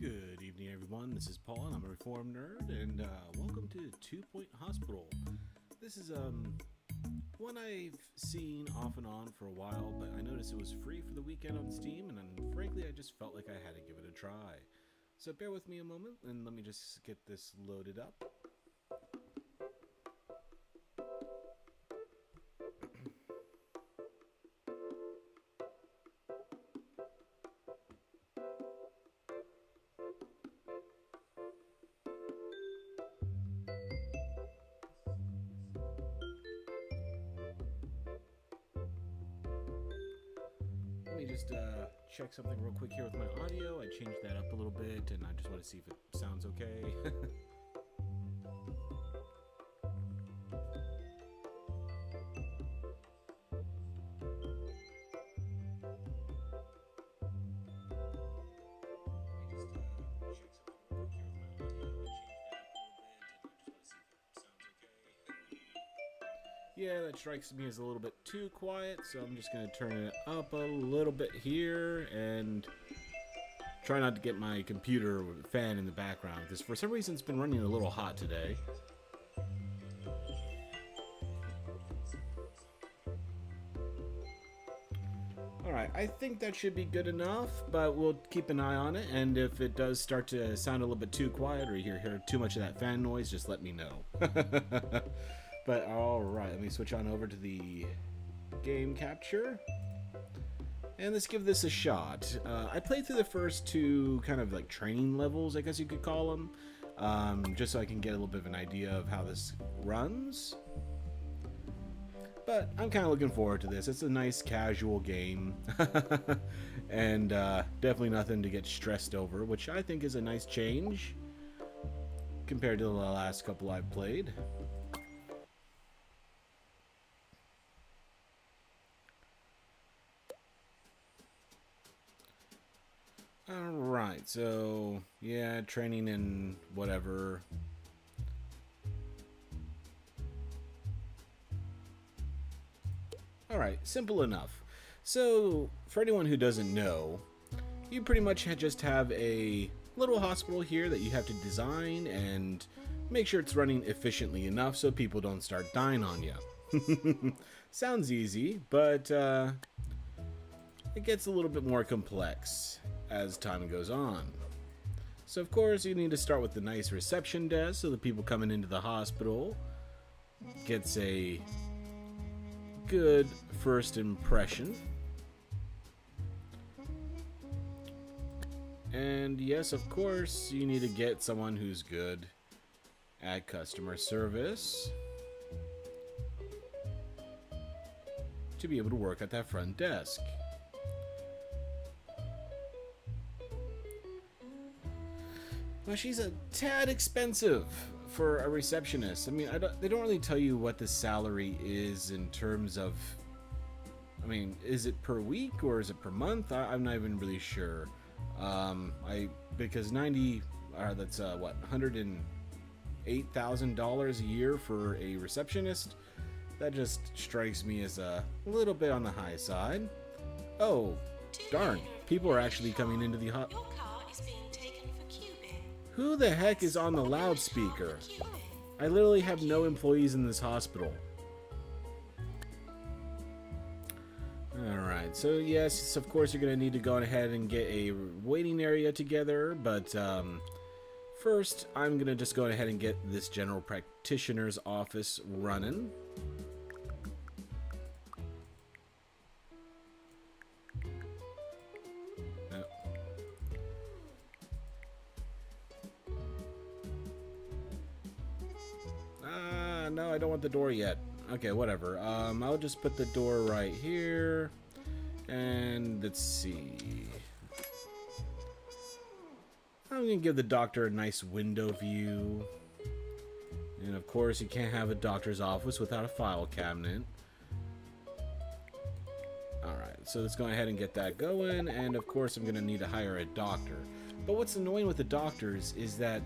Good evening, everyone. This is Paul, and I'm a Reformed Nerd, and welcome to 2 Point Hospital. This is one I've seen off and on for a while, but I noticed it was free for the weekend on Steam, and frankly, I just felt like I had to give it a try. So bear with me a moment, and let me just get this loaded up. Let me just check something real quick here with my audio. I changed that up a little bit, and I just want to see if it sounds okay. Yeah, that strikes me as a little bit too quiet, so I'm just going to turn it up a little bit here and try not to get my computer fan in the background, because for some reason it's been running a little hot today. Alright, I think that should be good enough, but we'll keep an eye on it, and if it does start to sound a little bit too quiet or you hear too much of that fan noise, just let me know. But alright, let me switch on over to the game capture. And let's give this a shot. I played through the first two kind of like training levels, I guess you could call them. Just so I can get a little bit of an idea of how this runs. But I'm kind of looking forward to this. It's a nice casual game. And definitely nothing to get stressed over, which I think is a nice change compared to the last couple I've played. Alright, so, yeah, training and whatever. Alright, simple enough. So, for anyone who doesn't know, you pretty much just have a little hospital here that you have to design and make sure it's running efficiently enough so people don't start dying on you. Sounds easy, but it gets a little bit more complex as time goes on. So of course you need to start with the nice reception desk so the people coming into the hospital gets a good first impression. And yes, of course, you need to get someone who's good at customer service to be able to work at that front desk. Well, she's a tad expensive for a receptionist. I mean, they don't really tell you what the salary is in terms of, I mean, is it per week or is it per month? I'm not even really sure. Because that's what, $108,000 a year for a receptionist. That just strikes me as a little bit on the high side. Oh, darn! People are actually coming into the hut. Who the heck is on the loudspeaker? I literally have no employees in this hospital. Alright, so yes, of course you're going to need to go ahead and get a waiting area together, but first I'm going to just go ahead and get this general practitioner's office running. No, I don't want the door yet. Okay, whatever. I'll just put the door right here. And let's see. I'm going to give the doctor a nice window view. And of course, you can't have a doctor's office without a file cabinet. Alright, so let's go ahead and get that going. And of course, I'm going to need to hire a doctor. But what's annoying with the doctors is that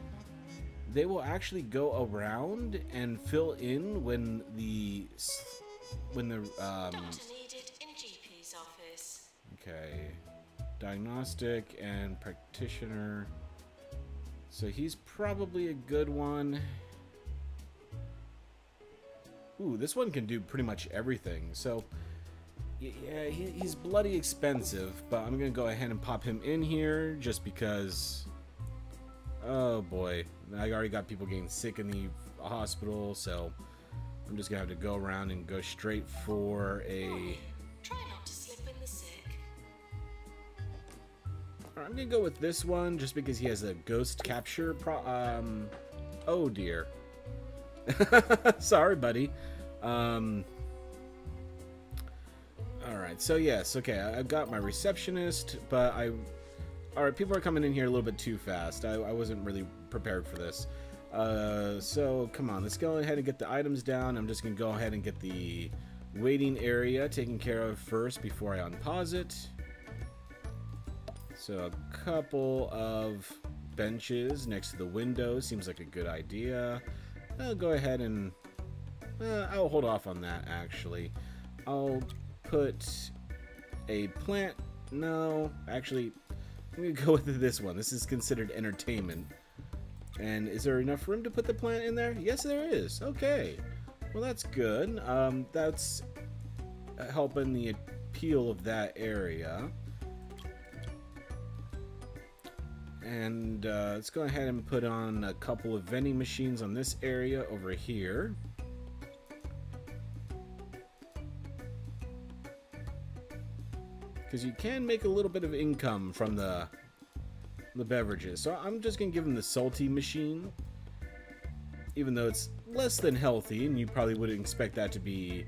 they will actually go around and fill in when the Doctor needed in GP's office. Okay, diagnostic and practitioner. So he's probably a good one. Ooh, this one can do pretty much everything. So yeah, he's bloody expensive, but I'm gonna go ahead and pop him in here just because. Oh boy, I already got people getting sick in the hospital, so I'm just gonna have to go around and go straight for a. Try not to slip in the sick. I'm gonna go with this one just because he has a ghost capture. Oh dear. Sorry, buddy. All right, so yes, okay, I've got my receptionist, but Alright, people are coming in here a little bit too fast. I wasn't really prepared for this. So, come on, let's go ahead and get the items down. I'm just going to go ahead and get the waiting area taken care of first before I unpause it. So, a couple of benches next to the window seems like a good idea. I'll go ahead and... I'll hold off on that, actually. I'll put a plant... No, actually... I'm going to go with this one. This is considered entertainment. And is there enough room to put the plant in there? Yes, there is. Okay. Well, that's good. That's helping the appeal of that area. And let's go ahead and put on a couple of vending machines on this area over here. Because you can make a little bit of income from the beverages. So I'm just going to give him the salty machine. Even though it's less than healthy, and you probably wouldn't expect that to be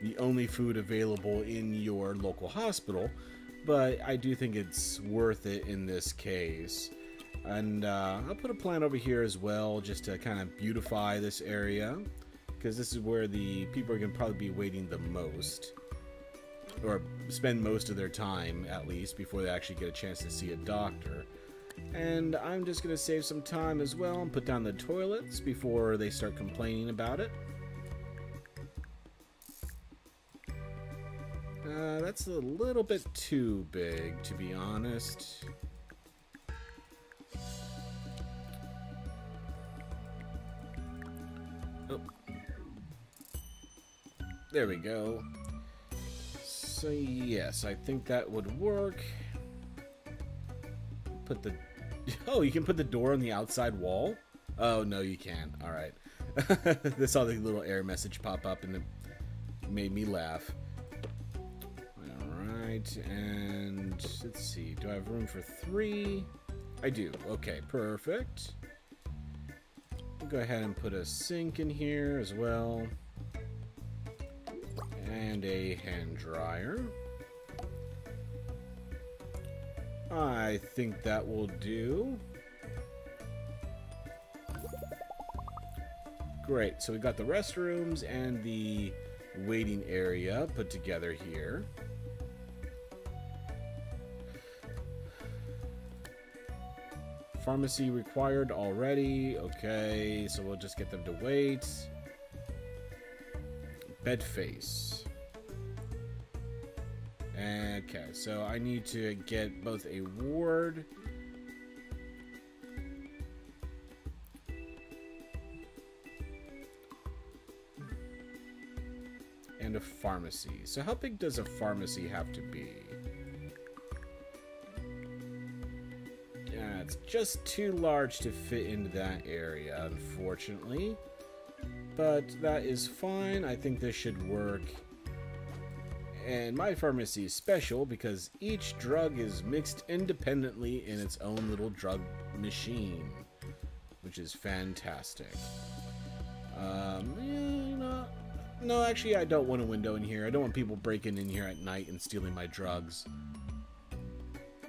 the only food available in your local hospital. But I do think it's worth it in this case. And I'll put a plant over here as well, just to kind of beautify this area. Because this is where the people are going to probably be waiting the most. Or spend most of their time, at least, before they actually get a chance to see a doctor. And I'm just going to save some time as well and put down the toilets before they start complaining about it. That's a little bit too big, to be honest. Oh. There we go. So yes, I think that would work. Put the... Oh, you can put the door on the outside wall? Oh, no, you can't. Alright. I saw the little error message pop up and it made me laugh. Alright, and let's see. Do I have room for 3? I do. Okay, perfect. We'll go ahead and put a sink in here as well. And a hand dryer. I think that will do. Great, so we got the restrooms and the waiting area put together here. Pharmacy required already. Okay, so we'll just get them to wait. Bed face. Okay, so I need to get both a ward and a pharmacy. So how big does a pharmacy have to be? Yeah, it's just too large to fit into that area, unfortunately. But that is fine. I think this should work. And my pharmacy is special because each drug is mixed independently in its own little drug machine, which is fantastic. No, actually, I don't want a window in here. I don't want people breaking in here at night and stealing my drugs.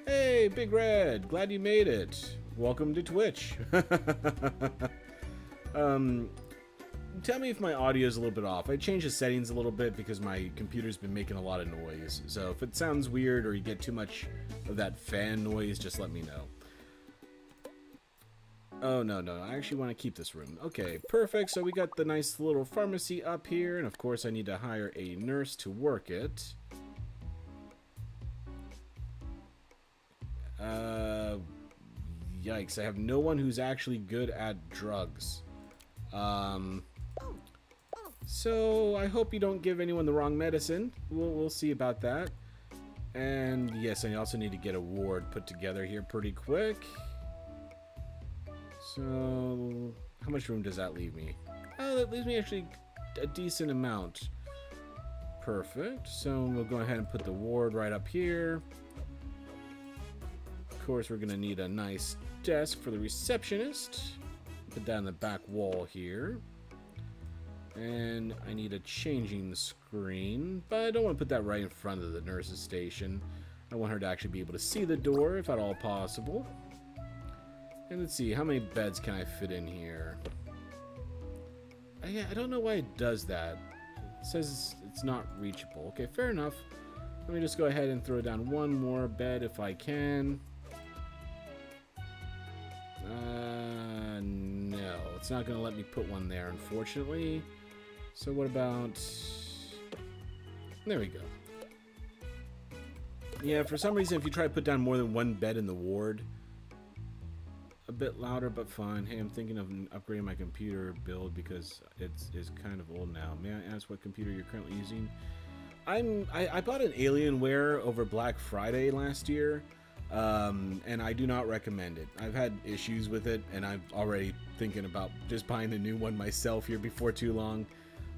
Hey, Big Red, glad you made it. Welcome to Twitch. Tell me if my audio is a little bit off. I changed the settings a little bit because my computer's been making a lot of noise. So if it sounds weird or you get too much of that fan noise, just let me know. Oh, no. I actually want to keep this room. Okay, perfect. So we got the nice little pharmacy up here. And of course, I need to hire a nurse to work it. Yikes. I have no one who's actually good at drugs. So I hope you don't give anyone the wrong medicine. We'll see about that. And yes, I also need to get a ward put together here pretty quick. So how much room does that leave me? Oh, that leaves me actually a decent amount. Perfect. So we'll go ahead and put the ward right up here. Of course, we're gonna need a nice desk for the receptionist. Put that on the back wall here. And I need a changing screen, but I don't want to put that right in front of the nurse's station. I want her to actually be able to see the door, if at all possible. And let's see, how many beds can I fit in here? Yeah, I don't know why it does that. It says it's not reachable. Okay, fair enough. Let me just go ahead and throw down one more bed if I can. No, it's not going to let me put one there, unfortunately. So what about... There we go. Yeah, for some reason, if you try to put down more than one bed in the ward, a bit louder, but fine. Hey, I'm thinking of upgrading my computer build because it's kind of old now. May I ask what computer you're currently using? I bought an Alienware over Black Friday last year. And I do not recommend it. I've had issues with it, and I'm already thinking about just buying a new one myself here before too long.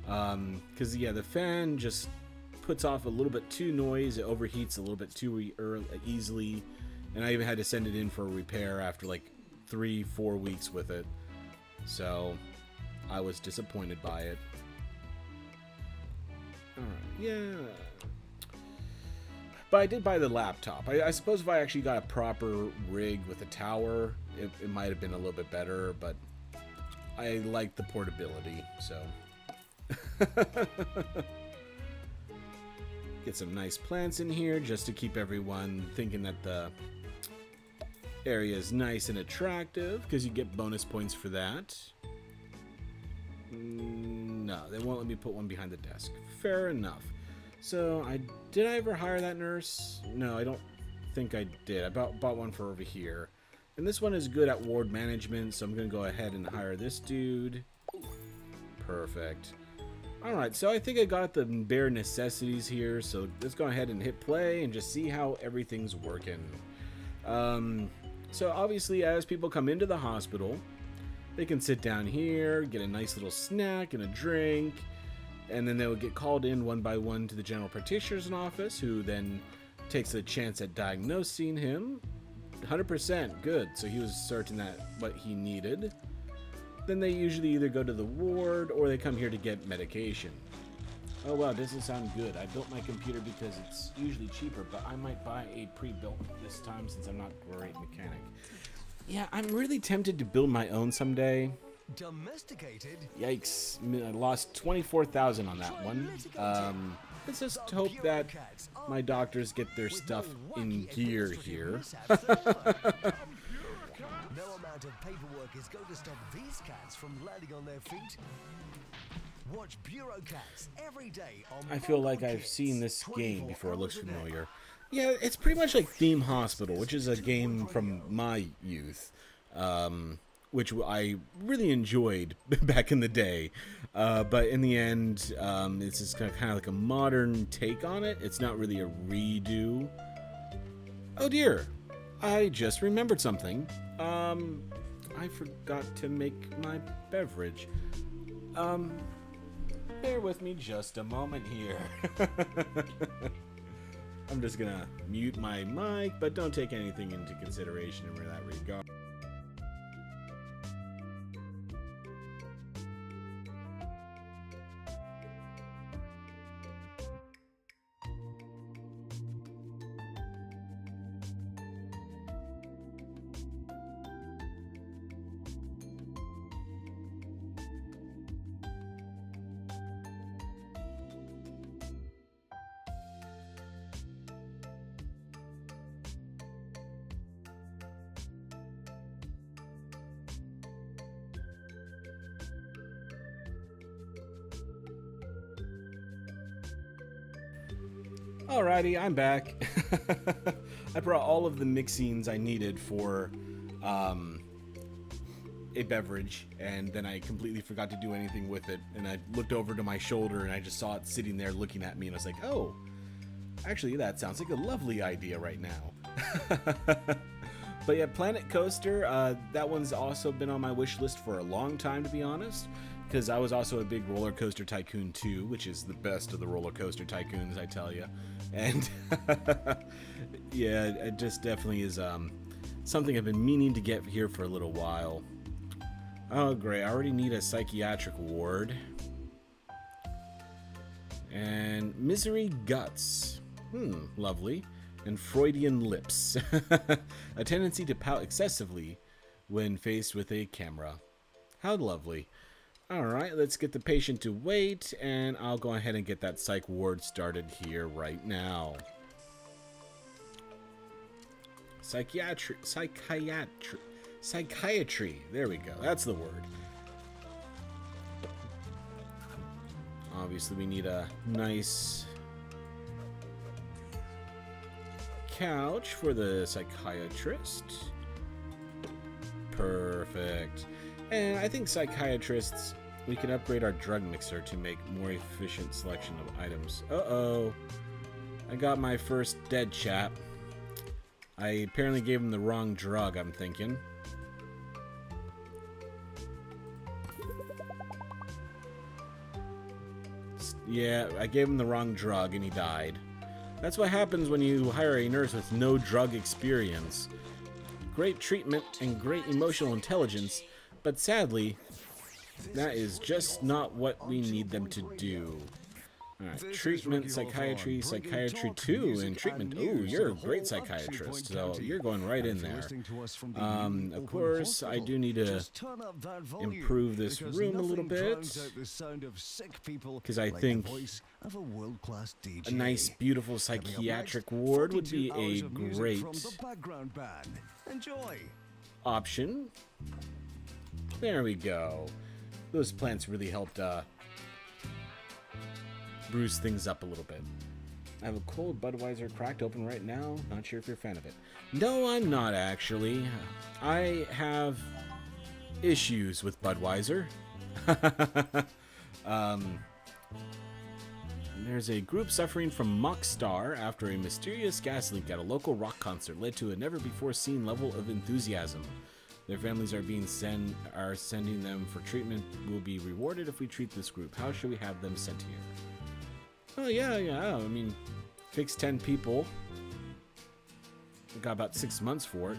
Because, yeah, the fan just puts off a little bit too noise. It overheats a little bit too easily. And I even had to send it in for a repair after like 3-4 weeks with it. So, I was disappointed by it. Alright, yeah... But I did buy the laptop. I suppose if I actually got a proper rig with a tower, it might have been a little bit better, but I like the portability, so. Get some nice plants in here just to keep everyone thinking that the area is nice and attractive, because you get bonus points for that. No, they won't let me put one behind the desk. Fair enough. So, did I ever hire that nurse? No, I don't think I did. I bought one for over here. And this one is good at ward management, so I'm going to go ahead and hire this dude. Perfect. Alright, so I think I got the bare necessities here, so let's go ahead and hit play and just see how everything's working. So obviously, as people come into the hospital, They can sit down here, get a nice little snack and a drink, and then they will get called in one by one to the general practitioner's office, who then takes a chance at diagnosing him. 100% good, so he was certain that what he needed. Then they usually either go to the ward or they come here to get medication. Oh wow, doesn't sound good. I built my computer because it's usually cheaper, but I might buy a pre-built this time since I'm not a great mechanic. Yeah, I'm really tempted to build my own someday. Domesticated? Yikes, I lost 24,000 on that one. Let's just hope that my doctors get their stuff in gear here. No amount of paperwork is going to stop these cats from landing on their feet. Watch Bureau Cats every day on I feel like I've seen this game before. It looks familiar. Yeah, it's pretty much like Theme Hospital, which is a game from my youth, which I really enjoyed back in the day. But in the end, it's just kind of like a modern take on it. It's not really a redo. Oh dear, I just remembered something. I forgot to make my beverage. Bear with me just a moment here. I'm just gonna mute my mic, but don't take anything into consideration in that regard. Alrighty, I'm back. I brought all of the mixings I needed for a beverage, and then I completely forgot to do anything with it. And I looked over to my shoulder, and I just saw it sitting there looking at me, and I was like, oh, actually, that sounds like a lovely idea right now. But yeah, Planet Coaster, that one's also been on my wish list for a long time, to be honest. Because I was also a big Roller Coaster Tycoon 2, which is the best of the Roller Coaster Tycoons, I tell you. And yeah, it just definitely is something I've been meaning to get here for a little while. Oh, great. I already need a psychiatric ward. And Misery Guts. Lovely. And Freudian Lips. A tendency to pout excessively when faced with a camera. How lovely. Alright, let's get the patient to wait, and I'll go ahead and get that psych ward started here right now. Psychiatry. There we go. That's the word. Obviously, we need a nice couch for the psychiatrist. Perfect. And I think psychiatrists, we can upgrade our drug mixer to make more efficient selection of items. Uh-oh. I got my first dead chap. I apparently gave him the wrong drug, I'm thinking. Yeah, I gave him the wrong drug and he died. That's what happens when you hire a nurse with no drug experience. Great treatment and great emotional intelligence, but sadly, that is just not what we need them to do. Alright, treatment, psychiatry, psychiatry 2, and treatment. Ooh, you're a great psychiatrist, so you're going right in there. Of course, I do need to improve this room a little bit, because I think a nice, beautiful psychiatric ward would be a great option. There we go. Those plants really helped bruise things up a little bit. I have a cold Budweiser cracked open right now. Not sure if you're a fan of it. No, I'm not actually. I have issues with Budweiser. There's a group suffering from mock star after a mysterious gas leak at a local rock concert led to a never-before-seen level of enthusiasm. Their families are sending them for treatment. Will be rewarded if we treat this group. How should we have them sent here? Oh yeah. I mean, fix 10 people. Got about 6 months for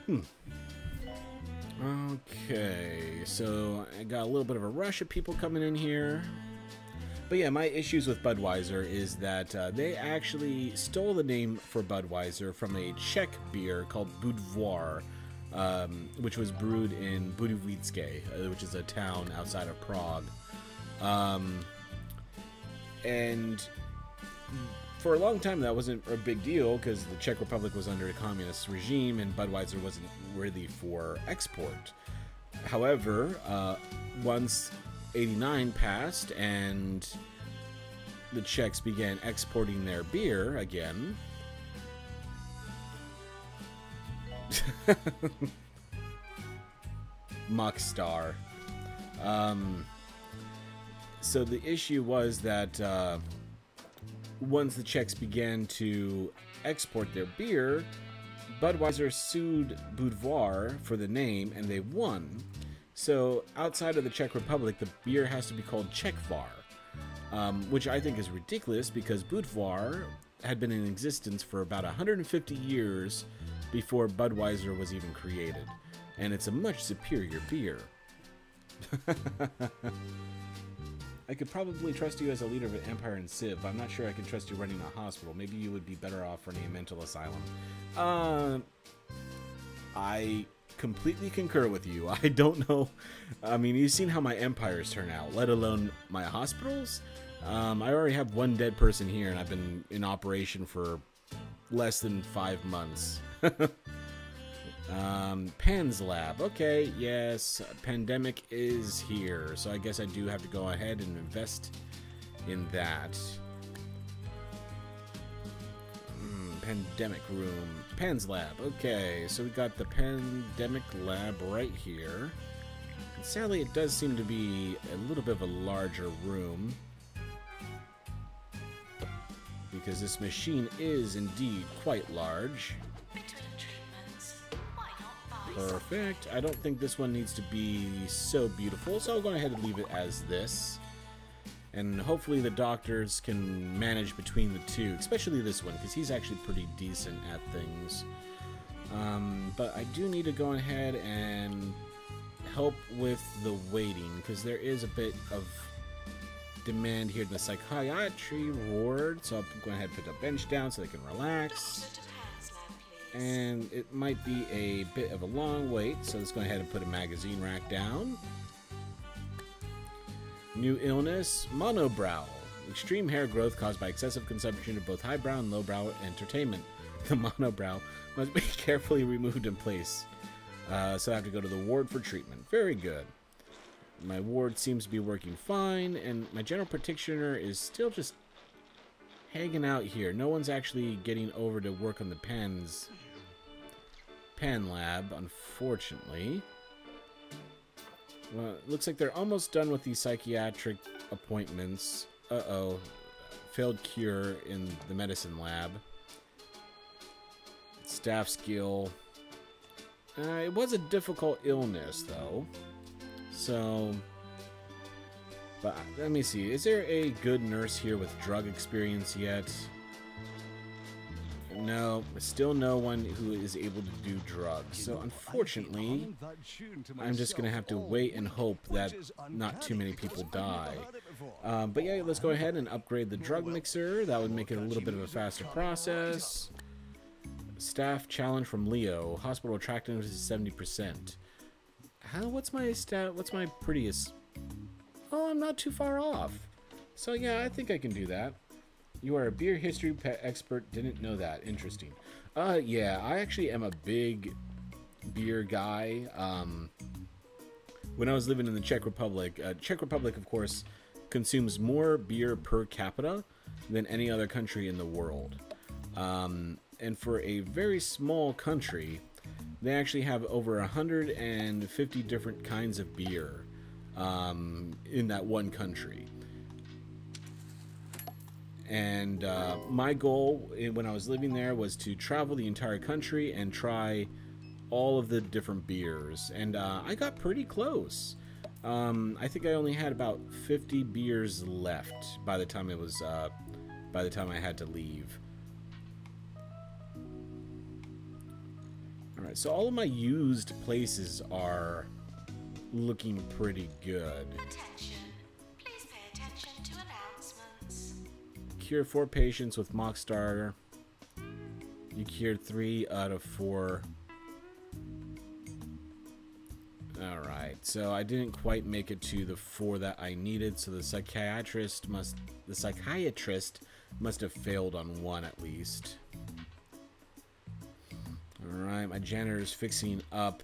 it. Okay, so I got a little bit of a rush of people coming in here. But yeah, my issues with Budweiser is that they actually stole the name for Budweiser from a Czech beer called Budvar, which was brewed in Budějovice, which is a town outside of Prague. And for a long time, that wasn't a big deal because the Czech Republic was under a communist regime and Budweiser wasn't worthy for export. However, once '89 passed and the Czechs began exporting their beer again, Mockstar. So the issue was that once the Czechs began to export their beer, Budweiser sued Budvar for the name, and they won. So outside of the Czech Republic, the beer has to be called Czechvar, which I think is ridiculous because Budvar had been in existence for about 150 years before Budweiser was even created, and it's a much superior beer. I could probably trust you as a leader of an empire in Civ, but I'm not sure I can trust you running a hospital. Maybe you would be better off running a mental asylum. I completely concur with you. I don't know. I mean, you've seen how my empires turn out, let alone my hospitals. I already have one dead person here, and I've been in operation for less than 5 months. Pan's Lab. Okay, yes, pandemic is here, so I guess I do have to go ahead and invest in that. Pandemic room. Pan's Lab. Okay, so we got the pandemic lab right here. And sadly, it does seem to be a little bit of a larger room, because this machine is indeed quite large. Perfect. I don't think this one needs to be so beautiful, so I'll go ahead and leave it as this. And hopefully the doctors can manage between the two, especially this one, because he's actually pretty decent at things. But I do need to go ahead and help with the waiting, because there is a bit of demand here in the psychiatry ward. So I'll go ahead and put the bench down so they can relax. And it might be a bit of a long wait, so let's go ahead and put a magazine rack down. New illness, monobrow. Extreme hair growth caused by excessive consumption of both highbrow and lowbrow entertainment. The monobrow must be carefully removed in place. So I have to go to the ward for treatment. Very good. My ward seems to be working fine, and my general practitioner is still just hanging out here. No one's actually getting over to work on the Pan Lab, unfortunately. Well, it looks like they're almost done with these psychiatric appointments. Uh-oh. Failed cure in the medicine lab. Staff skill. It was a difficult illness, though. So, but let me see. Is there a good nurse here with drug experience yet? No, still no one who is able to do drugs. So unfortunately, I'm just going to have to wait and hope that not too many people die. But yeah, let's go ahead and upgrade the drug mixer. That would make it a little bit of a faster process. Staff challenge from Leo. Hospital attractiveness is 70%. What's my stat? What's my prettiest? Oh, I'm not too far off. So yeah, I think I can do that. You are a beer history expert. Didn't know that. Interesting. Yeah, I actually am a big beer guy. When I was living in the Czech Republic, of course, consumes more beer per capita than any other country in the world. And for a very small country, they actually have over 150 different kinds of beer in that one country. And my goal when I was living there was to travel the entire country and try all of the different beers, and I got pretty close. I think I only had about 50 beers left by the time it was by the time I had to leave. All right, so all of my used places are looking pretty good. Attention. Please pay attention to announcements. Cure 4 patients with Mockstar. You cured 3 out of 4. Alright, so I didn't quite make it to the 4 that I needed, so the psychiatrist must have failed on 1 at least. Alright, my janitor's fixing up,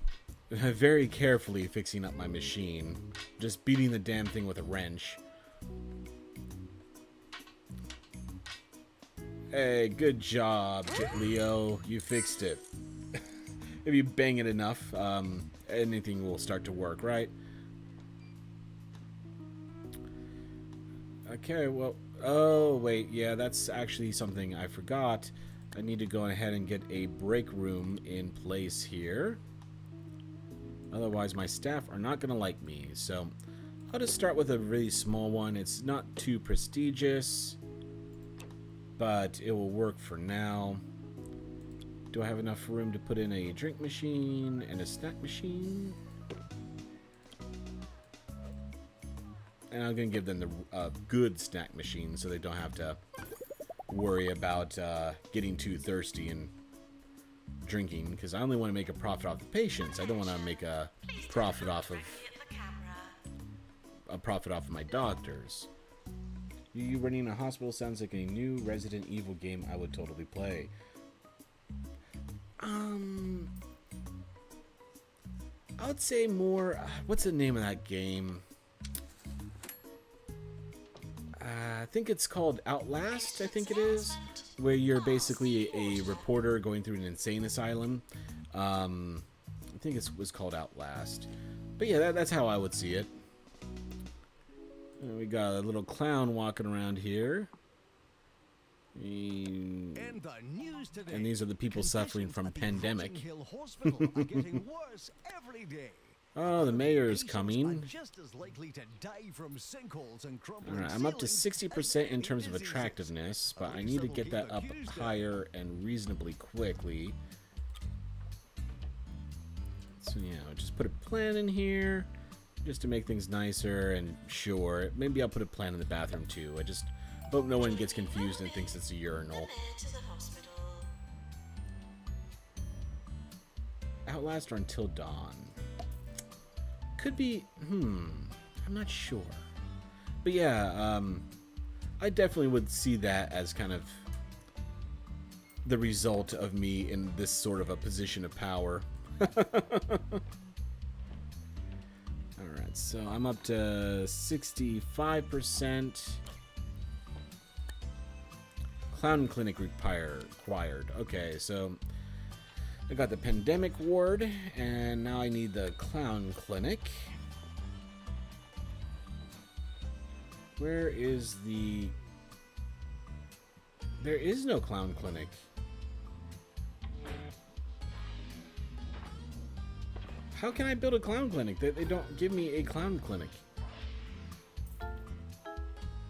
very carefully fixing up my machine. Just beating the damn thing with a wrench. Hey, good job, Leo. You fixed it. If you bang it enough, anything will start to work, right? Okay, well... Oh, wait, yeah, that's actually something I forgot. I need to go ahead and get a break room in place here. Otherwise, my staff are not going to like me. So, I'll just start with a really small one. It's not too prestigious, but it will work for now. Do I have enough room to put in a drink machine and a snack machine? And I'm going to give them the good snack machine so they don't have to worry about getting too thirsty and drinking, because I only want to make a profit off the patients. I don't want to make a profit off of my doctors. You running a hospital sounds like a new Resident Evil game I would totally play. I would say more... what's the name of that game? I think it's called Outlast, I think it is. Where you're basically a reporter going through an insane asylum. I think it was called Outlast. But yeah, that's how I would see it. We got a little clown walking around here. And these are the people suffering from pandemic. Oh, the mayor is coming. Alright, I'm up to 60% in terms of attractiveness, but I need to get that up higher and reasonably quickly. So yeah, just put a plant in here just to make things nicer, and sure, maybe I'll put a plant in the bathroom too. I just hope no one gets confused and thinks it's a urinal. Outlast or Until Dawn. Could be, I'm not sure. But yeah, I definitely would see that as kind of the result of me in this sort of a position of power. Alright, so I'm up to 65%. Clown clinic required. Okay, so I got the pandemic ward, and now I need the clown clinic. Where is the... There is no clown clinic. How can I build a clown clinic? They don't give me a clown clinic.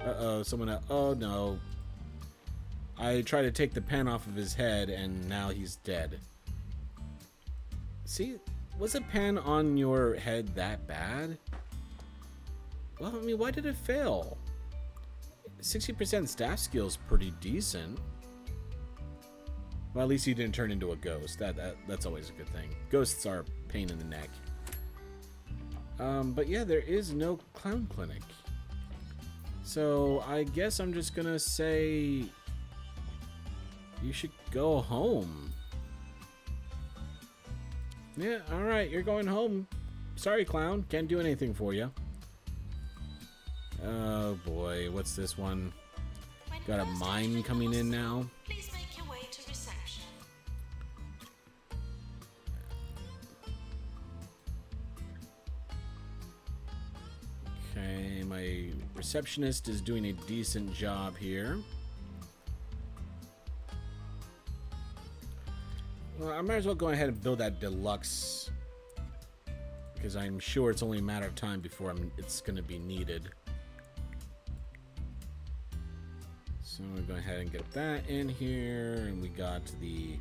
Uh-oh, someone... Oh, no. I tried to take the pen off of his head, and now he's dead. See, was a pen on your head that bad? Well, I mean, why did it fail? 60% staff skill is pretty decent. Well, at least he didn't turn into a ghost. That's always a good thing. Ghosts are a pain in the neck. But yeah, there is no clown clinic. So I guess I'm just gonna say you should go home. Yeah, alright, you're going home. Sorry, clown. Can't do anything for you. Oh boy, what's this one? Got a mime coming in now. Please make your way to reception. Okay, my receptionist is doing a decent job here. Well, I might as well go ahead and build that deluxe, because I'm sure it's only a matter of time before it's going to be needed. So I'm going to go ahead and get that in here, and we got the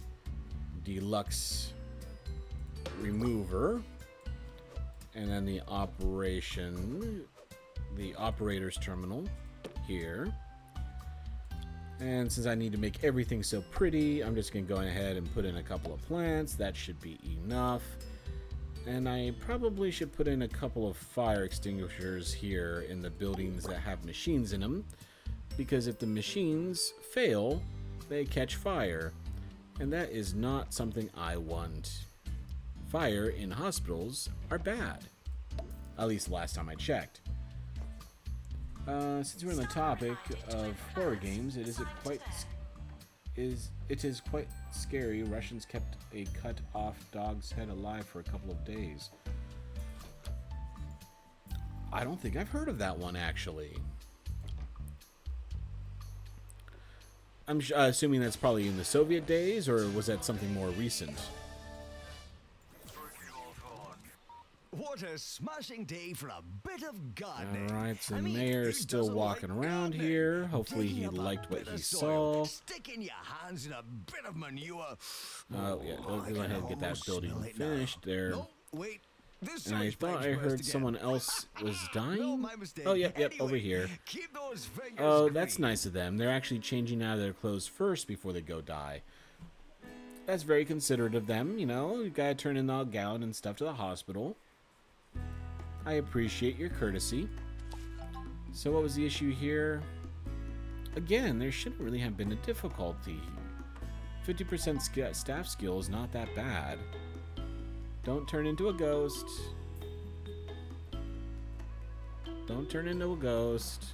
deluxe remover, and then the operator's terminal here. And since I need to make everything so pretty, I'm just going to go ahead and put in a couple of plants. That should be enough. And I probably should put in a couple of fire extinguishers here in the buildings that have machines in them, because if the machines fail, they catch fire. And that is not something I want. Fire in hospitals are bad. At least last time I checked. Since we're on the topic of horror games, it is quite scary. Russians kept a cut-off dog's head alive for a couple of days. I don't think I've heard of that one, actually. I'm assuming that's probably in the Soviet days, or was that something more recent? What a smashing day for a bit of gardening. Alright, so the mayor is still walking around here. Hopefully he liked what he saw. Sticking your hands in a bit of manure. Oh, yeah, we'll go ahead and get that building finished there. No, wait. And I thought I heard someone else was dying. Oh, yep, over here. Oh, that's nice of them. They're actually changing out of their clothes first before they go die. That's very considerate of them, you know. You gotta turn in the gown and stuff to the hospital. I appreciate your courtesy. So what was the issue here? Again, there shouldn't really have been a difficulty. 50% staff skill is not that bad. Don't turn into a ghost. Don't turn into a ghost.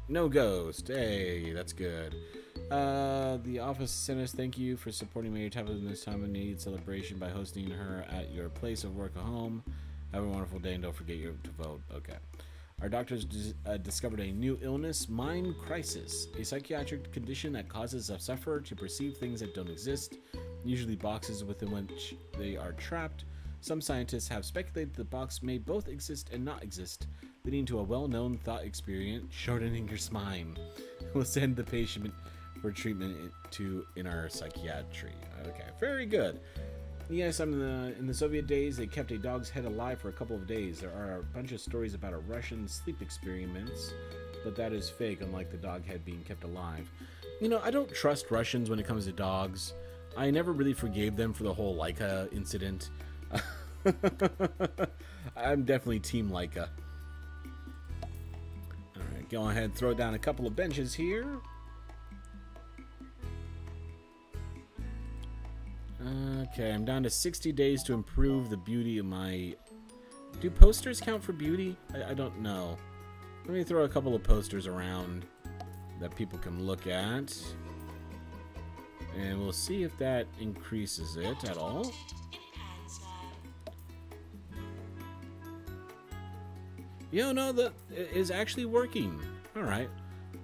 No ghost. Hey, that's good. The office sent us thank you for supporting Mayor Teva in this time of need celebration by hosting her at your place of work or home. Have a wonderful day and don't forget to vote. Okay. Our doctors discovered a new illness, mind crisis, a psychiatric condition that causes a sufferer to perceive things that don't exist, usually boxes within which they are trapped. Some scientists have speculated the box may both exist and not exist, leading to a well-known thought experience, shortening your spine. We'll send the patient for treatment in our psychiatry. Okay, very good. Yes, in the Soviet days, they kept a dog's head alive for a couple of days. There are a bunch of stories about a Russian sleep experiments, but that is fake, unlike the dog head being kept alive. You know, I don't trust Russians when it comes to dogs. I never really forgave them for the whole Laika incident. I'm definitely Team Laika. Alright, go ahead and throw down a couple of benches here. Okay, I'm down to 60 days to improve the beauty of my... Do posters count for beauty? I don't know. Let me throw a couple of posters around that people can look at. And we'll see if that increases it at all. You know, that is actually working. Alright.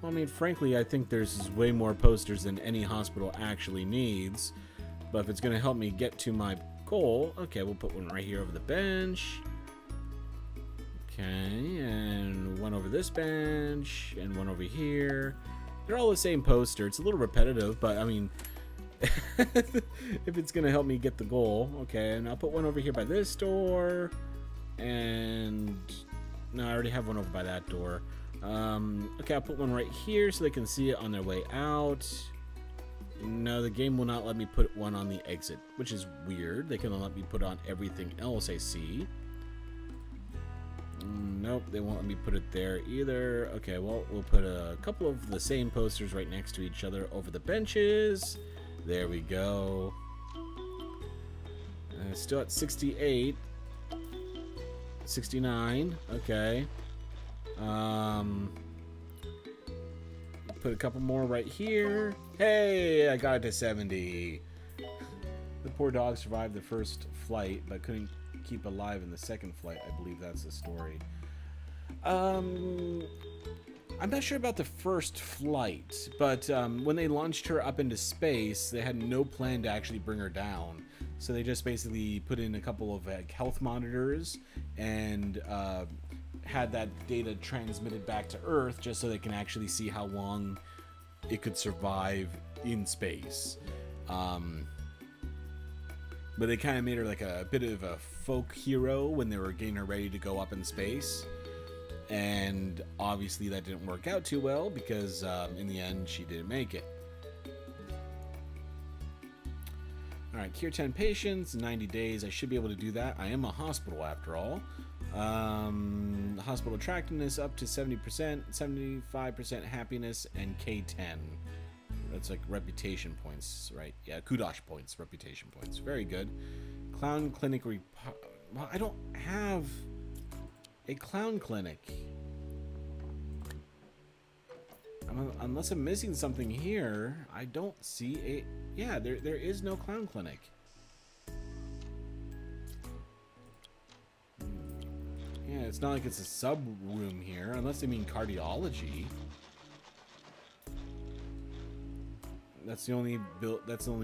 Well, I mean, frankly, I think there's way more posters than any hospital actually needs. But if it's going to help me get to my goal, okay, we'll put one right here over the bench. Okay, and one over this bench, and one over here. They're all the same poster. It's a little repetitive, but I mean, if it's going to help me get the goal, okay, and I'll put one over here by this door, and no, I already have one over by that door. Okay, I'll put one right here so they can see it on their way out. No, the game will not let me put one on the exit, which is weird. They can let me put on everything else I see. Nope, they won't let me put it there either. Okay, well, we'll put a couple of the same posters right next to each other over the benches. There we go. Still at 68. 69. Okay. Put a couple more right here. Hey, I got it to 70. The poor dog survived the first flight, but couldn't keep alive in the second flight. I believe that's the story. I'm not sure about the first flight, but when they launched her up into space, they had no plan to actually bring her down. So they just basically put in a couple of health monitors and had that data transmitted back to Earth just so they can actually see how long it could survive in space. But they kind of made her like a bit of a folk hero when they were getting her ready to go up in space. And obviously that didn't work out too well because in the end she didn't make it. Alright, cure 10 patients, 90 days. I should be able to do that. I am a hospital after all. Hospital attractiveness up to 70%, 75% happiness, and K10. That's like reputation points, right? Yeah, kudos points, reputation points. Very good. Clown clinic. Well, I don't have a clown clinic. Unless I'm missing something here, I don't see a... Yeah, there is no clown clinic. Yeah, it's not like it's a sub room here, unless they mean cardiology. That's the only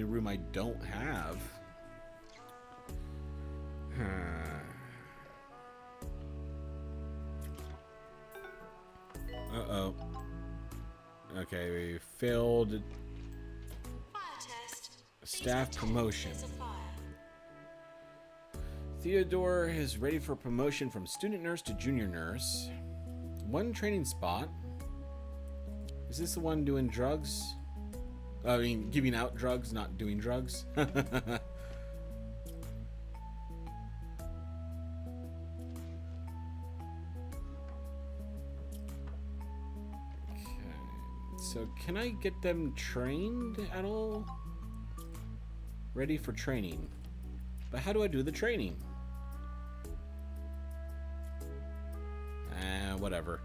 room I don't have. Uh-oh. Okay, we failed staff promotion. Theodore is ready for promotion from student nurse to junior nurse. One training spot. Is this the one doing drugs? I mean, giving out drugs, not doing drugs. Okay. So, can I get them trained at all? Ready for training. But how do I do the training? Whatever.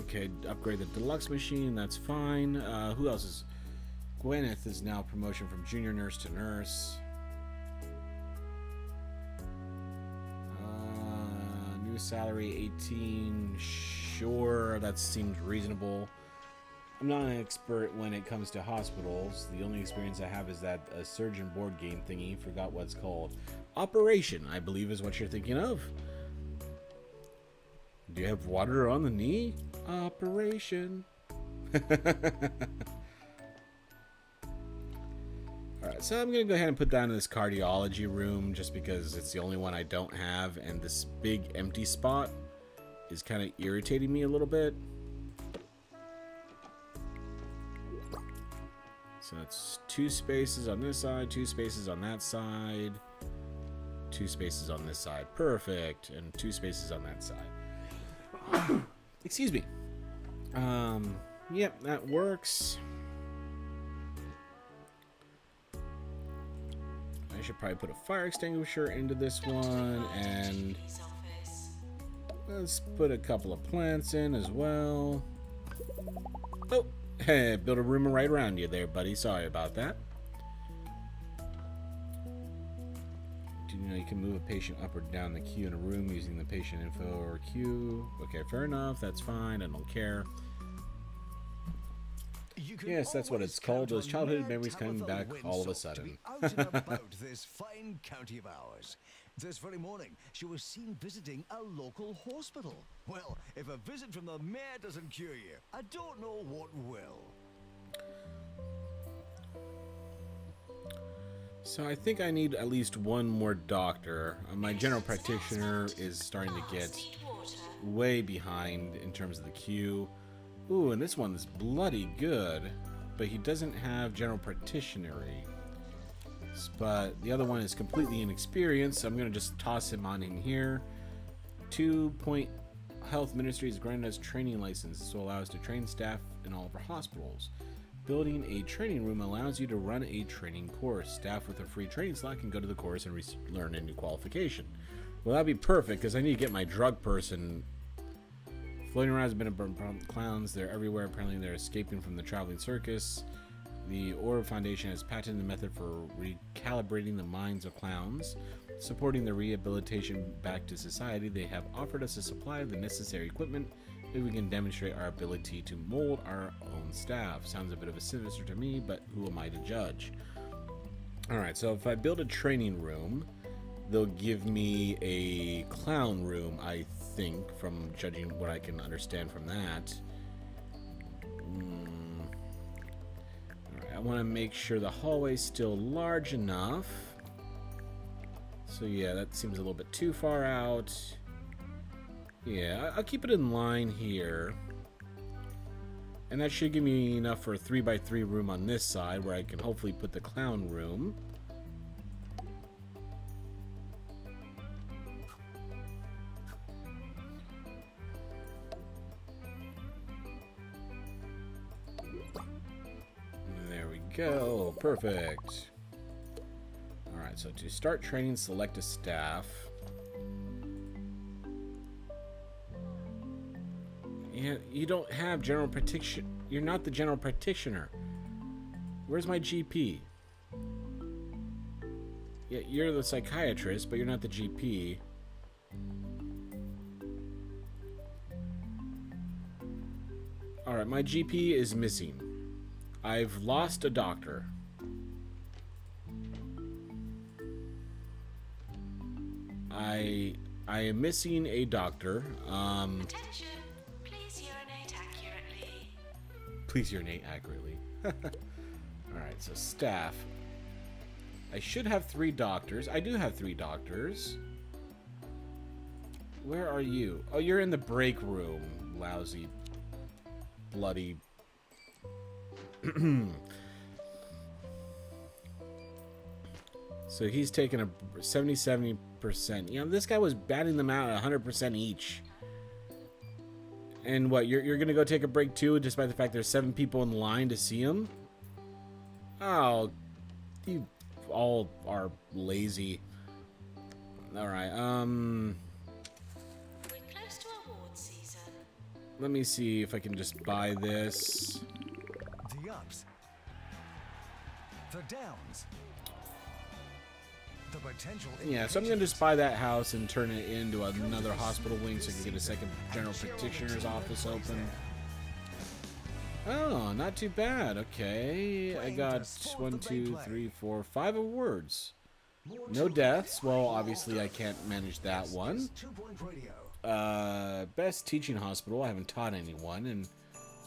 Okay, upgrade the deluxe machine, that's fine. Who else is... Gwyneth is now promotion from junior nurse to nurse. New salary 18, sure, that seems reasonable. I'm not an expert when it comes to hospitals. The only experience I have is that a surgeon board game thingy, forgot what it's called. Operation, I believe is what you're thinking of. Do you have water on the knee? Operation. Alright, so I'm going to go ahead and put down this cardiology room just because it's the only one I don't have, and this big empty spot is kind of irritating me a little bit. So it's 2 spaces on this side, 2 spaces on that side, 2 spaces on this side. Perfect. And 2 spaces on that side. Excuse me. Yep, that works. I should probably put a fire extinguisher into this one, and let's put a couple of plants in as well. Oh, hey, build a room right around you there, buddy. Sorry about that. Do you know you can move a patient up or down the queue in a room using the patient info or queue? Okay, fair enough. That's fine. I don't care. Yes, that's what it's called. Those childhood memories coming back all of a sudden. Out and about this fine county of ours. This very morning, she was seen visiting a local hospital. Well, if a visit from the mayor doesn't cure you, I don't know what will. So I think I need at least one more doctor. My general practitioner is starting to get way behind in terms of the queue. Ooh, and this one's bloody good, but he doesn't have general practitionery. But the other one is completely inexperienced, so I'm going to just toss him on in here. 2-point Health Ministry is granted us training license. This will allow us to train staff in all of our hospitals. Building a training room allows you to run a training course. Staff with a free training slot can go to the course and learn a new qualification. Well, that'd be perfect, because I need to get my drug person. Floating around has been a clowns. They're everywhere. Apparently, they're escaping from the traveling circus. The Orb Foundation has patented the method for recalibrating the minds of clowns. Supporting the rehabilitation back to society, they have offered us a supply of the necessary equipment if we can demonstrate our ability to mold our own staff. Sounds a bit of a sinister to me, but who am I to judge? Alright, so if I build a training room, they'll give me a clown room, I think, from judging what I can understand from that. Alright, I want to make sure the hallway's still large enough. So yeah, that seems a little bit too far out. Yeah, I'll keep it in line here. And that should give me enough for a 3x3 room on this side where I can hopefully put the clown room. There we go. Perfect. Alright, so to start training, select a staff. Yeah, you don't have general practitioner. You're not the general practitioner. Where's my GP? Yeah, you're the psychiatrist, but you're not the GP. Alright, my GP is missing. I've lost a doctor. I am missing a doctor. Attention. Please urinate accurately. Please urinate accurately. Alright, so staff. I should have 3 doctors. I do have 3 doctors. Where are you? Oh, you're in the break room. Lousy. Bloody. So he's taking a 70%. You know, this guy was batting them out at 100% each. And what, you're gonna go take a break too, despite the fact there's 7 people in line to see him? Oh, you all are lazy. Alright, We're close to award season. let me see if I can just buy this. The ups. The downs. The potential. Yeah, so I'm gonna just buy that house and turn it into another hospital wing so I can get a second general practitioner's office open. Oh, not too bad. Okay, I got 1, 2, 3, 4, 5 awards. No deaths. Well, obviously I can't manage that one. Best teaching hospital. I haven't taught anyone. And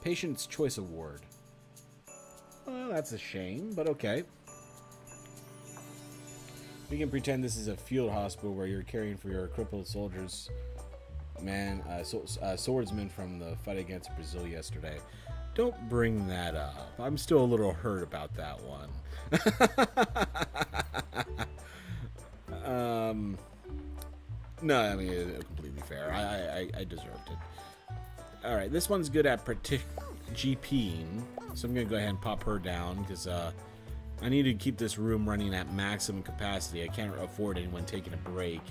Patient's Choice Award. Well, that's a shame, but okay. We can pretend this is a field hospital where you're caring for your crippled soldiers. Man, swordsman from the fight against Brazil yesterday. Don't bring that up. I'm still a little hurt about that one. No, I mean, completely fair. I deserved it. Alright, this one's good at GPing, so I'm going to go ahead and pop her down, because I need to keep this room running at maximum capacity. I can't afford anyone taking a break,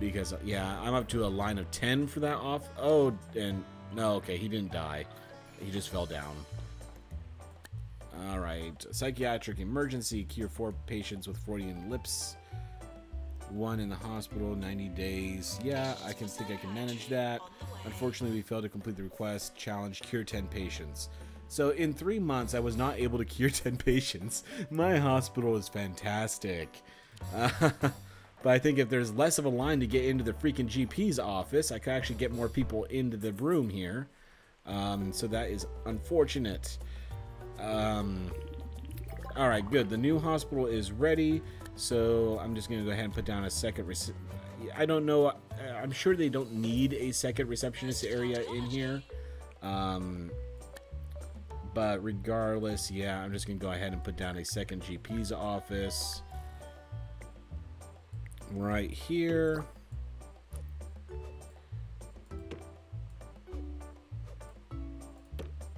because, yeah, I'm up to a line of 10 for that off. Oh, and, no, okay, he didn't die. He just fell down. Alright, psychiatric emergency, cure 4 patients with Freudian lips. 1 in the hospital, 90 days. Yeah, I think I can manage that. Unfortunately, we failed to complete the request. Challenge, cure 10 patients. So in 3 months, I was not able to cure 10 patients. My hospital is fantastic. But I think if there's less of a line to get into the freaking GP's office, I could actually get more people into the room here. So that is unfortunate. Alright, good. The new hospital is ready. So I'm just going to go ahead and put down a second I don't know. I'm sure they don't need a second receptionist area in here. But regardless, yeah, I'm just going to go ahead and put down a second GP's office. Right here.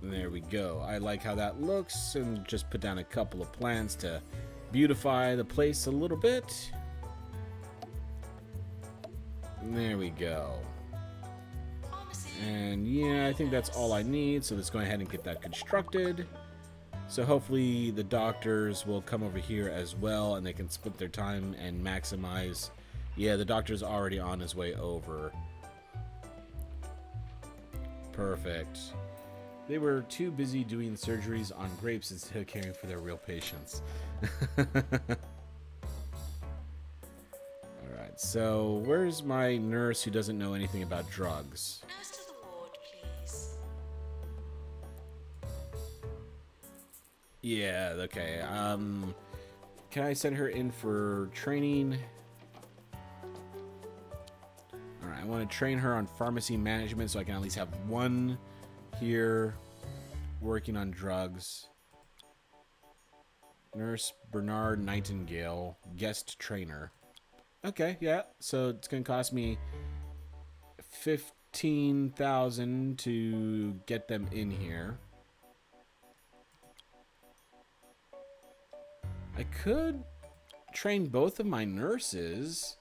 There we go. I like how that looks, and just put down a couple of plans to beautify the place a little bit. There we go. And yeah, I think that's all I need, so let's go ahead and get that constructed. So hopefully the doctors will come over here as well, and they can split their time and maximize Yeah, the doctor's already on his way over. Perfect. They were too busy doing surgeries on grapes instead of caring for their real patients. Alright, so where's my nurse who doesn't know anything about drugs? Nurse to the ward, please. Yeah, okay. Can I send her in for training? Alright, I want to train her on pharmacy management so I can at least have one here working on drugs. Nurse Bernard Nightingale, guest trainer. Okay, yeah. So it's gonna cost me 15,000 to get them in here. I could train both of my nurses,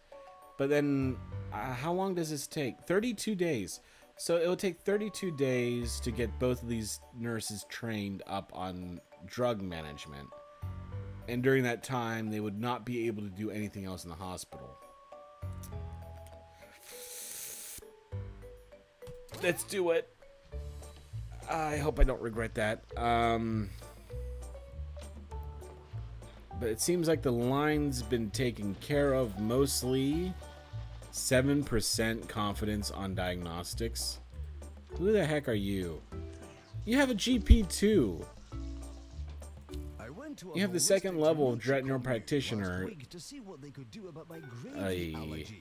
but then how long does this take? 32 days. So it will take 32 days to get both of these nurses trained up on drug management. And during that time, they would not be able to do anything else in the hospital. Let's do it. I hope I don't regret that. But it seems like the line's been taken care of mostly. 7% confidence on diagnostics. Who the heck are you? You have a GP too. You have the second level of retinal practitioner.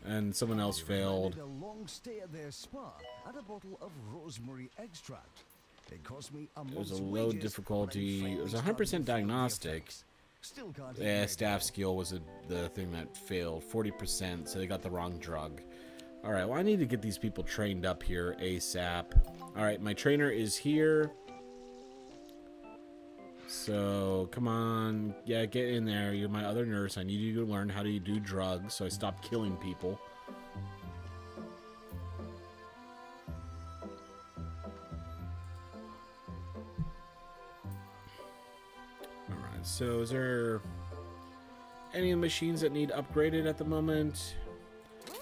And someone else failed. A long stay at their spa and a bottle of rosemary extract. It cost me a It was a month's low wages, difficulty. but I It was finally 100% started diagnostic. feeling the effects. Still can't Yeah, ignore staff it. skill was the thing that failed. 40%, so they got the wrong drug. Alright, well I need to get these people trained up here ASAP. Alright, my trainer is here. So, come on. Yeah, get in there. You're my other nurse. I need you to learn how to do drugs, so I stop killing people. Alright, so is there any machines that need upgraded at the moment?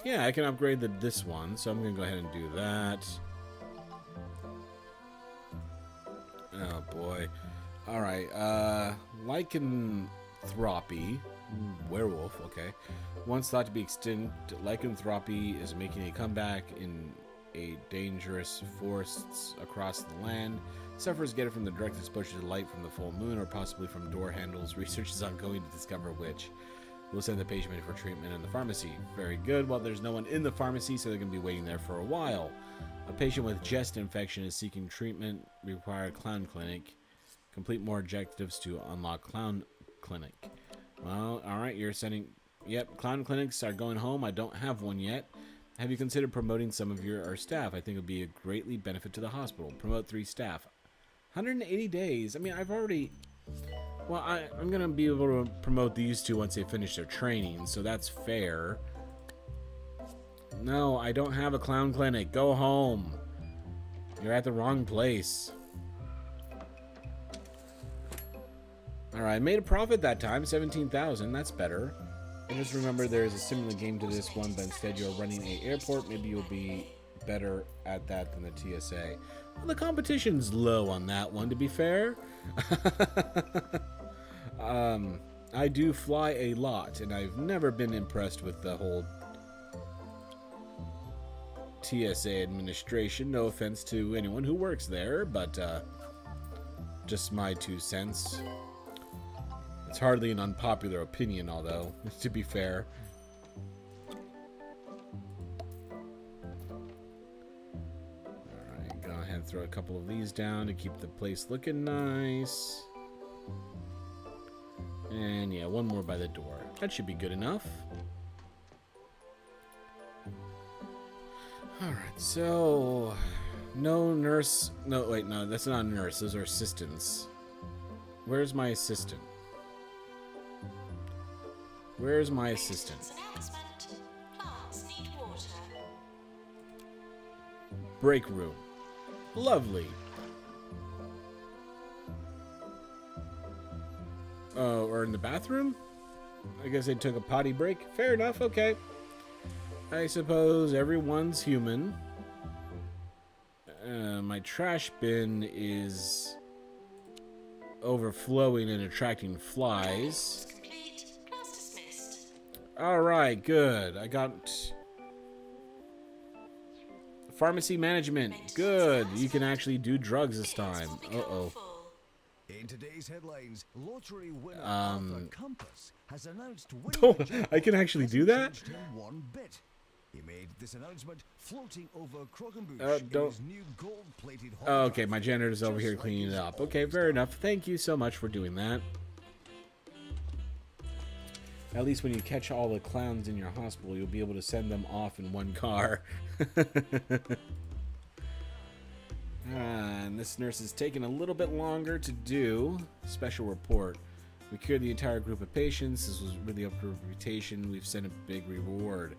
Yeah, I can upgrade this one, so I'm going to go ahead and do that. Oh, boy. Alright, lycanthropy. Werewolf, okay. Once thought to be extinct, lycanthropy is making a comeback in a dangerous forests across the land. Sufferers get it from the direct exposure to light from the full moon or possibly from door handles. Research is ongoing to discover which. We'll send the patient in for treatment in the pharmacy. Very good. Well, there's no one in the pharmacy, so they're going to be waiting there for a while. A patient with chest infection is seeking treatment. Require clown clinic. Complete more objectives to unlock clown clinic. Well, alright, you're sending... Yep, clown clinics are going home. I don't have one yet. Have you considered promoting some of our staff? I think it would be a greatly benefit to the hospital. Promote 3 staff. 180 days. I mean, I've already... Well, I'm going to be able to promote these 2 once they finish their training, so that's fair. No, I don't have a clown clinic. Go home. You're at the wrong place. Alright, I made a profit that time. 17,000. That's better. And just remember there is a similar game to this one, but instead you're running an airport. Maybe you'll be better at that than the TSA. Well, the competition's low on that one, to be fair. I do fly a lot, and I've never been impressed with the whole TSA administration. No offense to anyone who works there, but just my 2 cents. It's hardly an unpopular opinion, although, to be fair. Alright, go ahead and throw a couple of these down to keep the place looking nice. And yeah, one more by the door. That should be good enough. Alright, so... No nurse... No, wait, no, that's not a nurse. Those are assistants. Where's my assistant? Where's my assistant? Announcement. Plants need water. Break room. Lovely. Oh, or in the bathroom? I guess they took a potty break. Fair enough, okay. I suppose everyone's human. My trash bin is overflowing and attracting flies. Complete. Class dismissed. Alright, good. I got pharmacy management. Good. You can actually do drugs this time. Uh-oh. In today's headlines, lottery winner Arthur Compass has announced Oh, I can actually do that? changed him one bit. He made this announcement floating over Croquembouche in don't. his new gold-plated Oh, okay, my janitor's over here cleaning it up. Okay, fair enough. Thank you so much for doing that. At least when you catch all the clowns in your hospital, you'll be able to send them off in one car. And this nurse is taking a little bit longer to do. Special report. We cured the entire group of patients. This was really up to reputation. We've sent a big reward.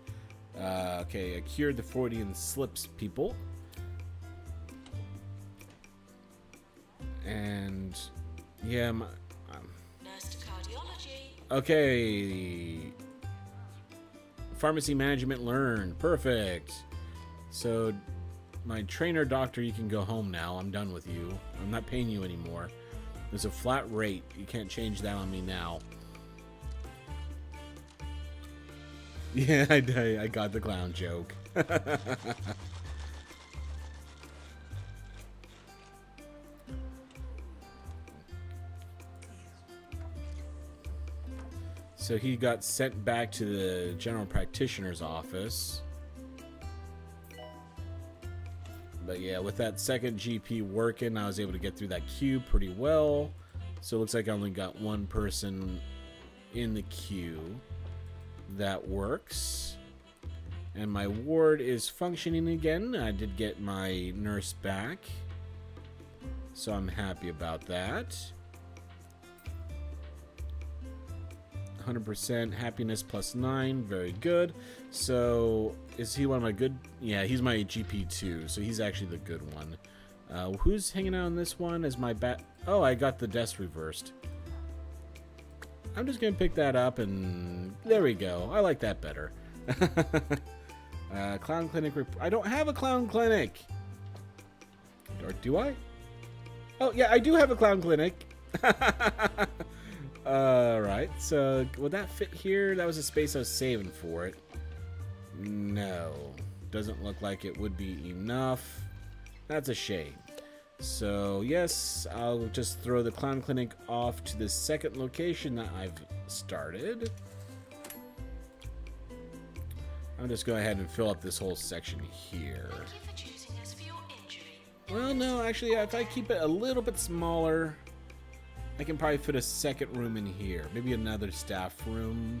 Okay, I cured the Freudian slips people. And yeah, Nurse to cardiology. okay. Pharmacy management learned. Perfect. So my trainer doctor, you can go home now. I'm done with you. I'm not paying you anymore. There's a flat rate. You can't change that on me now. Yeah, I got the clown joke. So he got sent back to the general practitioner's office. But yeah, with that second GP working, I was able to get through that queue pretty well. So it looks like I only got one person in the queue. That works. And my ward is functioning again. I did get my nurse back. So I'm happy about that. 100% happiness plus 9. Very good. So is he one of my good? Yeah, he's my GP2. So he's actually the good one. Who's hanging out on this one as my bat? Oh, I got the desk reversed. I'm just going to pick that up and there we go. I like that better. Clown clinic. I don't have a clown clinic. Or do I? Oh, yeah, I do have a clown clinic. Alright, so would that fit here? That was a space I was saving for it. No. Doesn't look like it would be enough. That's a shame. So, yes, I'll just throw the clown clinic off to the second location that I've started. I'm just going ahead and fill up this whole section here. Thank you for choosing us for your injury. Well, no, actually, if I keep it a little bit smaller, I can probably fit a second room in here. Maybe another staff room.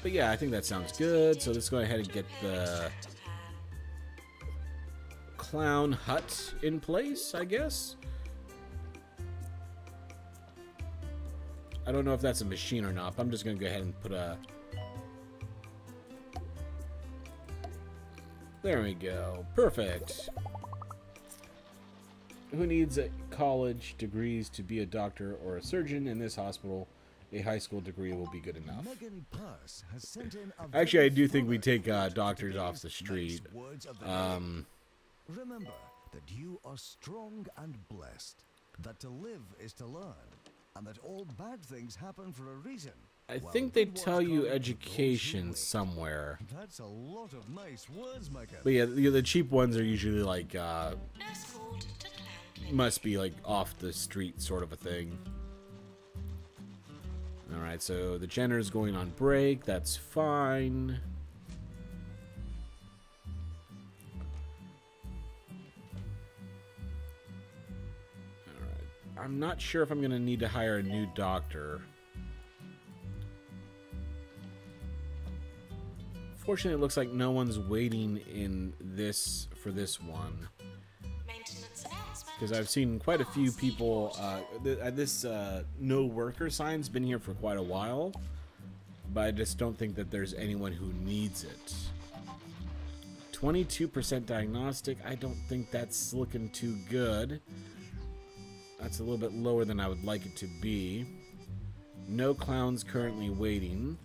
But yeah, I think that sounds good. So let's go ahead and get the clown hut in place, I guess. I don't know if that's a machine or not, but I'm just going to go ahead and put a... There we go. Perfect. Who needs college degrees to be a doctor or a surgeon in this hospital? A high school degree will be good enough. Actually, I do think we take doctors off the street. Remember that you are strong and blessed, that to live is to learn, and that all bad things happen for a reason. I think they tell you education somewhere. That's a lot of nice words, Micah. But yeah, the cheap ones are usually like, Nurse called to clown clinic. must be like off the street sort of a thing. Alright, so the janitor's going on break. That's fine. Alright. I'm not sure if I'm going to need to hire a new doctor. Fortunately, it looks like no one's waiting in this for this one. Maintenance announcement. Because I've seen quite a few people, this no worker sign's been here for quite a while, but I just don't think that there's anyone who needs it. 22% diagnostic, I don't think that's looking too good. That's a little bit lower than I would like it to be. No clowns currently waiting.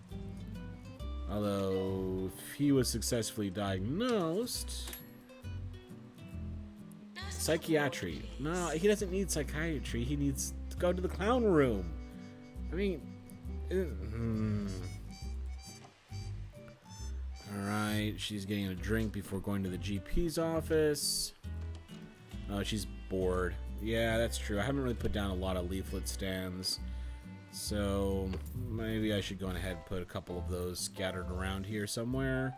Although, if he was successfully diagnosed... Psychiatry. No, he doesn't need psychiatry. He needs to go to the clown room. I mean... Alright, she's getting a drink before going to the GP's office. Oh, she's bored. Yeah, that's true. I haven't really put down a lot of leaflet stands. So, maybe I should go ahead and put a couple of those scattered around here somewhere.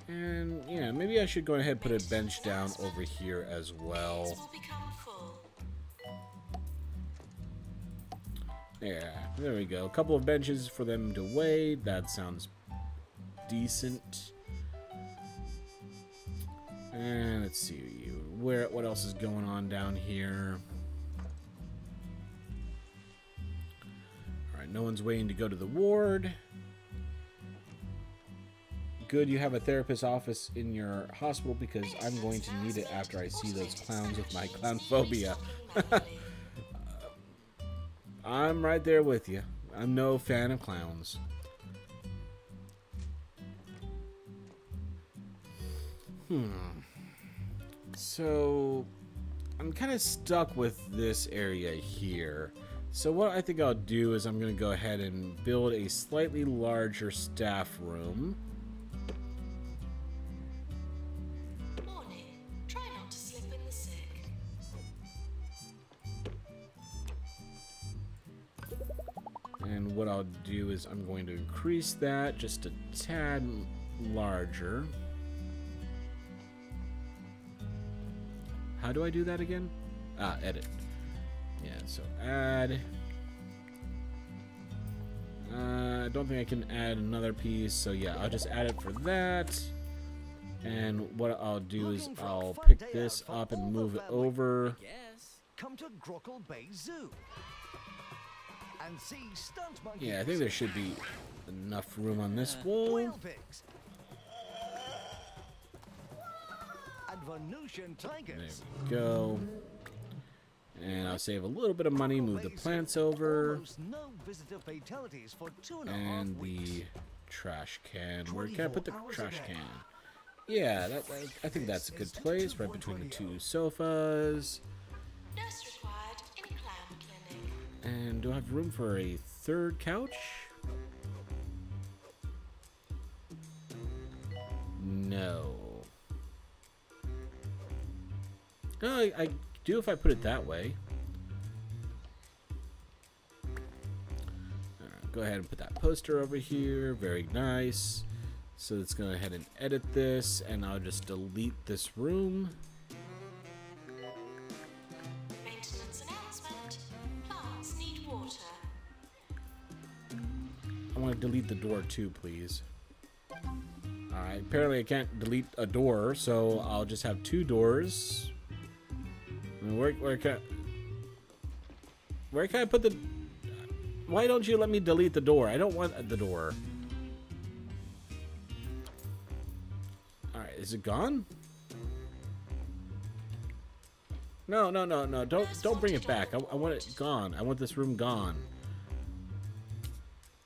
And, yeah, maybe I should go ahead and put a bench down over here as well. Yeah, there we go. A couple of benches for them to wait. That sounds decent. And let's see what else is going on down here. Alright, no one's waiting to go to the ward. Good, you have a therapist's office in your hospital because I'm going to need it after I see those clowns with my clown phobia. I'm right there with you. I'm no fan of clowns. So, I'm kind of stuck with this area here. So what I think I'll do is I'm going to go ahead and build a slightly larger staff room. Warning, try not to slip in the sick. And what I'll do is I'm going to increase that just a tad larger. How do I do that again? Ah, edit. Yeah, so add. I don't think I can add another piece, so yeah, I'll just add it for that. And what I'll do is I'll pick this up and move it over. Come to Grockle Bay Zoo. And see stunt monkeys. Yeah, I think there should be enough room on this wall. Whale pigs. And Venusian tigers. There we go. And I'll save a little bit of money, move the plants over. No visitor fatalities for 2.5 And weeks. the trash can. Where can I put the trash can? Yeah, I think that's a good place, right between the two sofas. Nurse required in clown clinic. And do I have room for a third couch? No. No, I do if I put it that way. Alright, go ahead and put that poster over here. Very nice. So let's go ahead and edit this, and I'll just delete this room. Maintenance announcement. Plants need water. I want to delete the door too, please. Alright, apparently I can't delete a door, so I'll just have two doors. I mean, where can I put the... Why don't you let me delete the door? I don't want the door. Alright, is it gone? No. Don't bring it back. I want it gone. I want this room gone.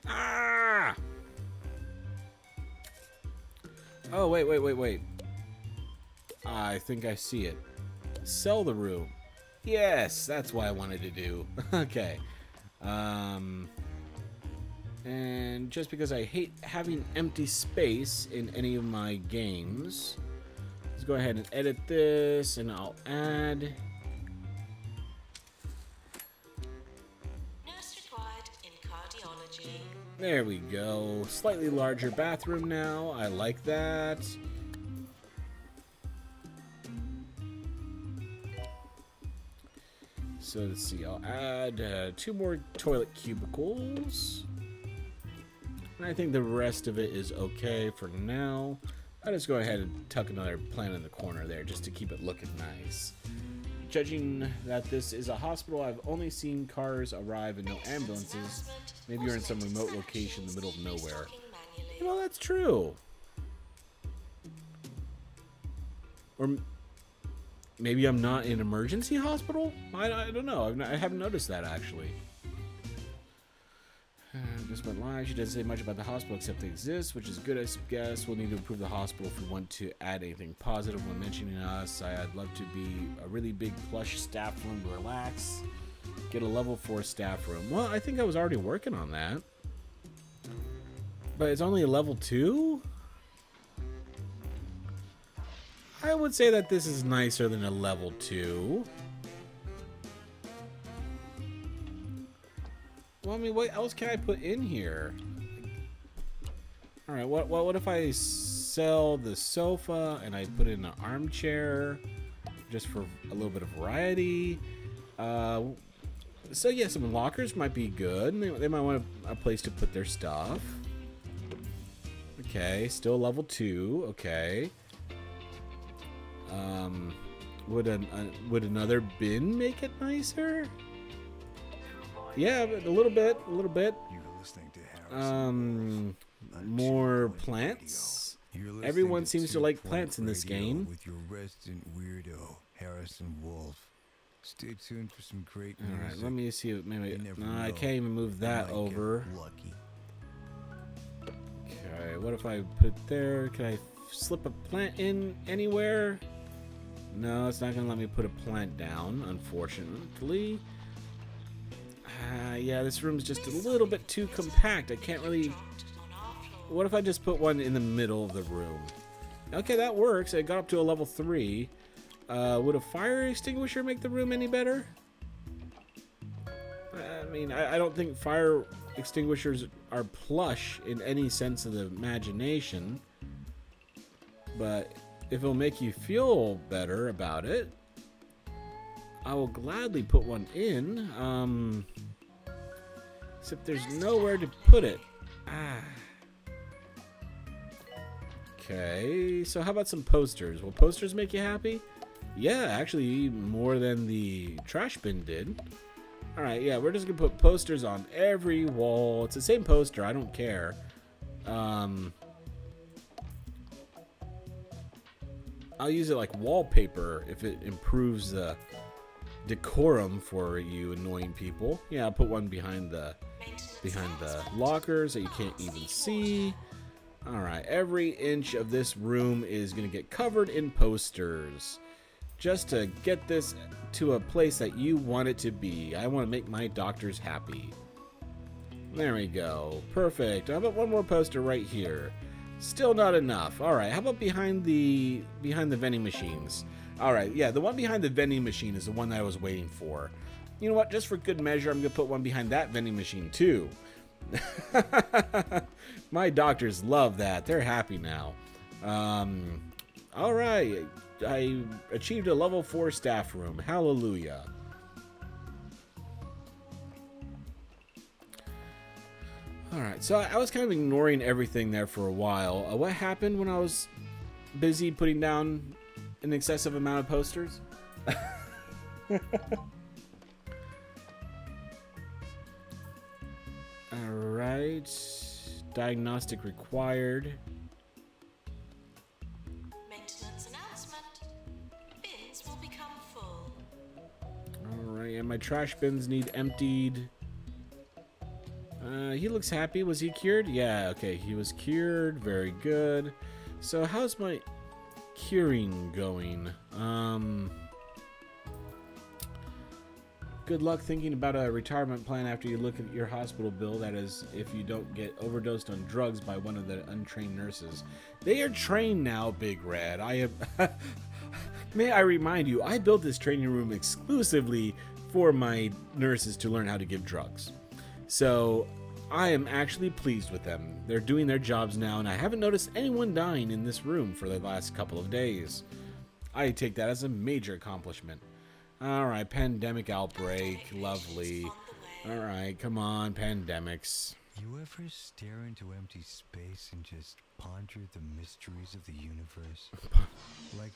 Ah! Oh, wait. I think I see it. Sell the room. Yes, that's what I wanted to do. Okay. And just because I hate having empty space in any of my games, let's go ahead and edit this, and I'll add. Nurse required in cardiology. There we go. Slightly larger bathroom now. I like that. So let's see, I'll add 2 more toilet cubicles. And I think the rest of it is okay for now. I'll just go ahead and tuck another plant in the corner there just to keep it looking nice. Judging that this is a hospital, I've only seen cars arrive and no ambulances. Maybe you're in some remote location in the middle of nowhere. Well, that's true. Or maybe I'm not in an emergency hospital? I don't know. I haven't noticed that, actually. Just went live. She doesn't say much about the hospital except they exist, which is good, I guess. We'll need to improve the hospital if we want to add anything positive when mentioning us. I'd love to be a really big plush staff room to relax. Get a level 4 staff room. Well, I think I was already working on that. But it's only a level 2? I would say that this is nicer than a level 2. Well, I mean, what else can I put in here? All right, what if I sell the sofa and I put in an armchair just for a little bit of variety? So yeah, some lockers might be good. They might want a place to put their stuff. Okay, still level 2. Okay. Would another bin make it nicer? Yeah, but a little bit. You're listening to Harrison. More plants. Everyone seems to like plants in this game. With your resident weirdo, Harrison Wolf. Stay tuned for some great All music. right, let me see. Maybe no, I know. can't even move that over. Lucky. Okay, what if I put it there? Can I slip a plant in anywhere? No, it's not gonna let me put a plant down, unfortunately. Yeah, this room's just a little bit too compact. I can't really... What if I just put one in the middle of the room? Okay, that works. I got up to a level 3. Would a fire extinguisher make the room any better? I mean, I don't think fire extinguishers are plush in any sense of the imagination. But if it'll make you feel better about it, I will gladly put one in. Except there's nowhere to put it. Okay, so how about some posters? Will posters make you happy? Yeah, actually more than the trash bin did. Alright, yeah, we're just gonna put posters on every wall. It's the same poster, I don't care. I'll use it like wallpaper if it improves the decorum for you annoying people. Yeah, I'll put one behind the lockers that you can't even see. Alright, every inch of this room is going to get covered in posters. Just to get this to a place that you want it to be. I want to make my doctors happy. There we go. Perfect. How about one more poster right here? Still not enough. Alright, how about behind the vending machines? Alright, yeah, the one behind the vending machine is the one that I was waiting for. You know what? Just for good measure, I'm going to put one behind that vending machine too. My doctors love that. They're happy now. Alright, I achieved a level 4 staff room. Hallelujah. Alright, so I was kind of ignoring everything there for a while. What happened when I was busy putting down an excessive amount of posters? Alright. Diagnostic required. Maintenance announcement. Bins will become full. Alright, and my trash bins need emptied. He looks happy. Was he cured? Yeah, okay, he was cured. Very good. So how's my curing going? Good luck thinking about a retirement plan after you look at your hospital bill. That is, if you don't get overdosed on drugs by one of the untrained nurses. They are trained now, Big Red. I have... May I remind you, I built this training room exclusively for my nurses to learn how to give drugs. So, I am actually pleased with them. They're doing their jobs now, and I haven't noticed anyone dying in this room for the last couple of days. I take that as a major accomplishment. Alright, pandemic outbreak. Lovely. Alright, come on, pandemics. You ever stare into empty space and just ponder the mysteries of the universe? Like,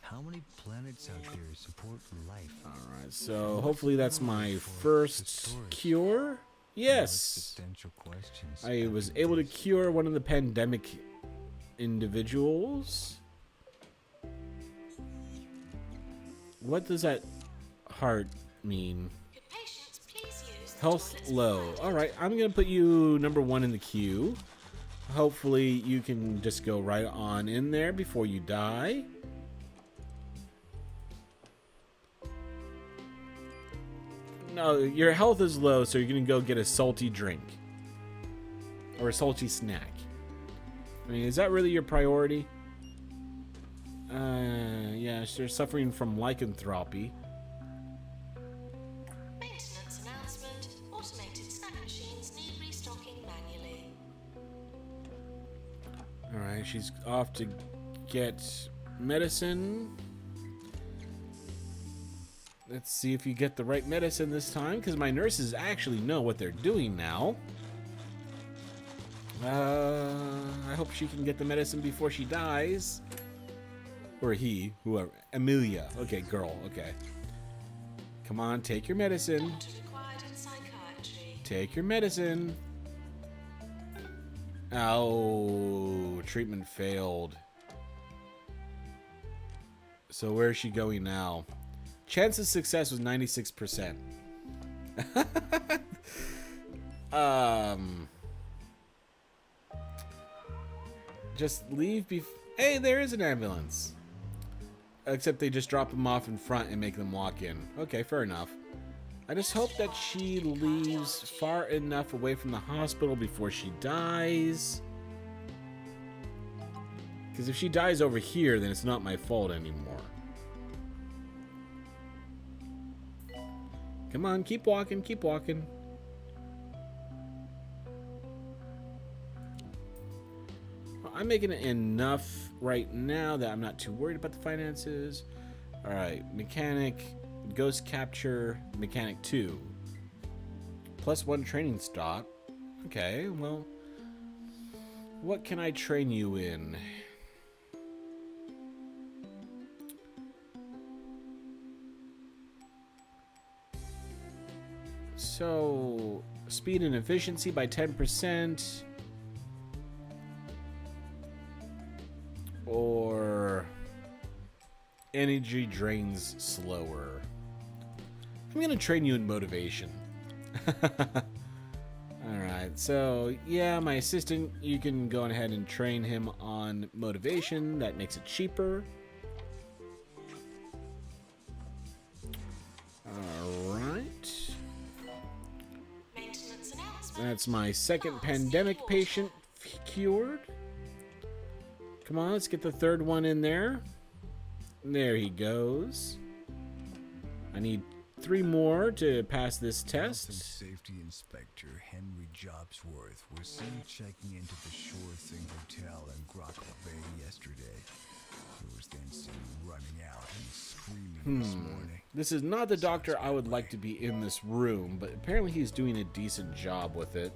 how many planets out there support life? Alright, so hopefully that's my first cure. Yes! I was able to cure one of the pandemic individuals. What does that heart mean? Could patients please use Health low. Alright, I'm going to put you number 1 in the queue. Hopefully you can just go right on in there before you die. No, your health is low, so you're going to go get a salty drink. Or a salty snack. I mean, is that really your priority? Yeah, they're suffering from lycanthropy. Maintenance announcement. Automated snack machines need restocking manually. Alright, she's off to get medicine. Let's see if you get the right medicine this time, because my nurses actually know what they're doing now. I hope she can get the medicine before she dies. Or he, whoever. Amelia. Okay, girl. Okay. Come on, take your medicine. Doctor required in psychiatry. Take your medicine. Oh, treatment failed. So where is she going now? Chance of success was 96%. Just leave Hey, there is an ambulance. Except they just drop them off in front and make them walk in. Okay, fair enough. I just hope that she leaves far enough away from the hospital before she dies. Because if she dies over here, then it's not my fault anymore. Come on, keep walking, keep walking. I'm making enough right now that I'm not too worried about the finances. Alright, mechanic, ghost capture, mechanic 2. +1 training stop. Okay, well, what can I train you in? So, speed and efficiency by 10%. Or energy drains slower. I'm gonna train you in motivation. Alright, so yeah, my assistant, you can go ahead and train him on motivation. That makes it cheaper. Alright. That's my second pandemic patient cured. Come on, let's get the third one in there. There he goes. I need 3 more to pass this test. Health and Safety Inspector Henry Jobsworth was seen checking into the Shore Thing Hotel in Grotto Bay yesterday. He was then seen running out and screaming this morning. This is not the doctor I would like to be in this room, but apparently he's doing a decent job with it.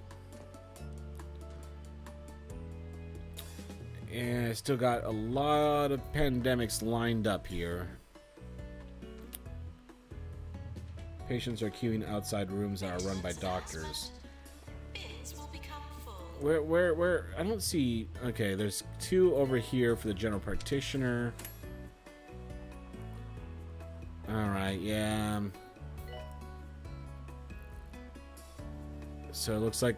And I still got a lot of pandemics lined up here. Patients are queuing outside rooms that are run by doctors. Bins will become full. Where? I don't see... Okay, there's 2 over here for the general practitioner. Alright, yeah. So it looks like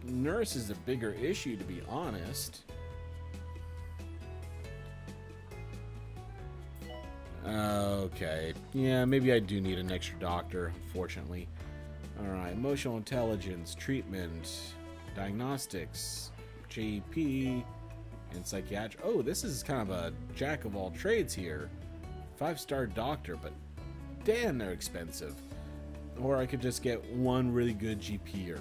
nurse is the bigger issue, to be honest. Okay. Yeah, maybe I do need an extra doctor, unfortunately. Alright, emotional intelligence, treatment, diagnostics, GP, and psychiatric. Oh, this is kind of a jack of all trades here. 5-star doctor, but damn, they're expensive. Or I could just get one really good GP'er.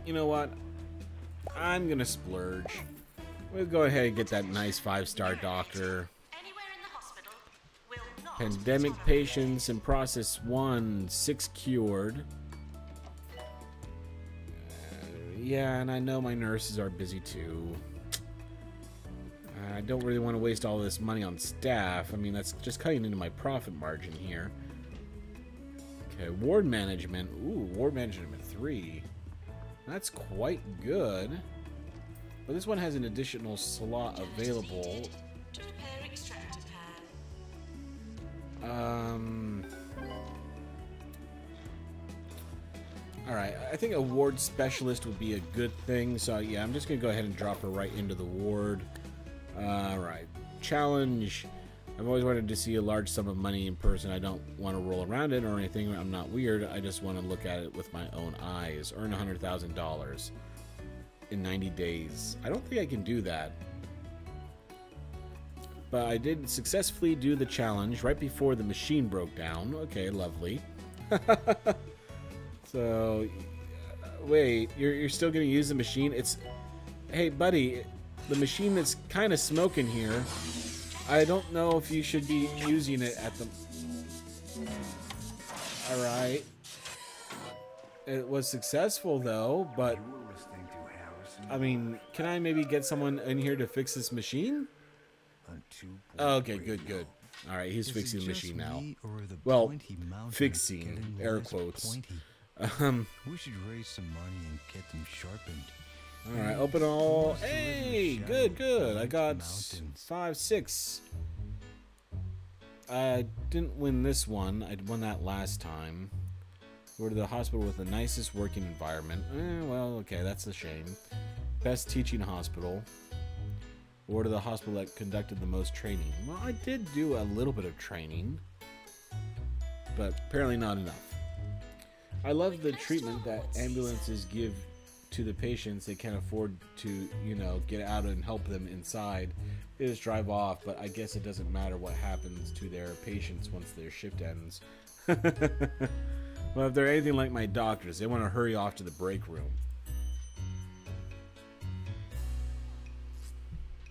You know what? I'm gonna splurge. We'll go ahead and get that nice 5-star doctor. Anywhere in the hospital will not Pandemic be patients in process 1, 6 cured. Yeah, and I know my nurses are busy too. I don't really want to waste all this money on staff. I mean, that's just cutting into my profit margin here. Okay, ward management. Ooh, ward management 3. That's quite good. But this one has an additional slot available. To repair extractor pad. Alright, I think a ward specialist would be a good thing. So yeah, I'm just going to go ahead and drop her right into the ward. Alright, challenge. I've always wanted to see a large sum of money in person. I don't want to roll around it or anything. I'm not weird. I just want to look at it with my own eyes. Earn $100,000 in 90 days. I don't think I can do that. But I did successfully do the challenge right before the machine broke down. Okay, lovely. So, wait, you're still going to use the machine? Hey, buddy, the machine that's kind of smoking here. I don't know if you should be using it at the... Alright. It was successful, though, but... I mean, can I maybe get someone in here to fix this machine? Okay, good. Alright, he's fixing the machine now. Well, fixing, air quotes. We should raise some money and get them sharpened. Alright, open all. Hey, good. I got 5, 6. I didn't win this one. I won that last time. Go to the hospital with the nicest working environment. Well, okay, that's a shame. Best teaching hospital. Or to the hospital that conducted the most training. Well, I did do a little bit of training, but apparently not enough. I love the treatment that ambulances give to the patients. They can't afford to, you know, get out and help them inside. They just drive off, but I guess it doesn't matter what happens to their patients once their shift ends. Well, if they're anything like my doctors, they want to hurry off to the break room.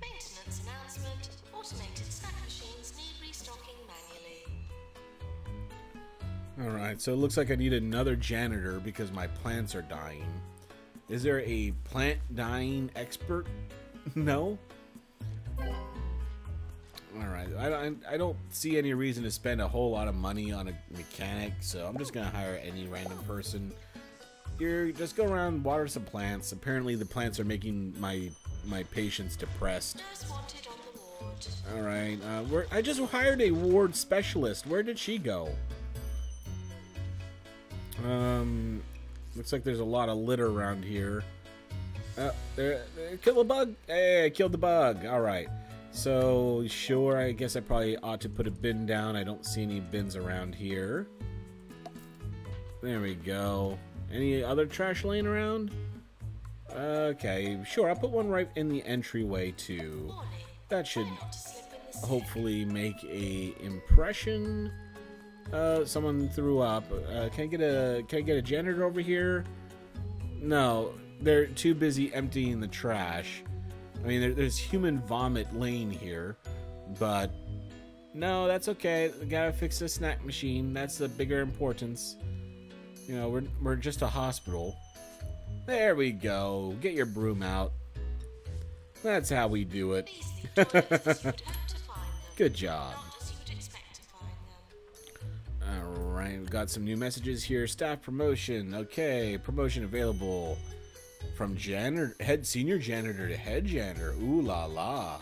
Maintenance announcement. Automated snack machines need restocking manually. Alright, so it looks like I need another janitor because my plants are dying. Is there a plant dying expert? No? Alright, I don't see any reason to spend a whole lot of money on a mechanic, so I'm just going to hire any random person. Just go around, water some plants. Apparently the plants are making my patients depressed. Nurse wanted on the ward. Alright, I just hired a ward specialist. Where did she go? Looks like there's a lot of litter around here. Kill the bug! Hey, I killed the bug. Alright. So, sure, I guess I probably ought to put a bin down. I don't see any bins around here. There we go. Any other trash laying around? Okay, sure, I'll put one right in the entryway, too. That should hopefully make a impression. Someone threw up. Can I get a janitor over here? No, they're too busy emptying the trash. I mean, there's human vomit laying here, but no, that's okay. We gotta fix the snack machine. That's the bigger importance. You know, we're just a hospital. There we go. Get your broom out. That's how we do it. Good job. Alright, we've got some new messages here. Staff promotion. Okay, promotion available. From senior janitor to head janitor. Ooh la la.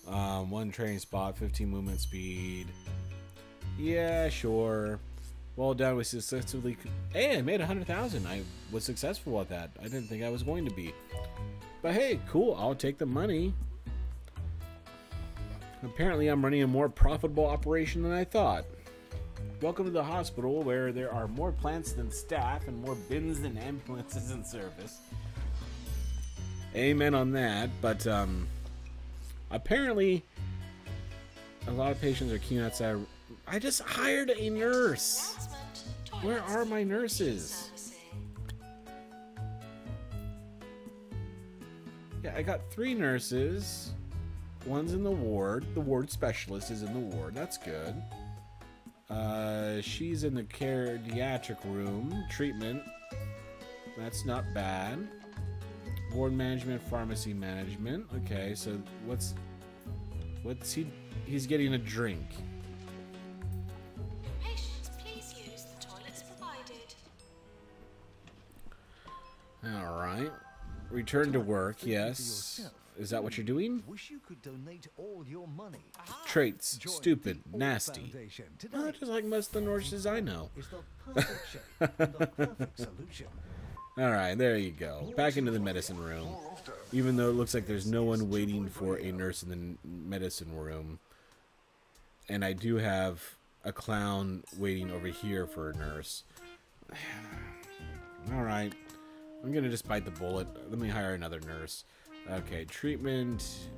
1 training spot, 15 movement speed. Yeah, sure. Well done. We successfully. Hey, I made 100,000. I was successful at that. I didn't think I was going to be. But hey, cool. I'll take the money. Apparently, I'm running a more profitable operation than I thought. Welcome to the hospital where there are more plants than staff and more bins than ambulances in service. Amen on that, but apparently a lot of patients are queuing outside. I just hired a nurse. Where are my nurses? Yeah, I got 3 nurses. One's in the ward. The ward specialist is in the ward. That's good. She's in the cardiac room. Treatment. That's not bad. Ward management, pharmacy management. Okay, so what's he's getting a drink. Patients, please use the toilets provided. All right. Return to work, yes. Is that what you're doing? Wish you could donate all your money. Traits, Join stupid, the nasty. Foundation Oh, today. just like most of the nurses I know. It's the perfect shape and the perfect solution. Alright, there you go. Back into the medicine room. Even though it looks like there's no one waiting for a nurse in the medicine room. And I do have a clown waiting over here for a nurse. Alright. I'm gonna just bite the bullet. Let me hire another nurse. Okay, treatment.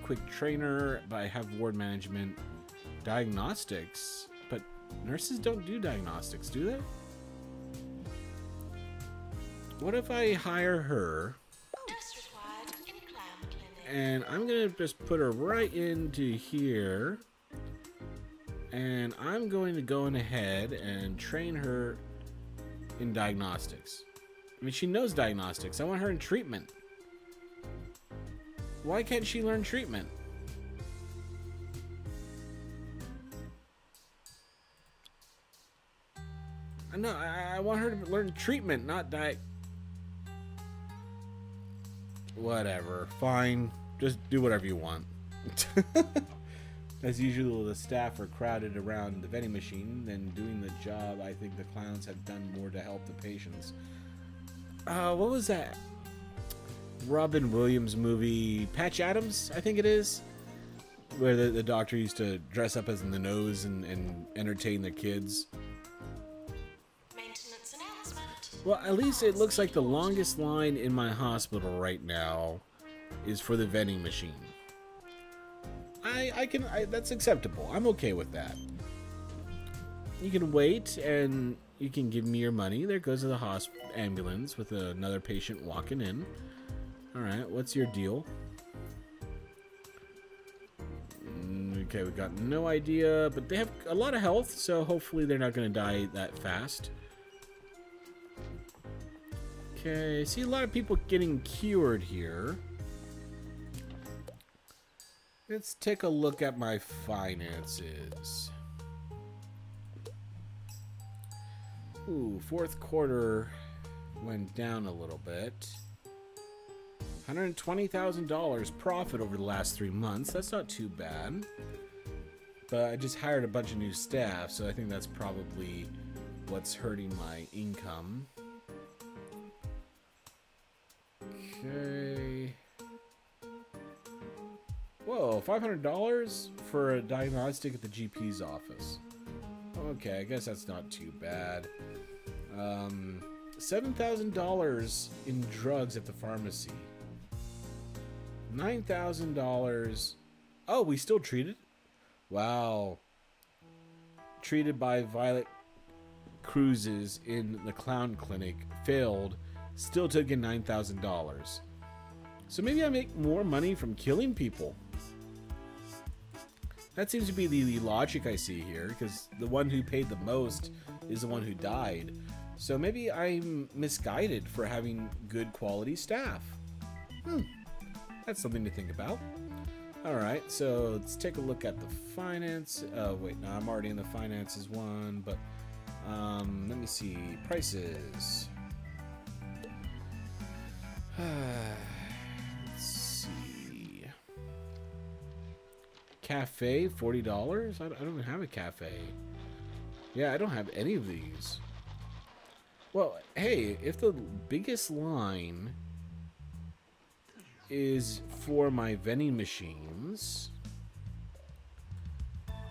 Quick trainer, but I have ward management. Diagnostics. But nurses don't do diagnostics, do they? What if I hire her? Nurse required in clown clinic. And I'm gonna just put her right into here. And I'm going to go in ahead and train her in diagnostics. I mean, she knows diagnostics. I want her in treatment. Why can't she learn treatment? No, I want her to learn treatment, not Whatever. Fine. Just do whatever you want. As usual, the staff are crowded around the vending machine and doing the job. I think the clowns have done more to help the patients. What was that? Robin Williams movie, Patch Adams, I think it is, where the doctor used to dress up as in the nose and entertain the kids. Maintenance announcement. Well, at least it looks like the longest line in my hospital right now is for the vending machine. That's acceptable. I'm okay with that. You can wait and you can give me your money. There goes the ambulance with another patient walking in. Alright, what's your deal? Okay, we got no idea, but they have a lot of health, so hopefully they're not going to die that fast. Okay, see a lot of people getting cured here. Let's take a look at my finances. Ooh, fourth quarter went down a little bit. $120,000 profit over the last 3 months. That's not too bad. But I just hired a bunch of new staff, so I think that's probably what's hurting my income. Okay. Whoa, $500 for a diagnostic at the GP's office. Okay, I guess that's not too bad. $7,000 in drugs at the pharmacy. $9,000. Oh, we still treated? Wow. Treated by Violet Cruises in the clown clinic. Failed. Still took in $9,000. So maybe I make more money from killing people. That seems to be the logic I see here, because the one who paid the most is the one who died. So maybe I'm misguided for having good quality staff. That's something to think about. Alright, so let's take a look at the finance. Oh, wait, no, I'm already in the finances one, but let me see. Prices. Let's see. Cafe, $40? I don't even have a cafe. Yeah, I don't have any of these. Well, hey, if the biggest line is for my vending machines,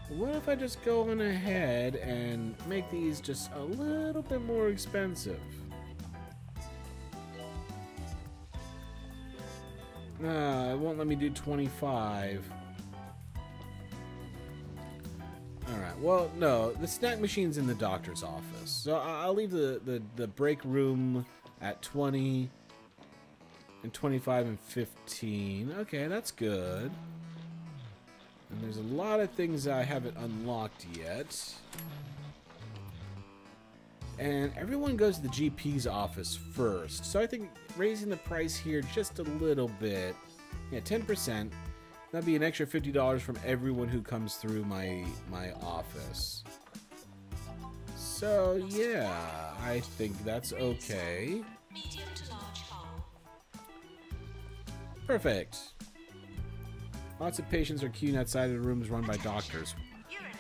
what if I just go on ahead and make these just a little bit more expensive? It won't let me do 25. Alright, well, no, the snack machine's in the doctor's office. So I'll leave the break room at 20 and 25 and 15. Okay, that's good. And there's a lot of things I haven't unlocked yet. And everyone goes to the GP's office first. So I think raising the price here just a little bit, yeah, 10%, that'd be an extra $50 from everyone who comes through my office. So yeah, I think that's okay. Medium to large hole. Perfect. Lots of patients are queuing outside of the rooms run by doctors.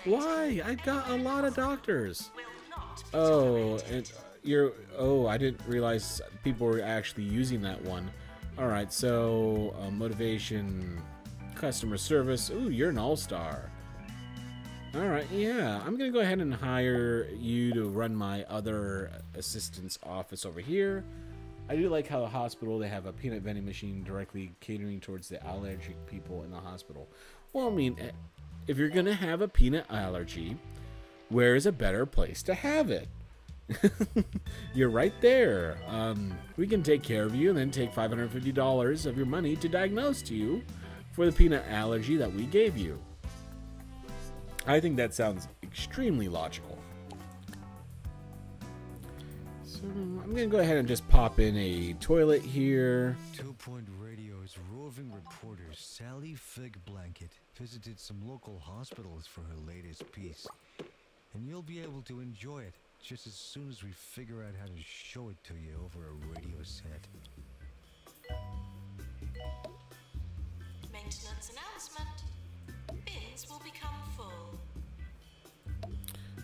Why? I got a lot of doctors. Oh, and oh, I didn't realize people were actually using that one. Alright, so motivation, customer service. Ooh, you're an all-star. Alright, yeah, I'm gonna go ahead and hire you to run my other assistant's office over here. I do like how the hospital, they have a peanut vending machine directly catering towards the allergic people in the hospital. Well, I mean, if you're gonna have a peanut allergy, where is a better place to have it? You're right there. We can take care of you and then take $550 of your money to diagnose you for the peanut allergy that we gave you. I think that sounds extremely logical. So I'm going to go ahead and just pop in a toilet here. 2 Point Radio's roving reporter Sally Fig Blanket visited some local hospitals for her latest piece. And you'll be able to enjoy it just as soon as we figure out how to show it to you over a radio set. Maintenance announcement. Bins will become full.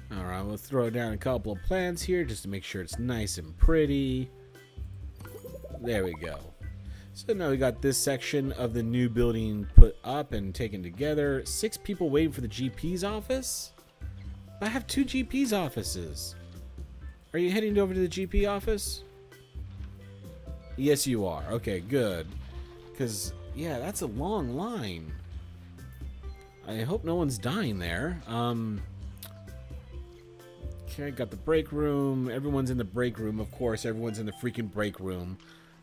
Alright, we'll throw down a couple of plants here just to make sure it's nice and pretty. There we go. So now we got this section of the new building put up and taken together. 6 people waiting for the GP's office? I have 2 GP's offices. Are you heading over to the GP office? Yes, you are. Okay, good. Because, yeah, that's a long line. I hope no one's dying there. Okay, got the break room. Everyone's in the break room. Of course, everyone's in the freaking break room.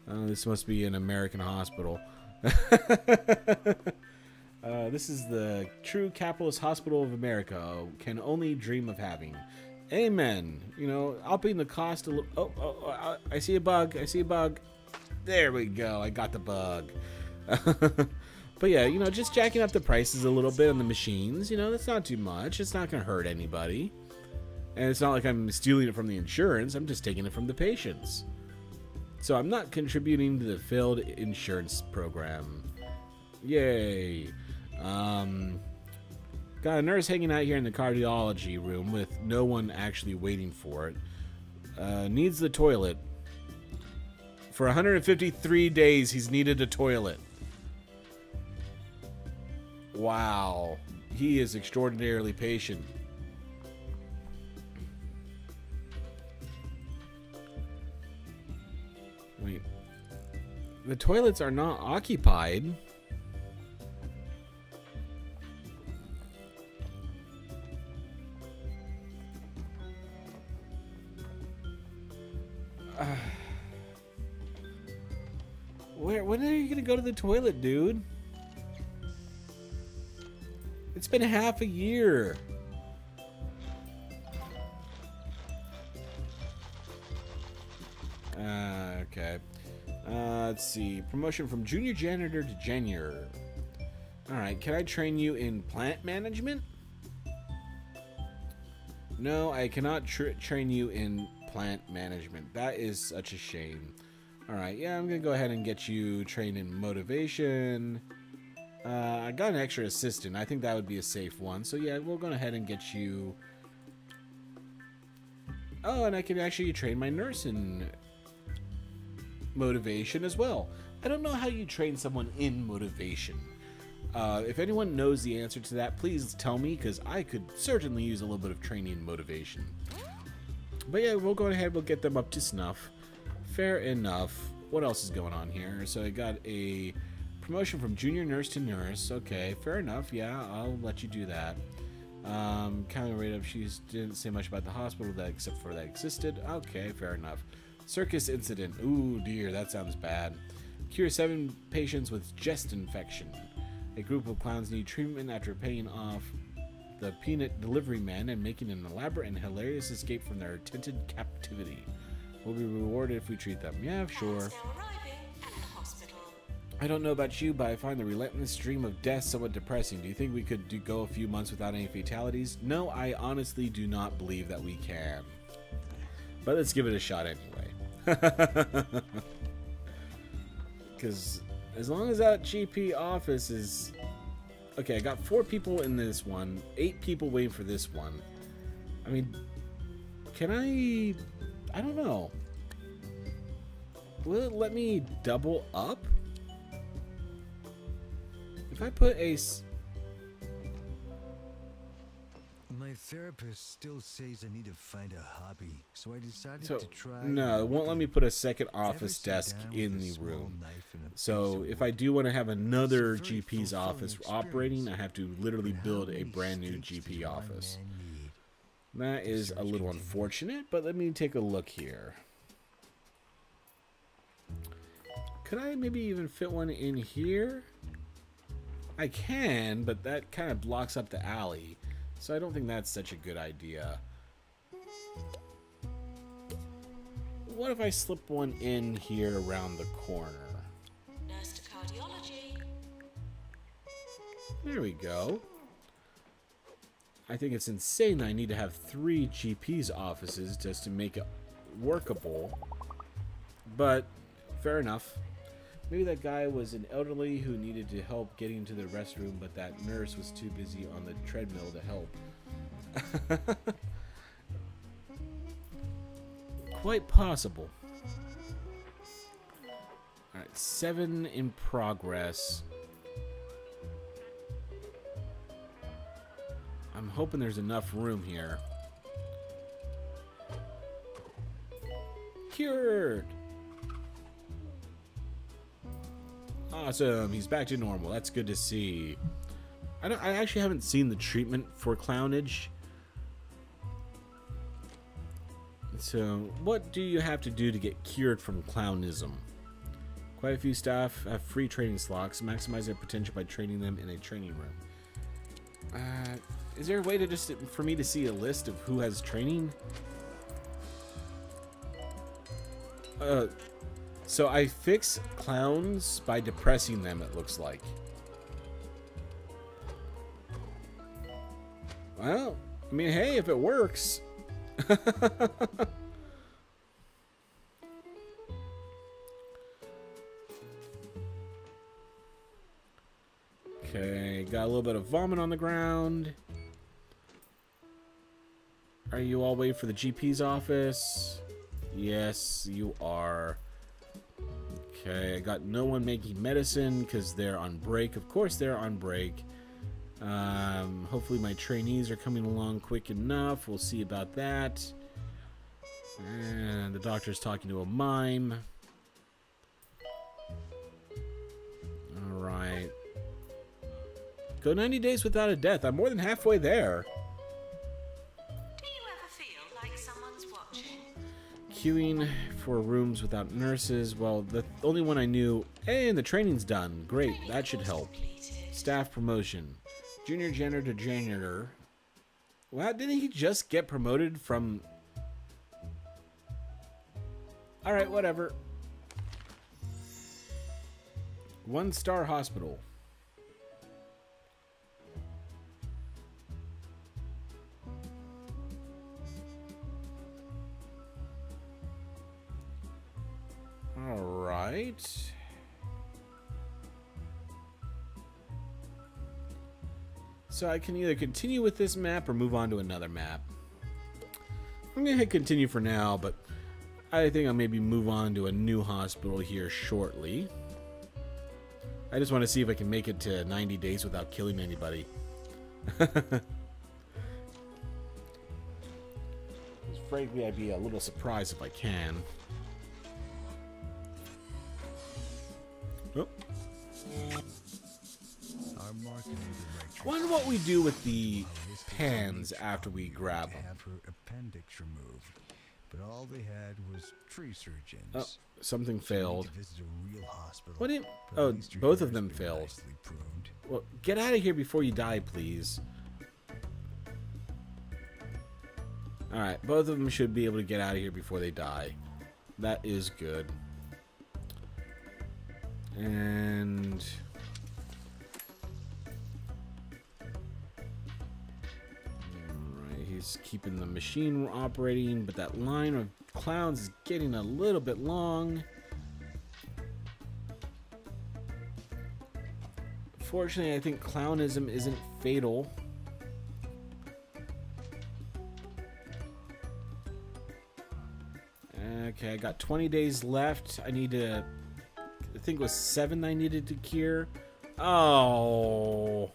This must be an American hospital. This is the true capitalist hospital of America. Can only dream of having. Amen. You know, upping the cost a little. Oh, I see a bug. I see a bug. There we go. I got the bug. But yeah, you know, just jacking up the prices a little bit on the machines. You know, that's not too much. It's not going to hurt anybody. And it's not like I'm stealing it from the insurance. I'm just taking it from the patients. So I'm not contributing to the failed insurance program. Yay. Got a nurse hanging out here in the cardiology room with no one actually waiting for it. Needs the toilet. For 153 days, he's needed a toilet. Wow. He is extraordinarily patient. Wait. The toilets are not occupied. When are you gonna go to the toilet, dude? It's been half a year. Okay. Let's see. Promotion from junior janitor to janitor. Alright, can I train you in plant management? No, I cannot train you in plant management. That is such a shame. Alright, yeah, I'm gonna go ahead and get you trained in motivation. I got an extra assistant. I think that would be a safe one. So yeah, we'll go ahead and get you... Oh, and I can actually train my nurse in motivation as well. I don't know how you train someone in motivation. If anyone knows the answer to that, please tell me, because I could certainly use a little bit of training in motivation. But yeah, we'll go ahead, we'll get them up to snuff. Fair enough. What else is going on here? So I got a promotion from junior nurse to nurse. Okay, fair enough. Yeah, I'll let you do that. Counting rate up, she didn't say much about the hospital that except for that existed. Okay, fair enough. Circus incident. Ooh, dear, that sounds bad. Cure 7 patients with chest infection. A group of clowns need treatment after paying off the peanut delivery man and making an elaborate and hilarious escape from their tented captivity. We'll be rewarded if we treat them. Yeah, sure. I don't know about you, but I find the relentless stream of death somewhat depressing. Do you think we could go a few months without any fatalities? No, I honestly do not believe that we can. But let's give it a shot anyway. Because, As long as that GP office is... Okay, I got 4 people in this one. 8 people waiting for this one. I mean, can I... I don't know. Will it let me double up? If I put a... My therapist still says I need to find a hobby, so I decided So, to try... no, it won't let me put a second office desk in the room. So, if I do want to have another GP's office operating, I have to literally build a brand new GP office. That is a little unfortunate, but let me take a look here. Could I maybe even fit one in here? I can, but that kind of blocks up the alley. So I don't think that's such a good idea. What if I slip one in here around the corner? Nurse to cardiology. There we go. I think it's insane that I need to have 3 GP's offices just to make it workable. But, fair enough. Maybe that guy was an elderly who needed to help getting to the restroom, but that nurse was too busy on the treadmill to help. Quite possible. Alright, 7 in progress. I'm hoping there's enough room here. Cured! Awesome, he's back to normal. That's good to see. I actually haven't seen the treatment for clownage. So, what do you have to do to get cured from clownism? Quite a few staff have free training slots. Maximize their potential by training them in a training room. Is there a way to just for me to see a list of who has training? So I fix clowns by depressing them, it looks like. Well, I mean, hey, if it works. Okay, got a little bit of vomit on the ground. Are you all waiting for the GP's office? Yes, you are. Okay, I got no one making medicine because they're on break. Of course they're on break. Hopefully my trainees are coming along quick enough. We'll see about that. And the doctor's talking to a mime. Alright. Go 90 days without a death. I'm more than halfway there. Do you ever feel like someone's watching? Queuing for rooms without nurses. Well, the only one I knew. And the training's done. Great, that should help. Staff promotion. Junior janitor to janitor. Well, didn't he just get promoted from... Alright, whatever. 1-star hospital. Alright. So I can either continue with this map or move on to another map. I'm going to hit continue for now, but I think I'll maybe move on to a new hospital here shortly. I just want to see if I can make it to 90 days without killing anybody. Frankly, I'd be a little surprised if I can. Oh. I wonder what we do with the pans after we grab them. Have her appendix removed, but all they had was tree surgeons. Oh, something failed. What did? But Oh, at least your both of hair's them been failed. nicely pruned. Well, get out of here before you die, please. Alright, both of them should be able to get out of here before they die. That is good. And... Alright, he's keeping the machine operating, but that line of clowns is getting a little bit long. Unfortunately, I think clownism isn't fatal. Okay, I got 20 days left. I need to... I think it was 7 I needed to cure. Oh.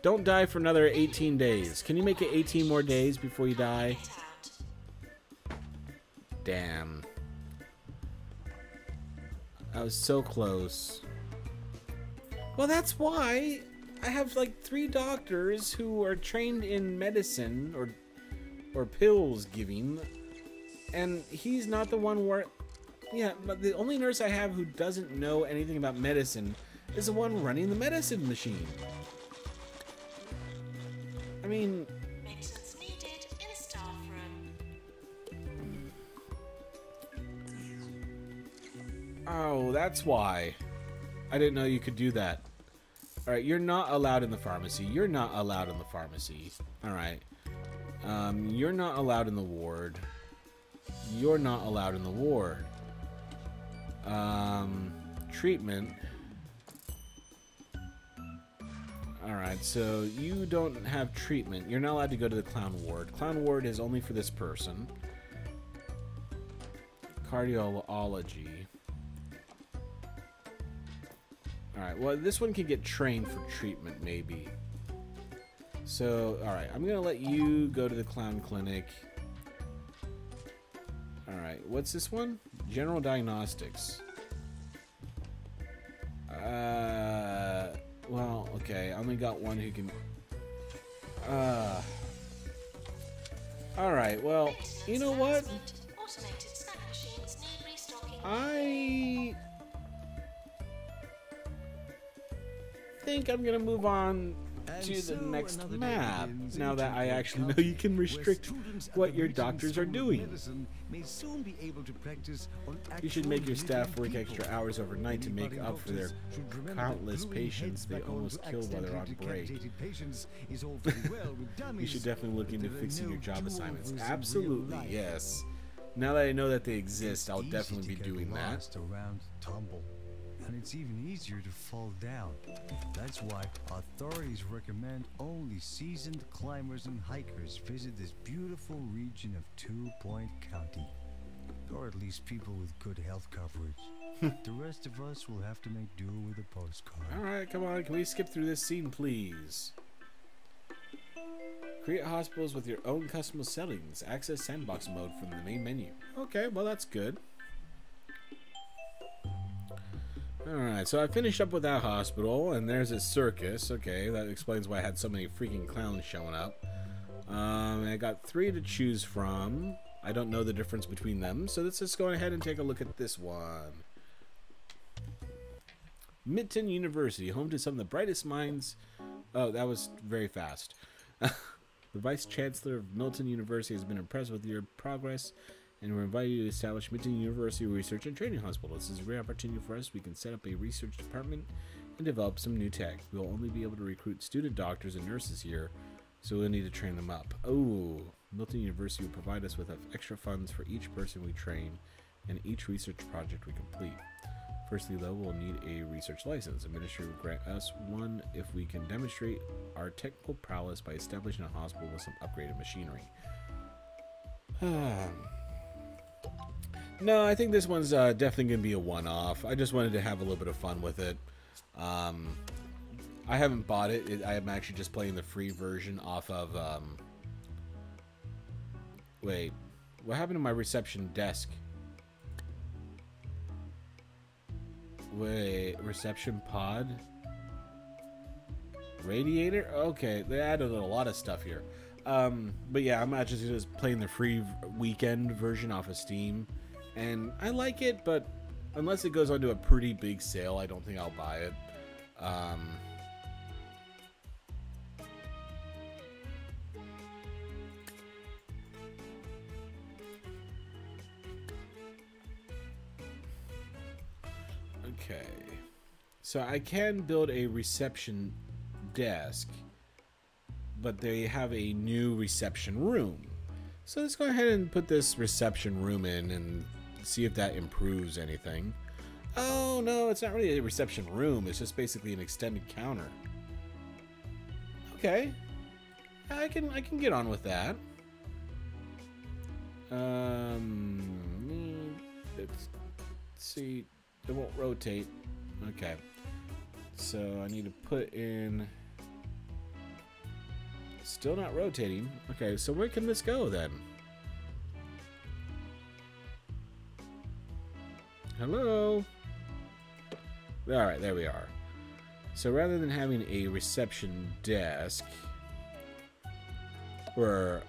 Don't die for another 18 days. Can you make it 18 more days before you die? Damn. I was so close. Well, that's why I have like 3 doctors who are trained in medicine or pills giving, and he's not the one where... Yeah, but the only nurse I have who doesn't know anything about medicine is the one running the medicine machine. I mean... Maintenance needed in staff room. Oh, that's why. I didn't know you could do that. Alright, you're not allowed in the pharmacy. You're not allowed in the pharmacy. Alright. You're not allowed in the ward. You're not allowed in the ward. Treatment. Alright, so you don't have treatment. You're not allowed to go to the clown ward. Clown ward is only for this person. Cardiology. Alright, well, this one can get trained for treatment, maybe. So, alright, I'm gonna let you go to the clown clinic. Alright, what's this one? General diagnostics. Well, okay, I only got one who can... Alright, well, you know what? Automated snack machines need restocking. I think I'm gonna move on to the next map, now that I actually know you can restrict what your doctors are doing. You should make your staff work extra hours overnight to make up for their countless patients they almost kill while they're on break. You should definitely look into fixing your job assignments. Absolutely, yes. Now that I know that they exist, I'll definitely be doing that. And it's even easier to fall down. That's why authorities recommend only seasoned climbers and hikers visit this beautiful region of 2 Point County. Or at least people with good health coverage. The rest of us will have to make do with a postcard. Alright, come on, can we skip through this scene, please? Create hospitals with your own custom settings. Access sandbox mode from the main menu. Okay, well that's good. Alright, so I finished up with that hospital, and there's a circus. Okay, that explains why I had so many freaking clowns showing up. I got 3 to choose from. I don't know the difference between them, so let's just go ahead and take a look at this one. Midtown University, home to some of the brightest minds. Oh, that was very fast. The Vice Chancellor of Milton University has been impressed with your progress, and we're invited you to establish Midtown University Research and Training Hospital. This is a great opportunity for us. We can set up a research department and develop some new tech. We'll only be able to recruit student doctors and nurses here, so we'll need to train them up. Oh, Milton University will provide us with extra funds for each person we train and each research project we complete. Firstly, though, we'll need a research license. The ministry will grant us one if we can demonstrate our technical prowess by establishing a hospital with some upgraded machinery. No, I think this one's definitely going to be a one-off. I just wanted to have a little bit of fun with it. I haven't bought it. I am actually just playing the free version off of... Wait, what happened to my reception desk? Wait, reception pod? Radiator? Okay, they added a lot of stuff here. But yeah, I'm actually just playing the free weekend version off of Steam. And I like it, but unless it goes onto a pretty big sale, I don't think I'll buy it. Okay. So I can build a reception desk, but they have a new reception room. So let's go ahead and put this reception room in and see if that improves anything. Oh no, it's not really a reception room. It's just basically an extended counter. Okay, I can get on with that. Let's see. It won't rotate. Okay, so I need to put in. Still not rotating. Okay, so where can this go then? Hello? Alright, there we are. So rather than having a reception desk, or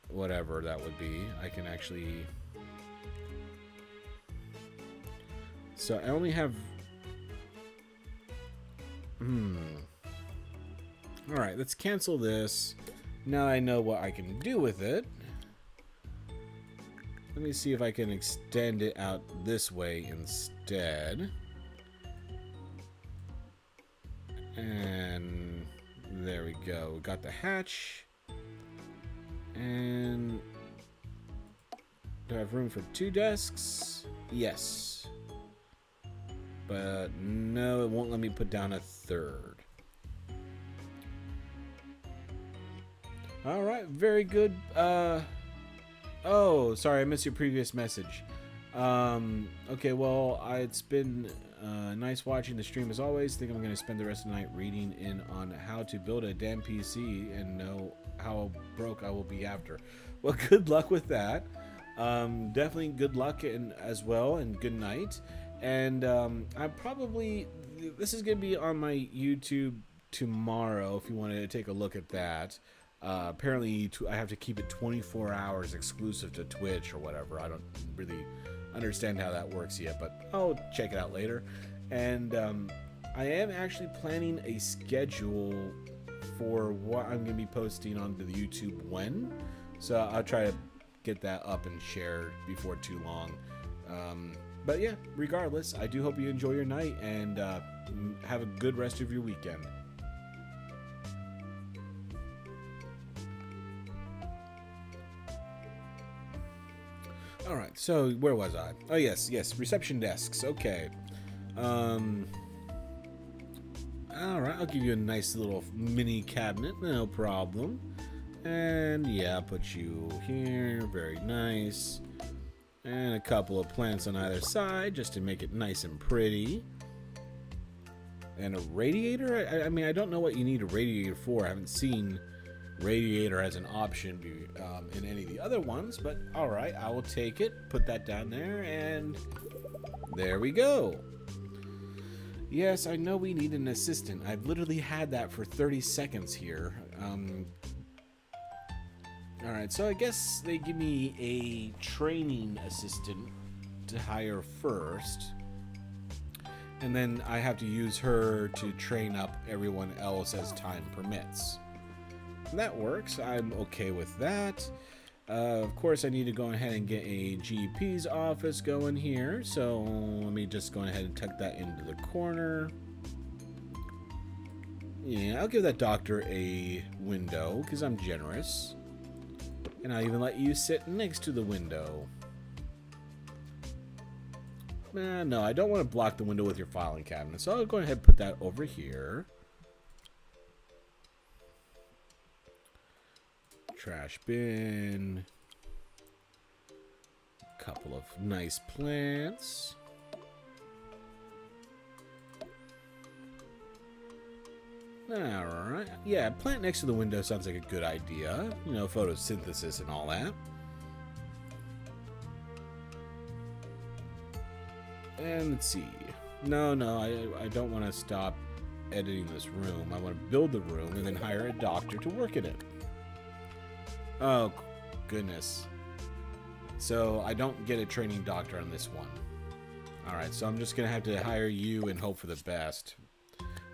whatever that would be, I can actually... So I only have... Alright, let's cancel this. Now I know what I can do with it. Let me see if I can extend it out this way instead. And there we go. We got the hatch. And do I have room for 2 desks? Yes. But no, it won't let me put down a 3rd. Alright, very good. Oh, sorry, I missed your previous message. Okay, well, it's been nice watching the stream as always. Think I'm going to spend the rest of the night reading in on how to build a damn PC and know how broke I will be after. Well, good luck with that. Definitely good luck as well, and good night. And I probably... This is going to be on my YouTube tomorrow if you want to take a look at that. Apparently, I have to keep it 24 hours exclusive to Twitch or whatever. I don't really understand how that works yet, but I'll check it out later. And I am actually planning a schedule for what I'm going to be posting onto the YouTube when. So I'll try to get that up and shared before too long. But yeah, regardless, I do hope you enjoy your night and have a good rest of your weekend. Alright, so where was I? Oh, yes, reception desks. Okay. Alright, I'll give you a nice little mini cabinet. No problem. And yeah, I'll put you here. Very nice. And a couple of plants on either side just to make it nice and pretty. And a radiator? I mean, I don't know what you need a radiator for. I haven't seen... radiator as an option in any of the other ones, but alright, I will take it, put that down there, and there we go. Yes, I know we need an assistant. I've literally had that for 30 seconds here. Alright, so I guess they give me a training assistant to hire first, and then I have to use her to train up everyone else as time permits. That works. I'm okay with that. Of course, I need to go ahead and get a GP's office going here. So let me just go ahead and tuck that into the corner. Yeah, I'll give that doctor a window because I'm generous. And I'll even let you sit next to the window. No, I don't want to block the window with your filing cabinet. So I'll go ahead and put that over here. Trash bin. A couple of nice plants. Alright. Yeah, plant next to the window sounds like a good idea. You know, photosynthesis and all that. And let's see. No, I don't want to stop editing this room. I want to build the room and then hire a doctor to work in it. Oh, goodness. So I don't get a training doctor on this one. Alright, so I'm just going to have to hire you and hope for the best.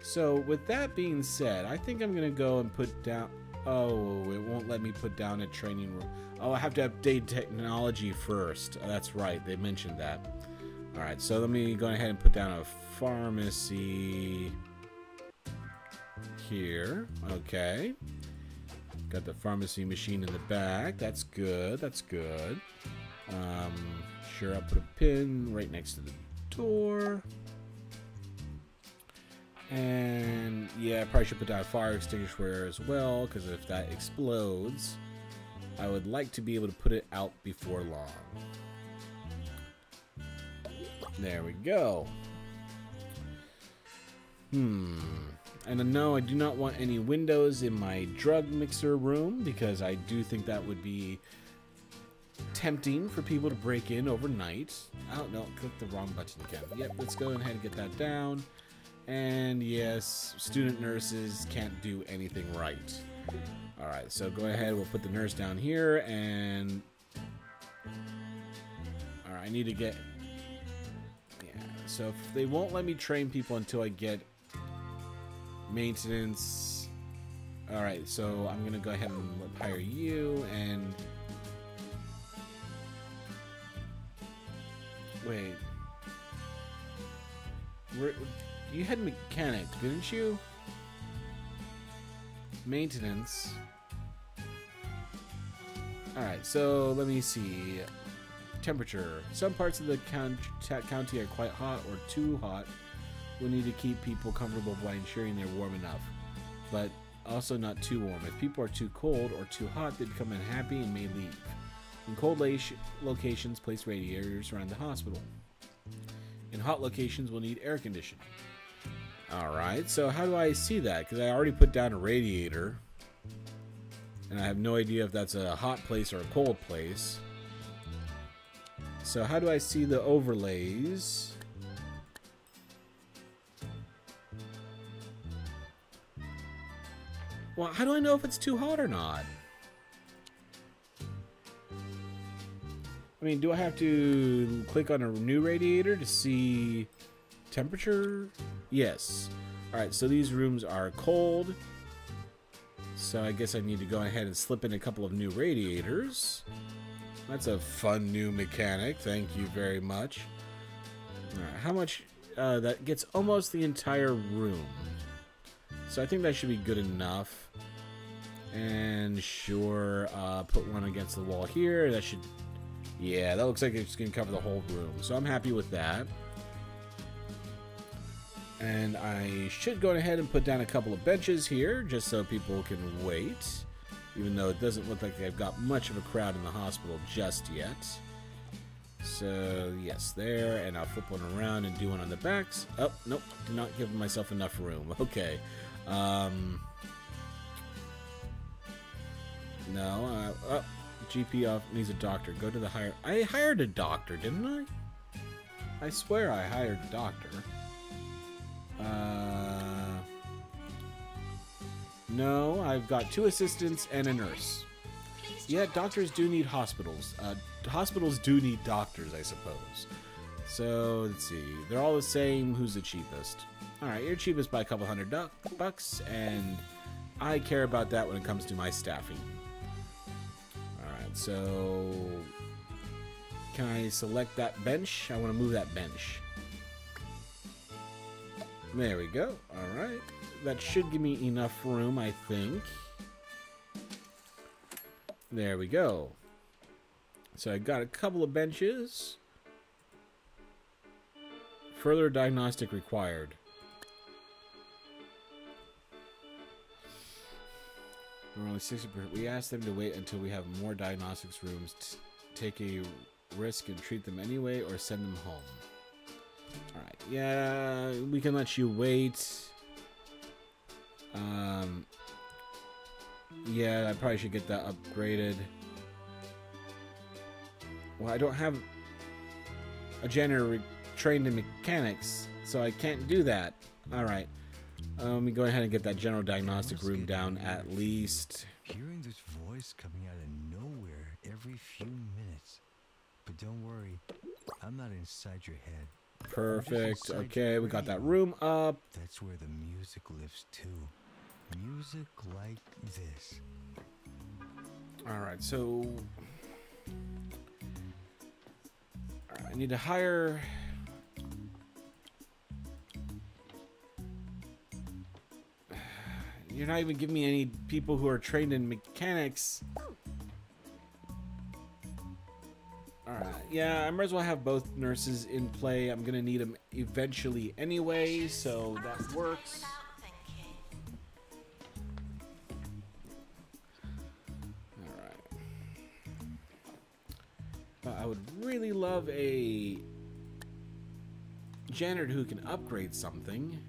So with that being said, I think I'm going to go and put down... Oh, it won't let me put down a training room. Oh, I have to update technology first. Oh, that's right, they mentioned that. Alright, so let me go ahead and put down a pharmacy here. Okay. Got the pharmacy machine in the back. That's good. That's good. Sure, I'll put a pin right next to the door. And yeah, I probably should put down a fire extinguisher as well, because if that explodes, I would like to be able to put it out before long. There we go. And no, I do not want any windows in my drug mixer room, because I do think that would be tempting for people to break in overnight. Oh, no, click the wrong button again. Yep, let's go ahead and get that down. And yes, student nurses can't do anything right. Alright, so go ahead, we'll put the nurse down here, and... Alright, I need to get... Yeah, so if they won't let me train people until I get maintenance... Alright, so I'm gonna go ahead and hire you, and... Wait. You had mechanic, didn't you? Maintenance. Alright, so let me see. Temperature. Some parts of the county are quite hot or too hot. We'll need to keep people comfortable by ensuring they're warm enough, but also not too warm. If people are too cold or too hot, they become unhappy and may leave. In cold locations, place radiators around the hospital. In hot locations, we'll need air conditioning. Alright, so how do I see that? Because I already put down a radiator. And I have no idea if that's a hot place or a cold place. So how do I see the overlays? Well, how do I know if it's too hot or not? I mean, do I have to click on a new radiator to see temperature? Yes. Alright, so these rooms are cold. So I guess I need to go ahead and slip in a couple of new radiators. That's a fun new mechanic. Thank you very much. Alright, how much? That gets almost the entire room. So I think that should be good enough. And sure, put one against the wall here. That should... Yeah, that looks like it's going to cover the whole room. So I'm happy with that. And I should go ahead and put down a couple of benches here, just so people can wait. Even though it doesn't look like they've got much of a crowd in the hospital just yet. So, yes, there. And I'll flip one around and do one on the backs. Oh, nope. Did not give myself enough room. Okay. No. Oh, GP off needs a doctor. Go to the hire. I hired a doctor, didn't I? I swear I hired a doctor. No, I've got 2 assistants and a nurse. Yeah, doctors do need hospitals. Hospitals do need doctors, I suppose. So, let's see. They're all the same. Who's the cheapest? Alright, you're cheapest by a couple $100, and I care about that when it comes to my staffing. Alright, so... Can I select that bench? I want to move that bench. There we go. Alright. That should give me enough room, I think. There we go. So I got a couple of benches. Further diagnostic required. We're only 60%. We asked them to wait until we have more diagnostics rooms. Take a risk and treat them anyway, or send them home. Alright, yeah, we can let you wait. Yeah, I probably should get that upgraded. Well, I don't have a janitor trained in mechanics, so I can't do that. Alright, let me go ahead and get that general diagnostic room down at least. Hearing this voice coming out of nowhere every few minutes. But don't worry, I'm not inside your head. Perfect. Okay, we got that room up. That's where the music lives too. Music like this. Alright, so... I need to hire... You're not even giving me any people who are trained in mechanics. Alright, yeah, I might as well have both nurses in play. I'm gonna need them eventually anyway, so that works. Alright. But I would really love a janitor who can upgrade something.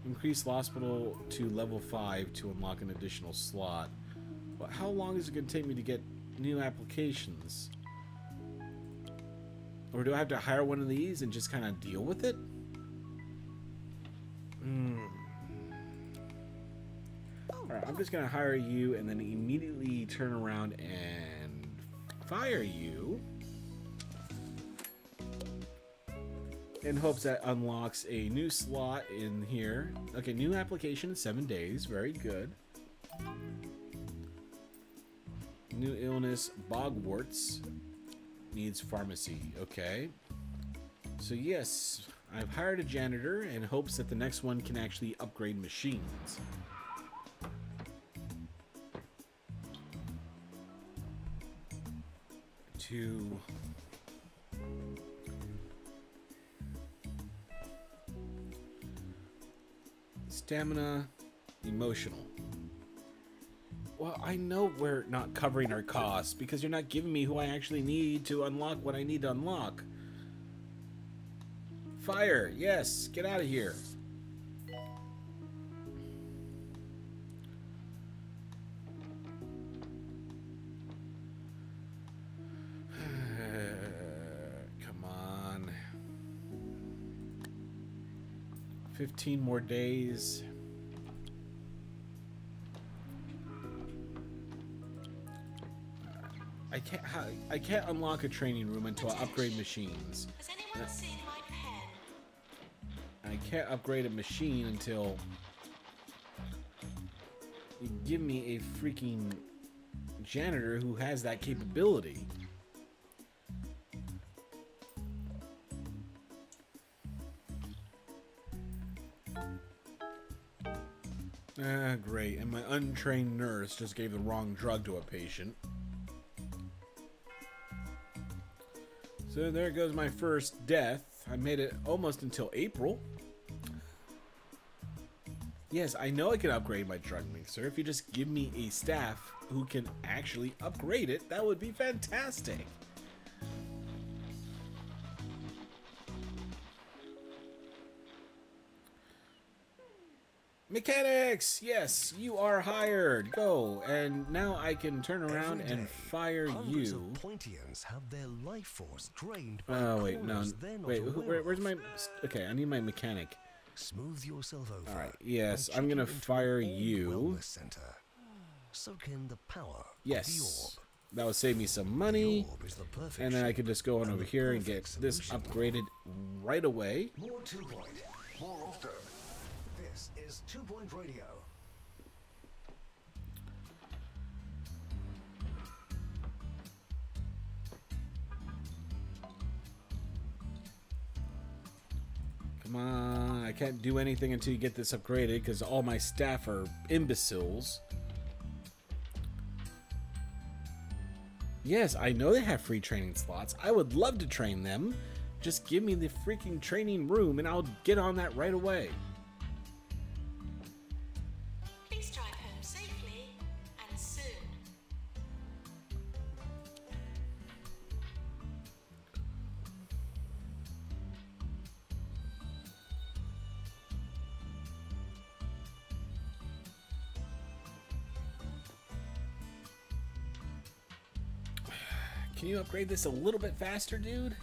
Increase hospital to level 5 to unlock an additional slot. Well, how long is it going to take me to get new applications? Or do I have to hire one of these and just kind of deal with it? Alright, I'm just going to hire you and then immediately turn around and fire you. In hopes that unlocks a new slot in here. Okay, new application in 7 days. Very good. New illness, bogwarts. Needs pharmacy. Okay. So yes, I've hired a janitor in hopes that the next one can actually upgrade machines. To... Stamina, emotional. Well, I know we're not covering our costs because you're not giving me who I actually need to unlock what I need to unlock. Fire, yes, get out of here. Come on. 15 more days. I can't unlock a training room until I upgrade machines. Has anyone seen my pen? I can't upgrade a machine until you give me a freaking janitor who has that capability. Ah, great. And my untrained nurse just gave the wrong drug to a patient. So there goes my first death. I made it almost until April. Yes, I know I can upgrade my drug mixer. If you just give me a staff who can actually upgrade it, that would be fantastic. Mechanics! Yes, you are hired. Go. And now I can turn around and fire you. Pointians have their life force drained by Oh, wait, no. Wait, where's my... Okay, I need my mechanic. Smooth yourself over. Alright, yes, I'm gonna fire you. Center. Soak in the power Yes. of the orb. That would save me some money. The orb is the perfect And then I shape could just go on and over the here and get perfect this solution. upgraded right away. More 2-point, more often. This is 2-point radio. Come on, I can't do anything until you get this upgraded because all my staff are imbeciles. Yes, I know they have free training slots. I would love to train them. Just give me the freaking training room and I'll get on that right away. Please drive home safely and soon. Can you upgrade this a little bit faster, dude?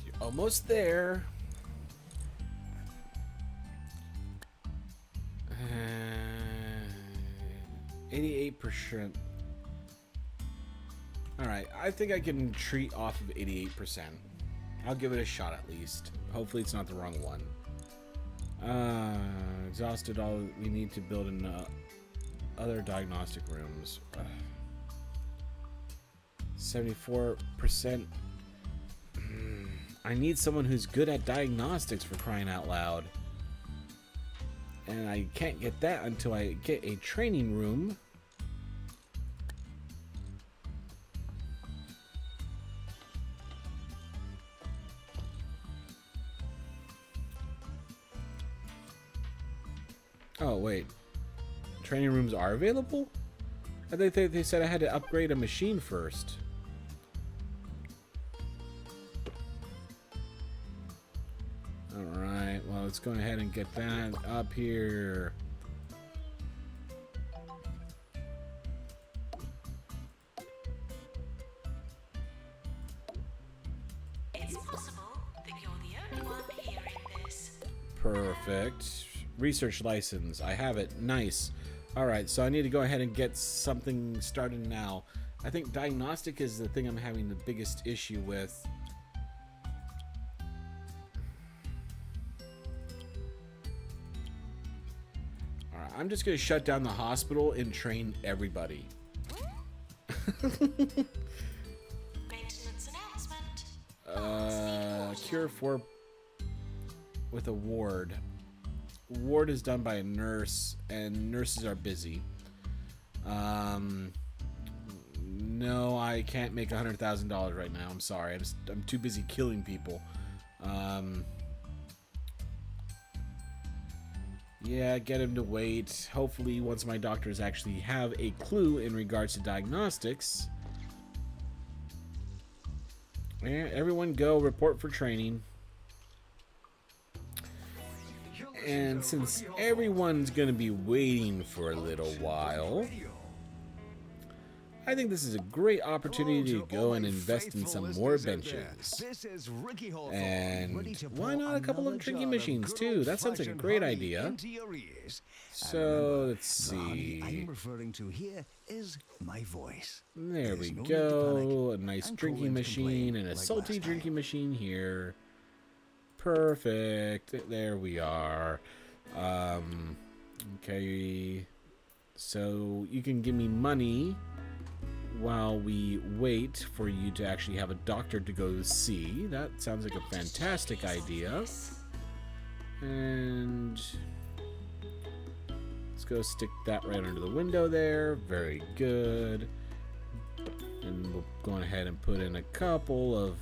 You're almost there. 88%. Alright, I think I can treat off of 88%. I'll give it a shot at least. Hopefully it's not the wrong one. Exhausted all we need to build in other diagnostic rooms. 74%. I need someone who's good at diagnostics, for crying out loud. And I can't get that until I get a training room. Oh, wait. Training rooms are available? I think they said I had to upgrade a machine first. Alright, well, let's go ahead and get that up here. It's possible that you're the only one hearing this. Perfect. Research license. I have it. Nice. Alright, so I need to go ahead and get something started now. I think diagnostic is the thing I'm having the biggest issue with. Alright, I'm just going to shut down the hospital and train everybody. Maintenance announcement. Cure for with a ward. Ward is done by a nurse, and nurses are busy. No, I can't make $100,000 right now. I'm sorry. I'm too busy killing people. Yeah, get him to wait. Hopefully, once my doctors actually have a clue in regards to diagnostics. Yeah, everyone go report for training. And since everyone's going to be waiting for a little while, I think this is a great opportunity to go and invest in some more benches. And why not a couple of drinking machines too? That sounds like a great idea. So let's see. I'm referring to here is my voice. There we go. A nice drinking machine and a salty drinking machine here. Perfect. There we are. Okay. So you can give me money while we wait for you to actually have a doctor to go see. That sounds like a fantastic idea. And let's go stick that right under the window there. Very good. And we'll go ahead and put in a couple of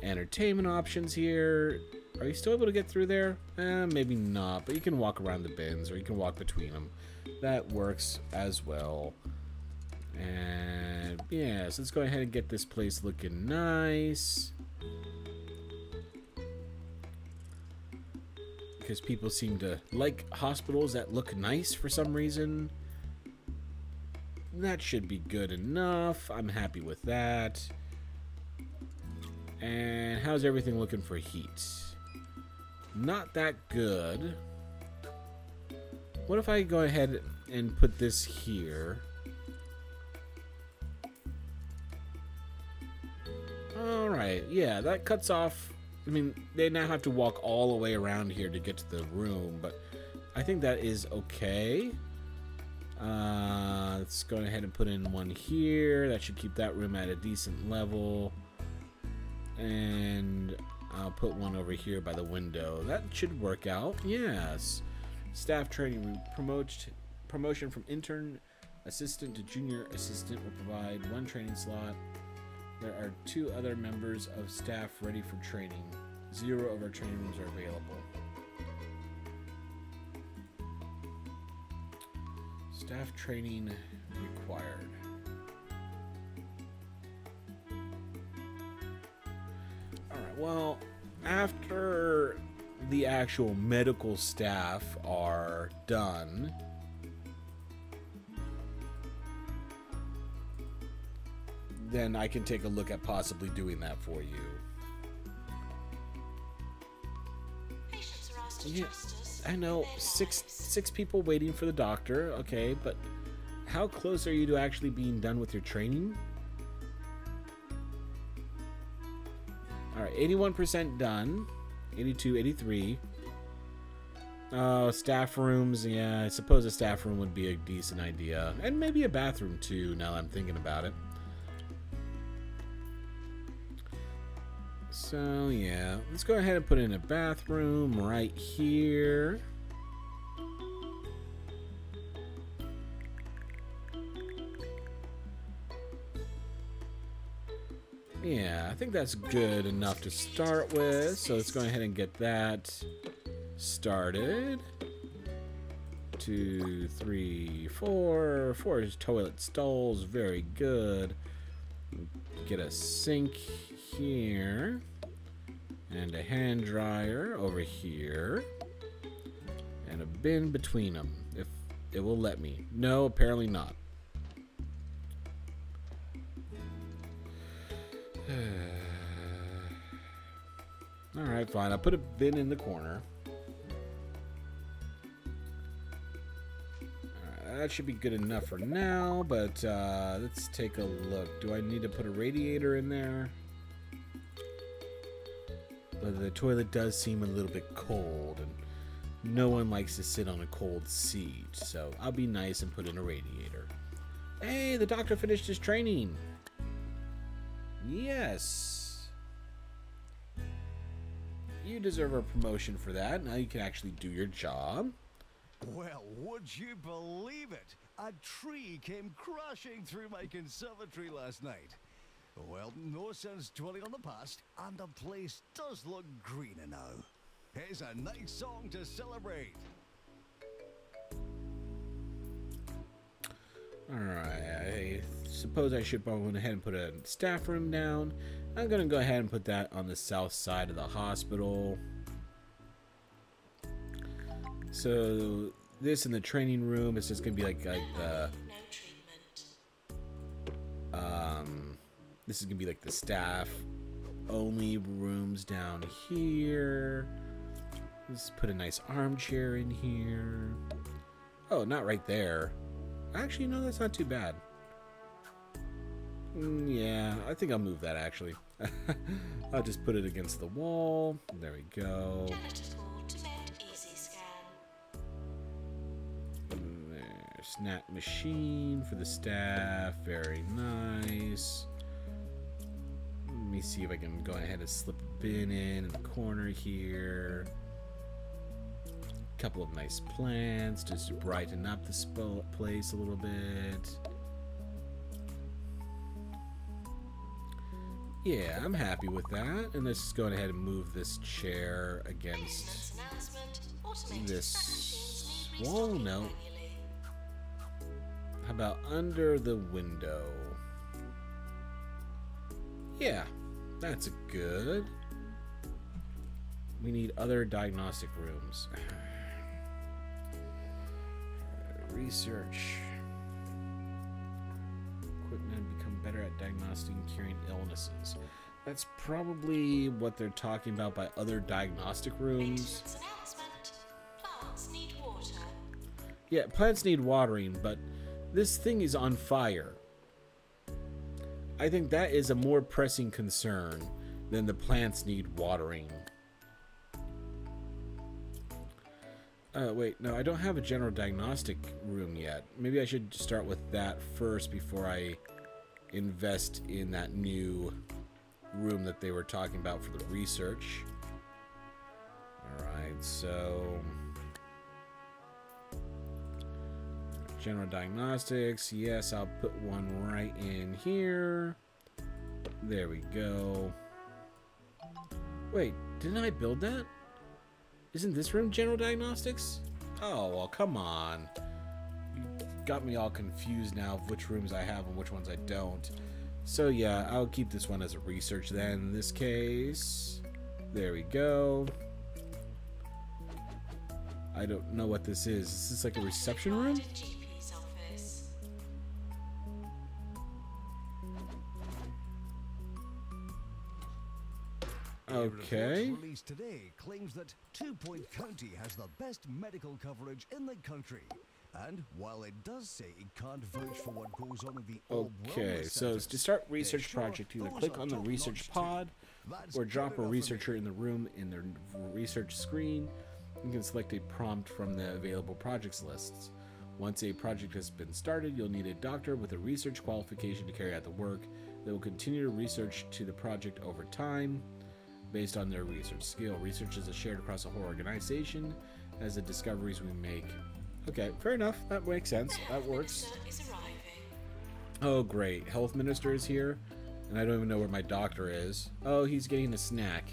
entertainment options here. Are you still able to get through there? Maybe not, but you can walk around the bins or you can walk between them. That works as well. And yeah, so let's go ahead and get this place looking nice. Because people seem to like hospitals that look nice for some reason. That should be good enough. I'm happy with that. And how's everything looking for heat? Not that good. What if I go ahead and put this here? Alright, yeah, that cuts off. I mean, they now have to walk all the way around here to get to the room, but I think that is okay. Let's go ahead and put in one here. That should keep that room at a decent level. And I'll put one over here by the window. That should work out. Yes. Staff training. Promotion from intern assistant to junior assistant will provide one training slot. There are 2 other members of staff ready for training. 0 of our training rooms are available. Staff training required. Alright, well, after the actual medical staff are done, then I can take a look at possibly doing that for you. Patients are asked to Yeah, trust us. I know, six people waiting for the doctor, okay, but how close are you to actually being done with your training? Alright, 81% done. 82, 83. Oh, staff rooms. Yeah, I suppose a staff room would be a decent idea. And maybe a bathroom, too, now that I'm thinking about it. So, yeah. Let's go ahead and put in a bathroom right here. Yeah, I think that's good enough to start with. So let's go ahead and get that started. 2, 3, 4. 4 toilet stalls. Very good. Get a sink here. And a hand dryer over here. And a bin between them. If it will let me. No, apparently not. Alright, fine. I'll put a bin in the corner. Alright, that should be good enough for now, but let's take a look. Do I need to put a radiator in there? But the toilet does seem a little bit cold, and no one likes to sit on a cold seat, so I'll be nice and put in a radiator. Hey, the doctor finished his training! Yes! You deserve a promotion for that. Now you can actually do your job. Well, would you believe it? A tree came crashing through my conservatory last night. Well, no sense dwelling on the past, and the place does look greener now. Here's a nice song to celebrate. Alright, I suppose I should go ahead and put a staff room down. I'm going to go ahead and put that on the south side of the hospital. So this in the training room is just going to be like this is going to be like the staff only rooms down here. Let's put a nice armchair in here. Oh, not right there. Actually, no, that's not too bad. Yeah, I think I'll move that, actually. I'll just put it against the wall. There we go. There's snap machine for the staff. Very nice. Let me see if I can go ahead and slip a bin in the corner here. Couple of nice plants just to brighten up this place a little bit. Yeah, I'm happy with that. And let's just go ahead and move this chair against this wall. No. How about under the window? Yeah, that's good. We need other diagnostic rooms. Research. Equipment become better at diagnosing and curing illnesses. That's probably what they're talking about by other diagnostic rooms. Plants need water. Yeah, plants need watering, but this thing is on fire. I think that is a more pressing concern than the plants need watering. Wait, no, I don't have a general diagnostic room yet. Maybe I should start with that first before I invest in that new room that they were talking about for the research. Alright, so general diagnostics, yes, I'll put one right in here. There we go. Wait, didn't I build that? Isn't this room general diagnostics? Oh, well, come on. You got me all confused now of which rooms I have and which ones I don't. So yeah, I'll keep this one as a research then in this case. There we go. I don't know what this is. Is this like a reception room? Okay. Released today claims that 2 Point County has the best medical coverage in the country. And while it does say it can't vouch for what goes on in the okay, so to start research project, either click on the research pod or drop a researcher in the room in the research screen. You can select a prompt from the available projects lists. Once a project has been started, you'll need a doctor with a research qualification to carry out the work. They will continue to research to the project over time based on their research skill. Research is shared across the whole organization as the discoveries we make. Okay, fair enough. That makes sense. That works. Oh, great. Health Minister is here, and I don't even know where my doctor is. Oh, he's getting a snack.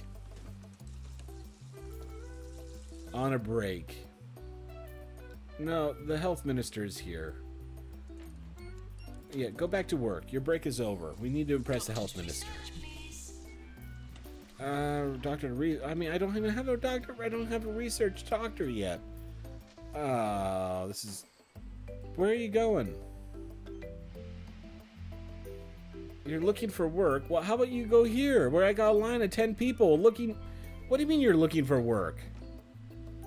On a break. No, the Health Minister is here. Yeah, go back to work. Your break is over. We need to impress the Health Minister. Dr. I mean, I don't even have a doctor. I don't have a research doctor yet. This is... Where are you going? You're looking for work? Well, how about you go here, where I got a line of 10 people looking... What do you mean you're looking for work?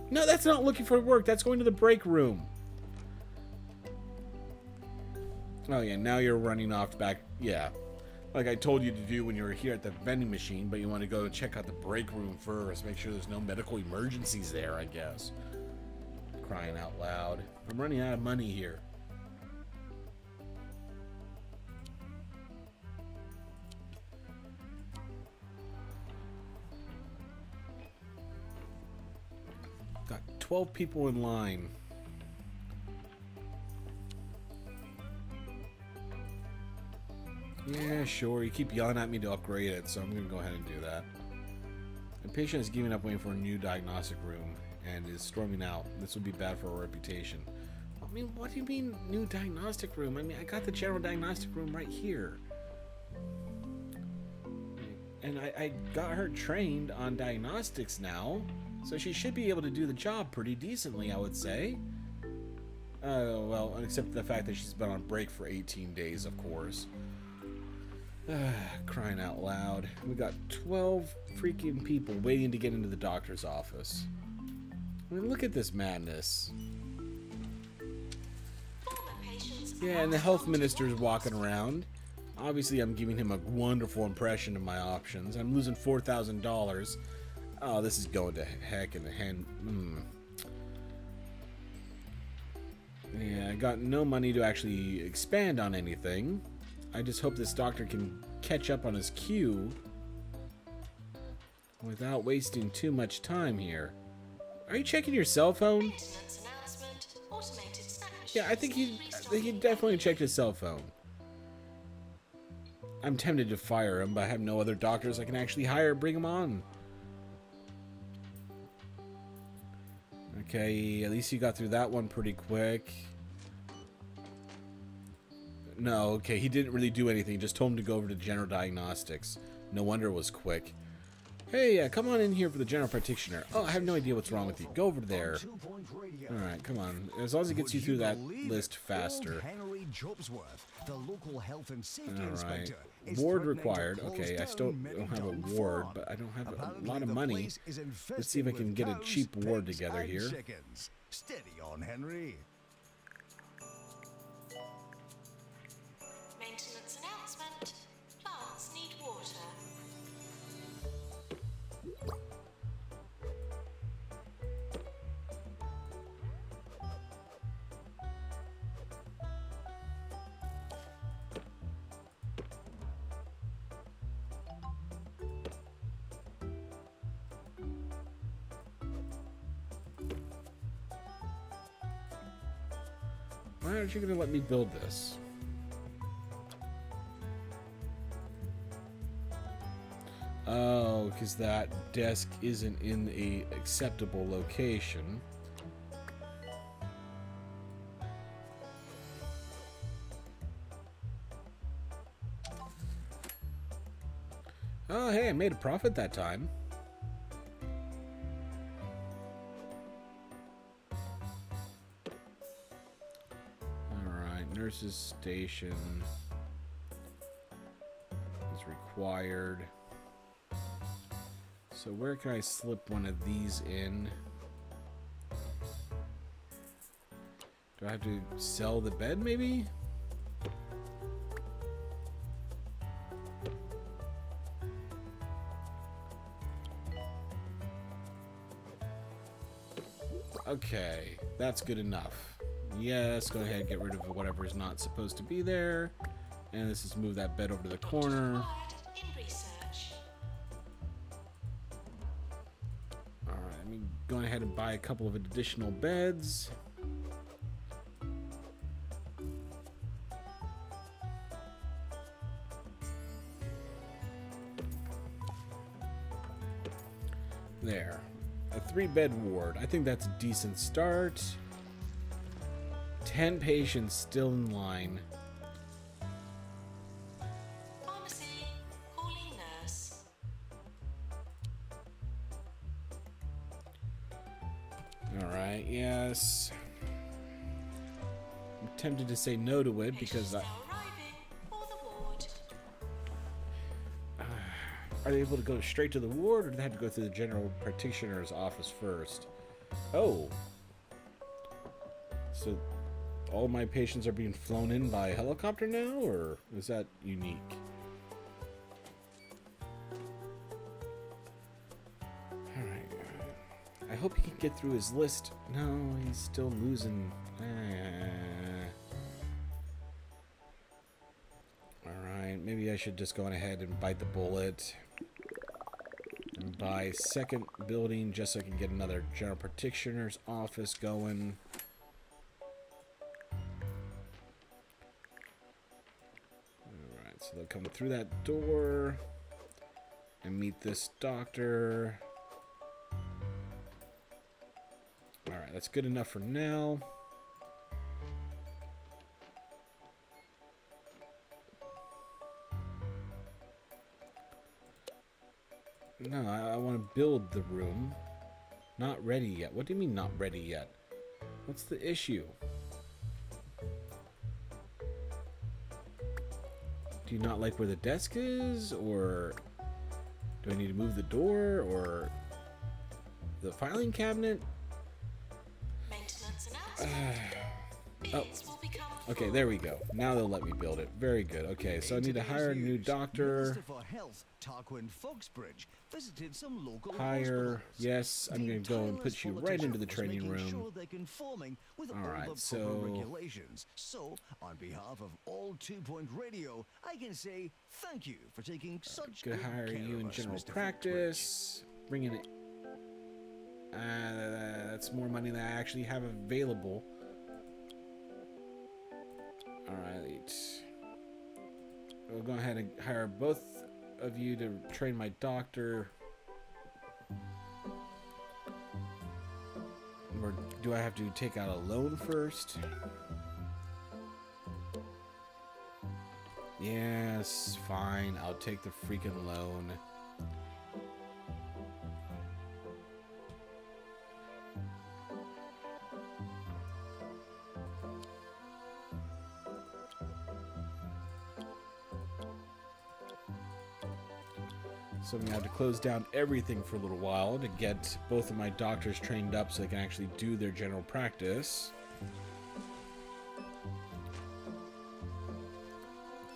No, that's not looking for work. That's going to the break room. Oh, yeah, now you're running off back. Yeah. Like I told you to do when you were here at the vending machine, but you want to go check out the break room first. Make sure there's no medical emergencies there, I guess. Crying out loud. I'm running out of money here. Got 12 people in line. Yeah, sure. You keep yelling at me to upgrade it, so I'm going to go ahead and do that. The patient is giving up waiting for a new diagnostic room and is storming out. This would be bad for our reputation. I mean, what do you mean new diagnostic room? I mean, I got the general diagnostic room right here. And I got her trained on diagnostics now, so she should be able to do the job pretty decently, I would say. Well, except the fact that she's been on break for 18 days, of course. Crying out loud. We got 12 freaking people waiting to get into the doctor's office. I mean, look at this madness. Yeah, and the health minister's walking around. Obviously, I'm giving him a wonderful impression of my options. I'm losing $4,000. Oh, this is going to heck in the hand. Yeah, I got no money to actually expand on anything. I just hope this doctor can catch up on his queue without wasting too much time here. Are you checking your cell phone? Yeah, I think he definitely checked his cell phone. I'm tempted to fire him, but I have no other doctors I can actually hire. Bring him on. Okay, at least you got through that one pretty quick. No, okay, he didn't really do anything. Just told him to go over to general diagnostics. No wonder it was quick. Hey, come on in here for the general practitioner. Oh, I have no idea what's wrong with you. Go over there. Alright, come on. As long as it gets you through that list faster. Alright. Ward required. Okay, I still don't have a ward, but I don't have a lot of money. Let's see if I can get a cheap ward together here. Steady on, Henry. Maintenance announcement. Plants need water. Why aren't you going to let me build this? Oh, because that desk isn't in a acceptable location. Oh, hey, I made a profit that time. Alright, nurse's station is required. So where can I slip one of these in? Do I have to sell the bed, maybe? Okay, that's good enough. Yes, go ahead, get rid of whatever is not supposed to be there. And let's just move that bed over to the corner. In research. Alright, let me go ahead and buy a couple of additional beds. There. A 3-bed ward. I think that's a decent start. 10 patients still in line. Pharmacy. Calling nurse. Alright, yes. I'm tempted to say no to it because Patients now arriving for the ward. are they able to go straight to the ward, or do they have to go through the general practitioner's office first? Oh. So all my patients are being flown in by helicopter now, or is that unique? Alright. I hope he can get through his list. No, he's still losing. Alright, maybe I should just go on ahead and bite the bullet. And buy second building just so I can get another general practitioner's office going. Alright, so they'll come through that door and meet this doctor. Alright, that's good enough for now. No, I want to build the room. Not ready yet. What do you mean not ready yet? What's the issue? Do you not like where the desk is? Or do I need to move the door? Or the filing cabinet? Maintenance announcement. Bids will become Okay, there we go. Now they'll let me build it. Very good. Okay, so I need to hire a new doctor. Minister for Health, Tarquin Foxbridge, visited some local Hire. hospitals. Yes, I'm The going to go and tireless put you right into the politician was training making room. sure they're conforming with All all right, the so- proper regulations. So, on behalf of all 2 Point Radio, I can say thank you for taking such Gonna good hire care you of in us, general Mr. practice. Bring in it. That's more money than I actually have available. Alright. We'll go ahead and hire both of you to train my doctor. Or do I have to take out a loan first? Yes, fine. I'll take the freaking loan. So I'm going to have to close down everything for a little while to get both of my doctors trained up so they can actually do their general practice.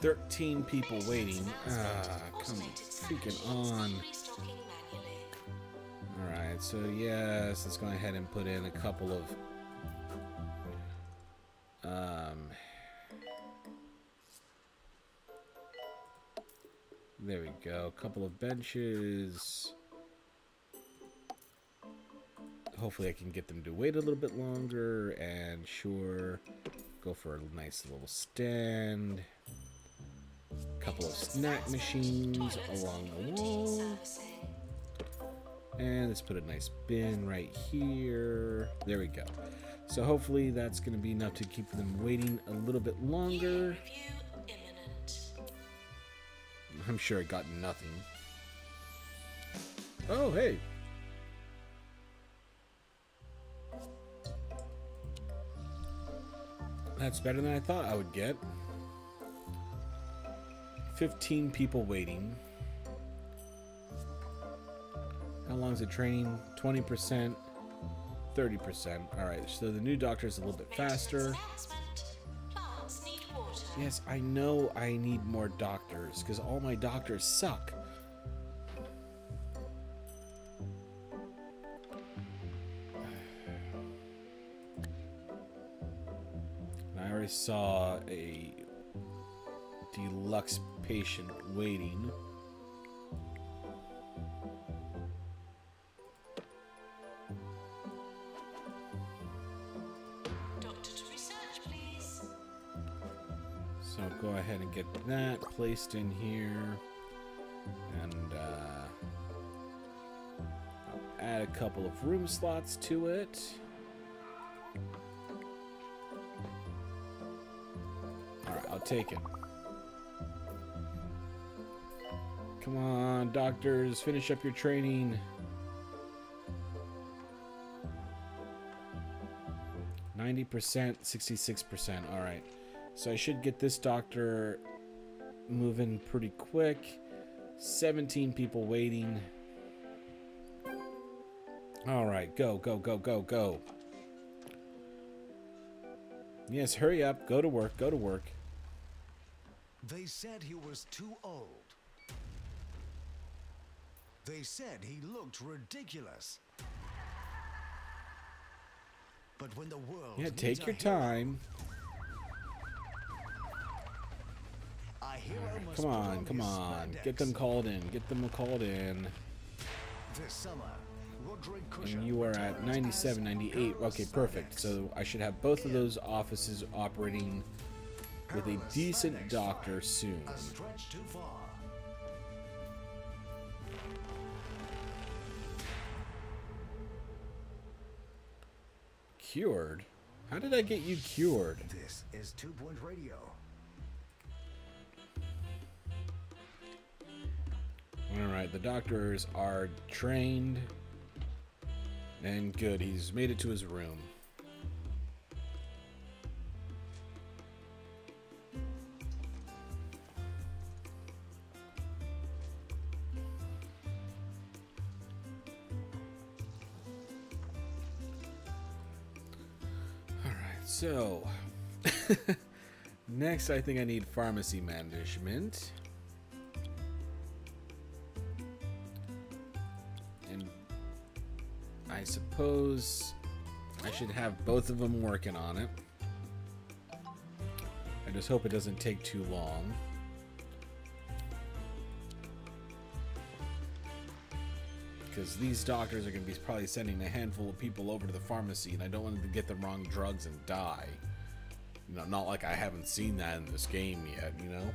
13 people waiting. Come freaking on. Restocking manually. Alright, so yes, let's go ahead and put in a couple of there we go, a couple of benches. Hopefully I can get them to wait a little bit longer, and sure, go for a nice little stand. Couple of snack machines along the wall. Servicing. And let's put a nice bin right here. There we go. So hopefully that's going to be enough to keep them waiting a little bit longer. Review imminent. I'm sure I got nothing. Oh, hey. That's better than I thought I would get. 15 people waiting. How long is the training? 20%, 30%. Alright, so the new doctor is a little bit faster. Announcement. Plants need water. Yes, I know I need more doctors, because all my doctors suck. saw a deluxe patient waiting. Doctor to research, please. So go ahead and get that placed in here. And I'll add a couple of room slots to it. Alright, I'll take it. Come on, doctors, finish up your training. 90%, 66%. Alright. So I should get this doctor moving pretty quick. 17 people waiting. Alright, go, go, go, go, go. Yes, hurry up. Go to work, go to work. They said he was too old. They said he looked ridiculous. But when the world Yeah, needs take a your hero, time. a hero must Come put on, come his on. spandex. Get them called in. Get them called in. This summer, Roderick And Cushion you are at returns 97, as 98. Girl Okay, perfect. Spandex. So I should have both of those offices operating with a Perilous decent Spandex doctor fight. soon. A stretch too far. Cured? How did I get you cured? This is 2 Point Radio. Alright, the doctors are trained. And good, he's made it to his room. Alright, so next I think I need pharmacy management. And I suppose I should have both of them working on it. I just hope it doesn't take too long. Because these doctors are going to be probably sending a handful of people over to the pharmacy, and I don't want them to get the wrong drugs and die. You know, not like I haven't seen that in this game yet, you know?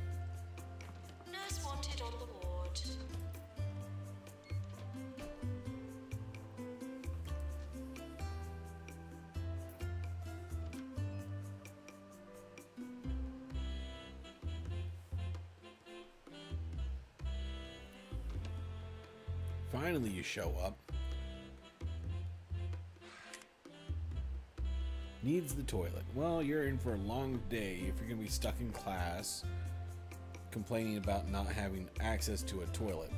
Nurse wanted on the ward. Finally you show up. Needs the toilet. Well, you're in for a long day if you're going to be stuck in class complaining about not having access to a toilet.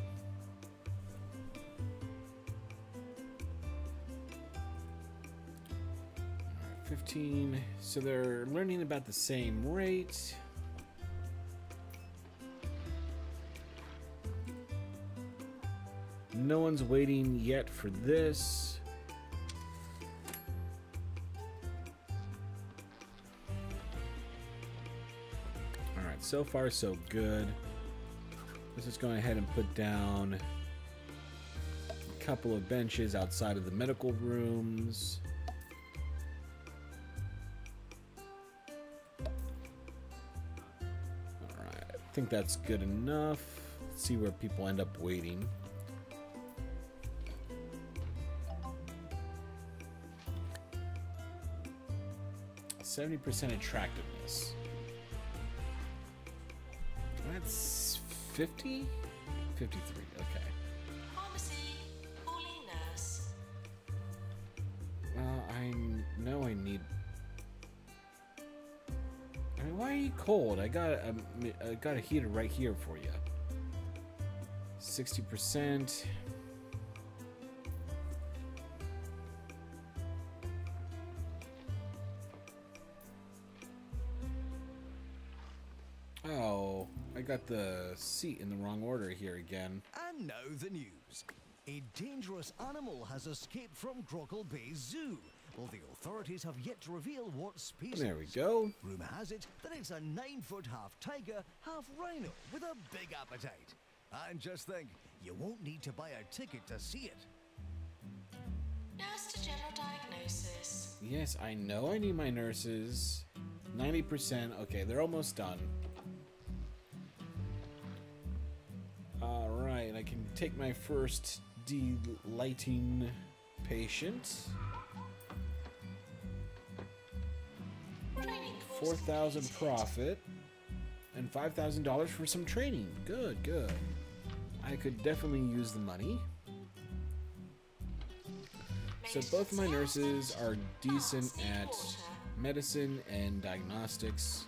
Alright, 15. So they're learning about the same rate. No one's waiting yet for this. Alright, so far so good. Let's just go ahead and put down a couple of benches outside of the medical rooms. Alright, I think that's good enough. Let's see where people end up waiting. 70% attractiveness. That's 50? 53, okay. Pharmacy, calling nurse. Well, I know I need... I mean, why are you cold? I got a heater right here for you. 60%. Oh, I got the seat in the wrong order here again. And now the news. A dangerous animal has escaped from Grockle Bay Zoo, Well, the authorities have yet to reveal what species. There we go. Rumour has it that it's a 9-foot half tiger, half rhino with a big appetite. And just think, you won't need to buy a ticket to see it. Nurse to general diagnosis. Yes, I know I need my nurses. 90%. Okay, they're almost done. Alright, I can take my first delighting patient. Training course 4,000 completed. profit. And $5,000 for some training. Good, good. I could definitely use the money. So both of my nurses are decent at medicine and diagnostics.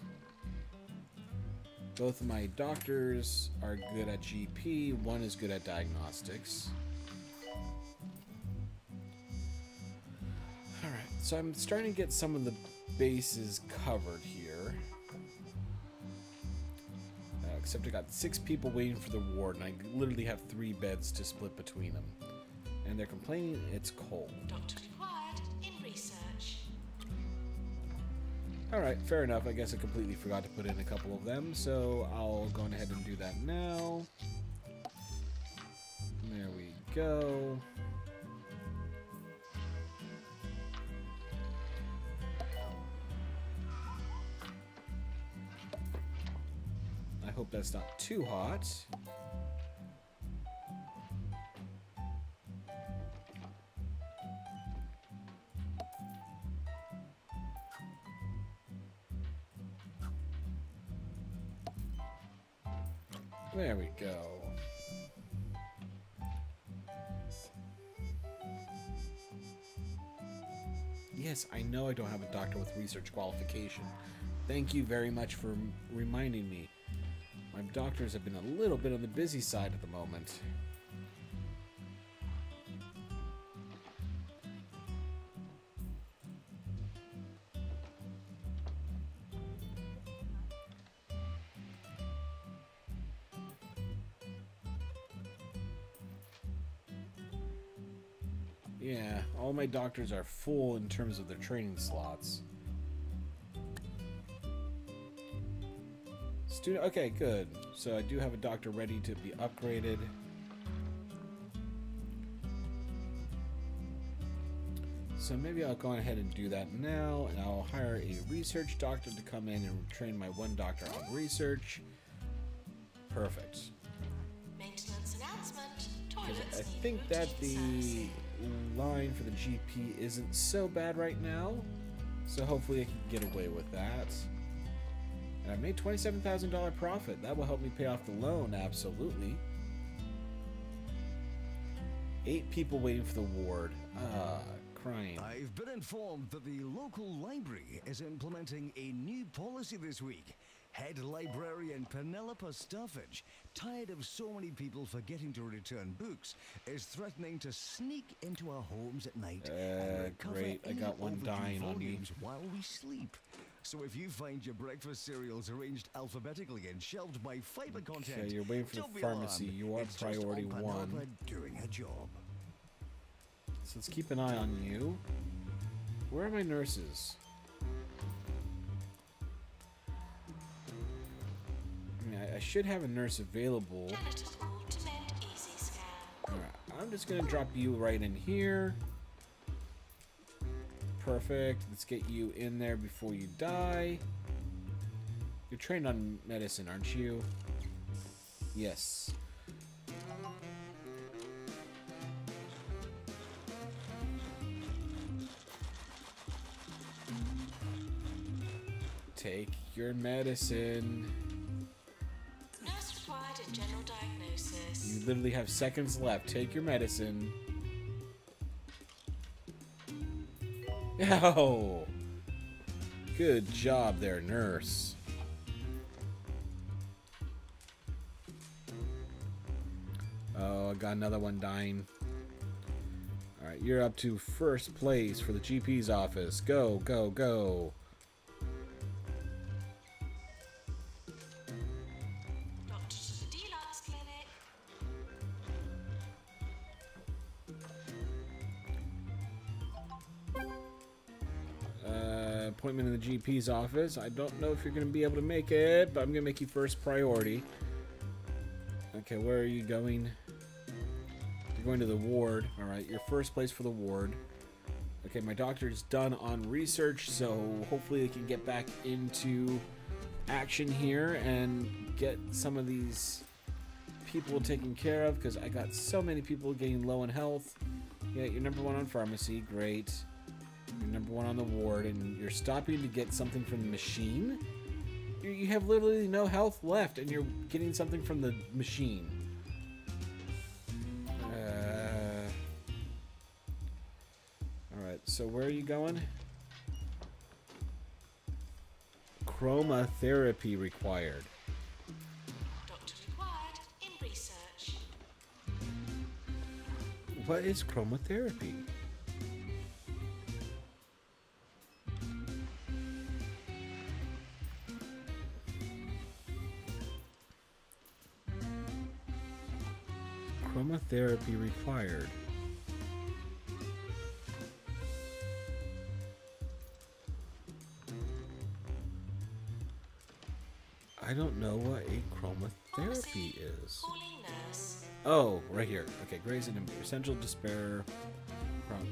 Both of my doctors are good at GP. One is good at diagnostics. Alright, so I'm starting to get some of the bases covered here. Except I got 6 people waiting for the ward, and I literally have 3 beds to split between them. And they're complaining it's cold. Doctor required in research. Alright, fair enough. I guess I completely forgot to put in a couple of them, so I'll go ahead and do that now. There we go. I hope that's not too hot. There we go. Yes, I know I don't have a doctor with research qualification. Thank you very much for reminding me. My doctors have been a little bit on the busy side at the moment. Yeah, all my doctors are full in terms of their training slots. Student, okay, good. So I do have a doctor ready to be upgraded. So maybe I'll go ahead and do that now, and I'll hire a research doctor to come in and train my one doctor on research. Perfect. Maintenance announcement. 'Cause Toilets I need think that routine the line for the GP isn't so bad right now, so hopefully I can get away with that. And I made $27,000 profit. That will help me pay off the loan, absolutely. 8 people waiting for the ward. Crying. I've been informed that the local library is implementing a new policy this week. Head librarian Penelope Stuffage, tired of so many people forgetting to return books, is threatening to sneak into our homes at night and recover great. I any got one overdue dying on me. volumes while we sleep. So if you find your breakfast cereals arranged alphabetically and shelved by fiber content, Okay, you're waiting for don't the be pharmacy. alarmed. You are It's just priority old 1. Penelope doing her job. So let's keep an eye on you. Where are my nurses? I mean, I should have a nurse available. Janitor pool to mend easy scan. Alright, I'm just gonna drop you right in here. Perfect. Let's get you in there before you die. You're trained on medicine, aren't you? Yes. Take your medicine. Nurse required in general diagnosis. You literally have seconds left. Take your medicine. Oh! Good job there, nurse. Oh, I got another one dying. Alright, you're up to first place for the GP's office. Go, go, go. Doctor to the deluxe clinic. appointment in the GP's office. I don't know if you're going to be able to make it, but I'm going to make you first priority. Okay, where are you going? You're going to the ward. All right, your first place for the ward. Okay, my doctor's done on research, so hopefully they can get back into action here and get some of these people taken care of, because I got so many people getting low in health. Yeah, you're number 1 on pharmacy. Great. You're number 1 on the ward, and you're stopping to get something from the machine? You have literally no health left, and you're getting something from the machine. Alright, so where are you going? Chromotherapy required. Doctor required in research. What is chromotherapy? Chromotherapy required. I don't know what a chromotherapy is. Calling nurse. Oh, right here. Okay, Gray's in essential despair.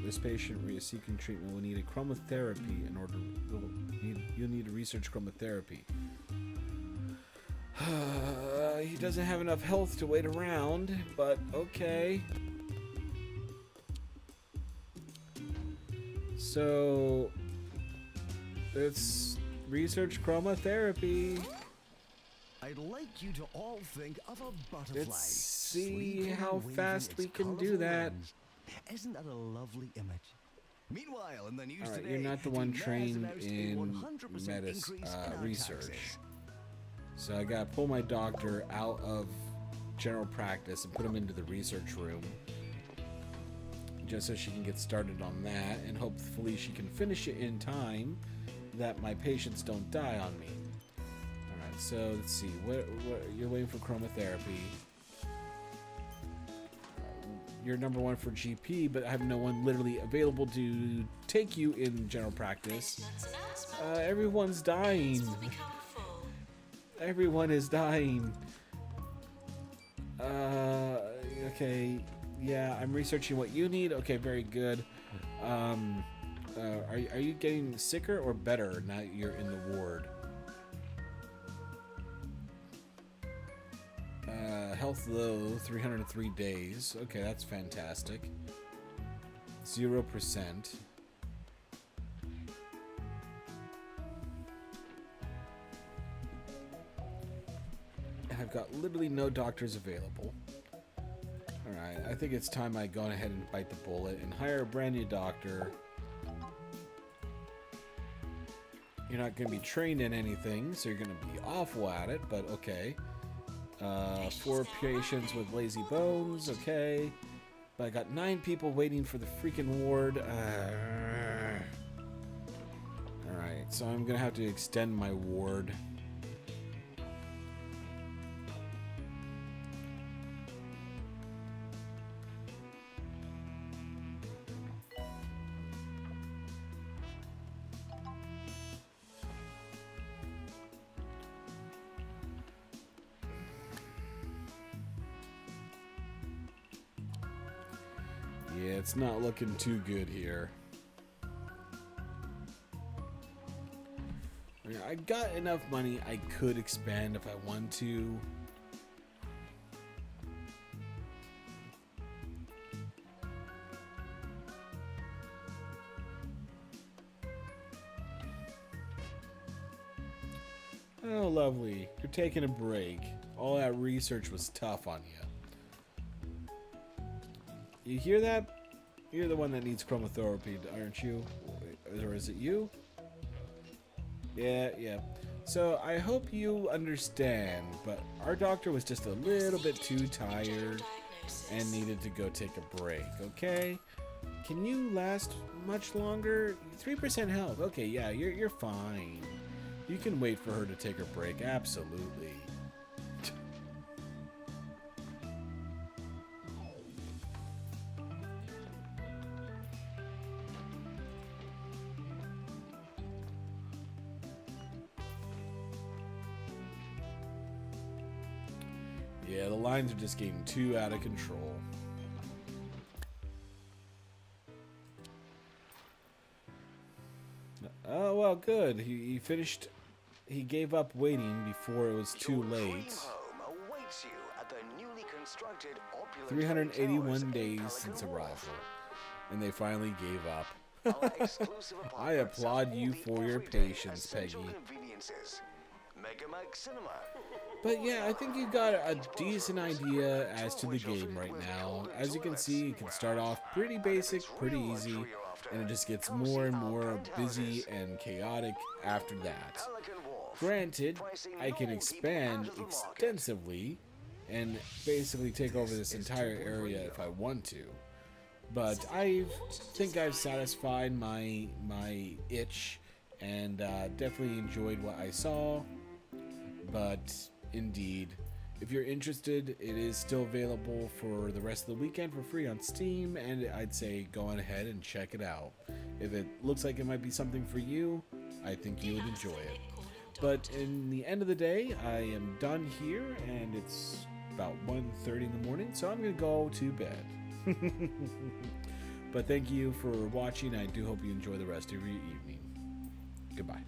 This patient seeking treatment will need a chromotherapy in order. You'll need to research chromotherapy. He doesn't have enough health to wait around, but okay. So let's research chromotherapy. I'd like you to all think of a butterfly. Let's see sweeping how and waving fast its we can do colourful that. wings. Isn't that a lovely image? Meanwhile, in the news Alright, today, you're not the one Mayor has trained announced a in 100% increase in our research. taxes. So I gotta pull my doctor out of general practice and put him into the research room, just so she can get started on that, and hopefully she can finish it in time that my patients don't die on me. Alright, so let's see. What you're waiting for chromotherapy. You're number 1 for GP, but I have no one literally available to take you in general practice. Maintenance announcement. Everyone's dying. Will become full. Everyone is dying. Okay. Yeah, I'm researching what you need. Okay, very good. Are you getting sicker or better now that you're in the ward? Health low, 303 days. Okay, that's fantastic. 0%. And I've got literally no doctors available. Alright, I think it's time I go ahead and bite the bullet and hire a brand new doctor. You're not going to be trained in anything, so you're going to be awful at it, but okay. 4 patients with lazy bones, okay. But I got 9 people waiting for the freaking ward. Alright, so I'm going to have to extend my ward. Yeah, it's not looking too good here. I mean, I got enough money I could expand if I want to. Oh, lovely. You're taking a break. All that research was tough on you. You hear that? You're the one that needs chromotherapy, aren't you? Or is it you? Yeah. So I hope you understand, but our doctor was just a little bit too tired and needed to go take a break, okay? Can you last much longer? 3% health. Okay, yeah, you're fine. You can wait for her to take her break, absolutely. Yeah, the lines are just getting too out of control. Oh, well, good. He finished. He gave up waiting before it was too late. 381 days since arrival, and they finally gave up. I applaud you for your patience, Peggy. But yeah, I think you got a decent idea as to the game right now. As you can see, it can start off pretty basic, pretty easy, and it just gets more and more busy and chaotic after that. Granted, I can expand extensively and basically take over this entire area if I want to. But I think I've satisfied my itch and definitely enjoyed what I saw. But indeed, if you're interested, it is still available for the rest of the weekend for free on Steam, and I'd say go on ahead and check it out. If it looks like it might be something for you, I think you would enjoy it. But in the end of the day, I am done here, and it's about 1:30 in the morning, so I'm going to go to bed. But thank you for watching. I do hope you enjoy the rest of your evening. Goodbye.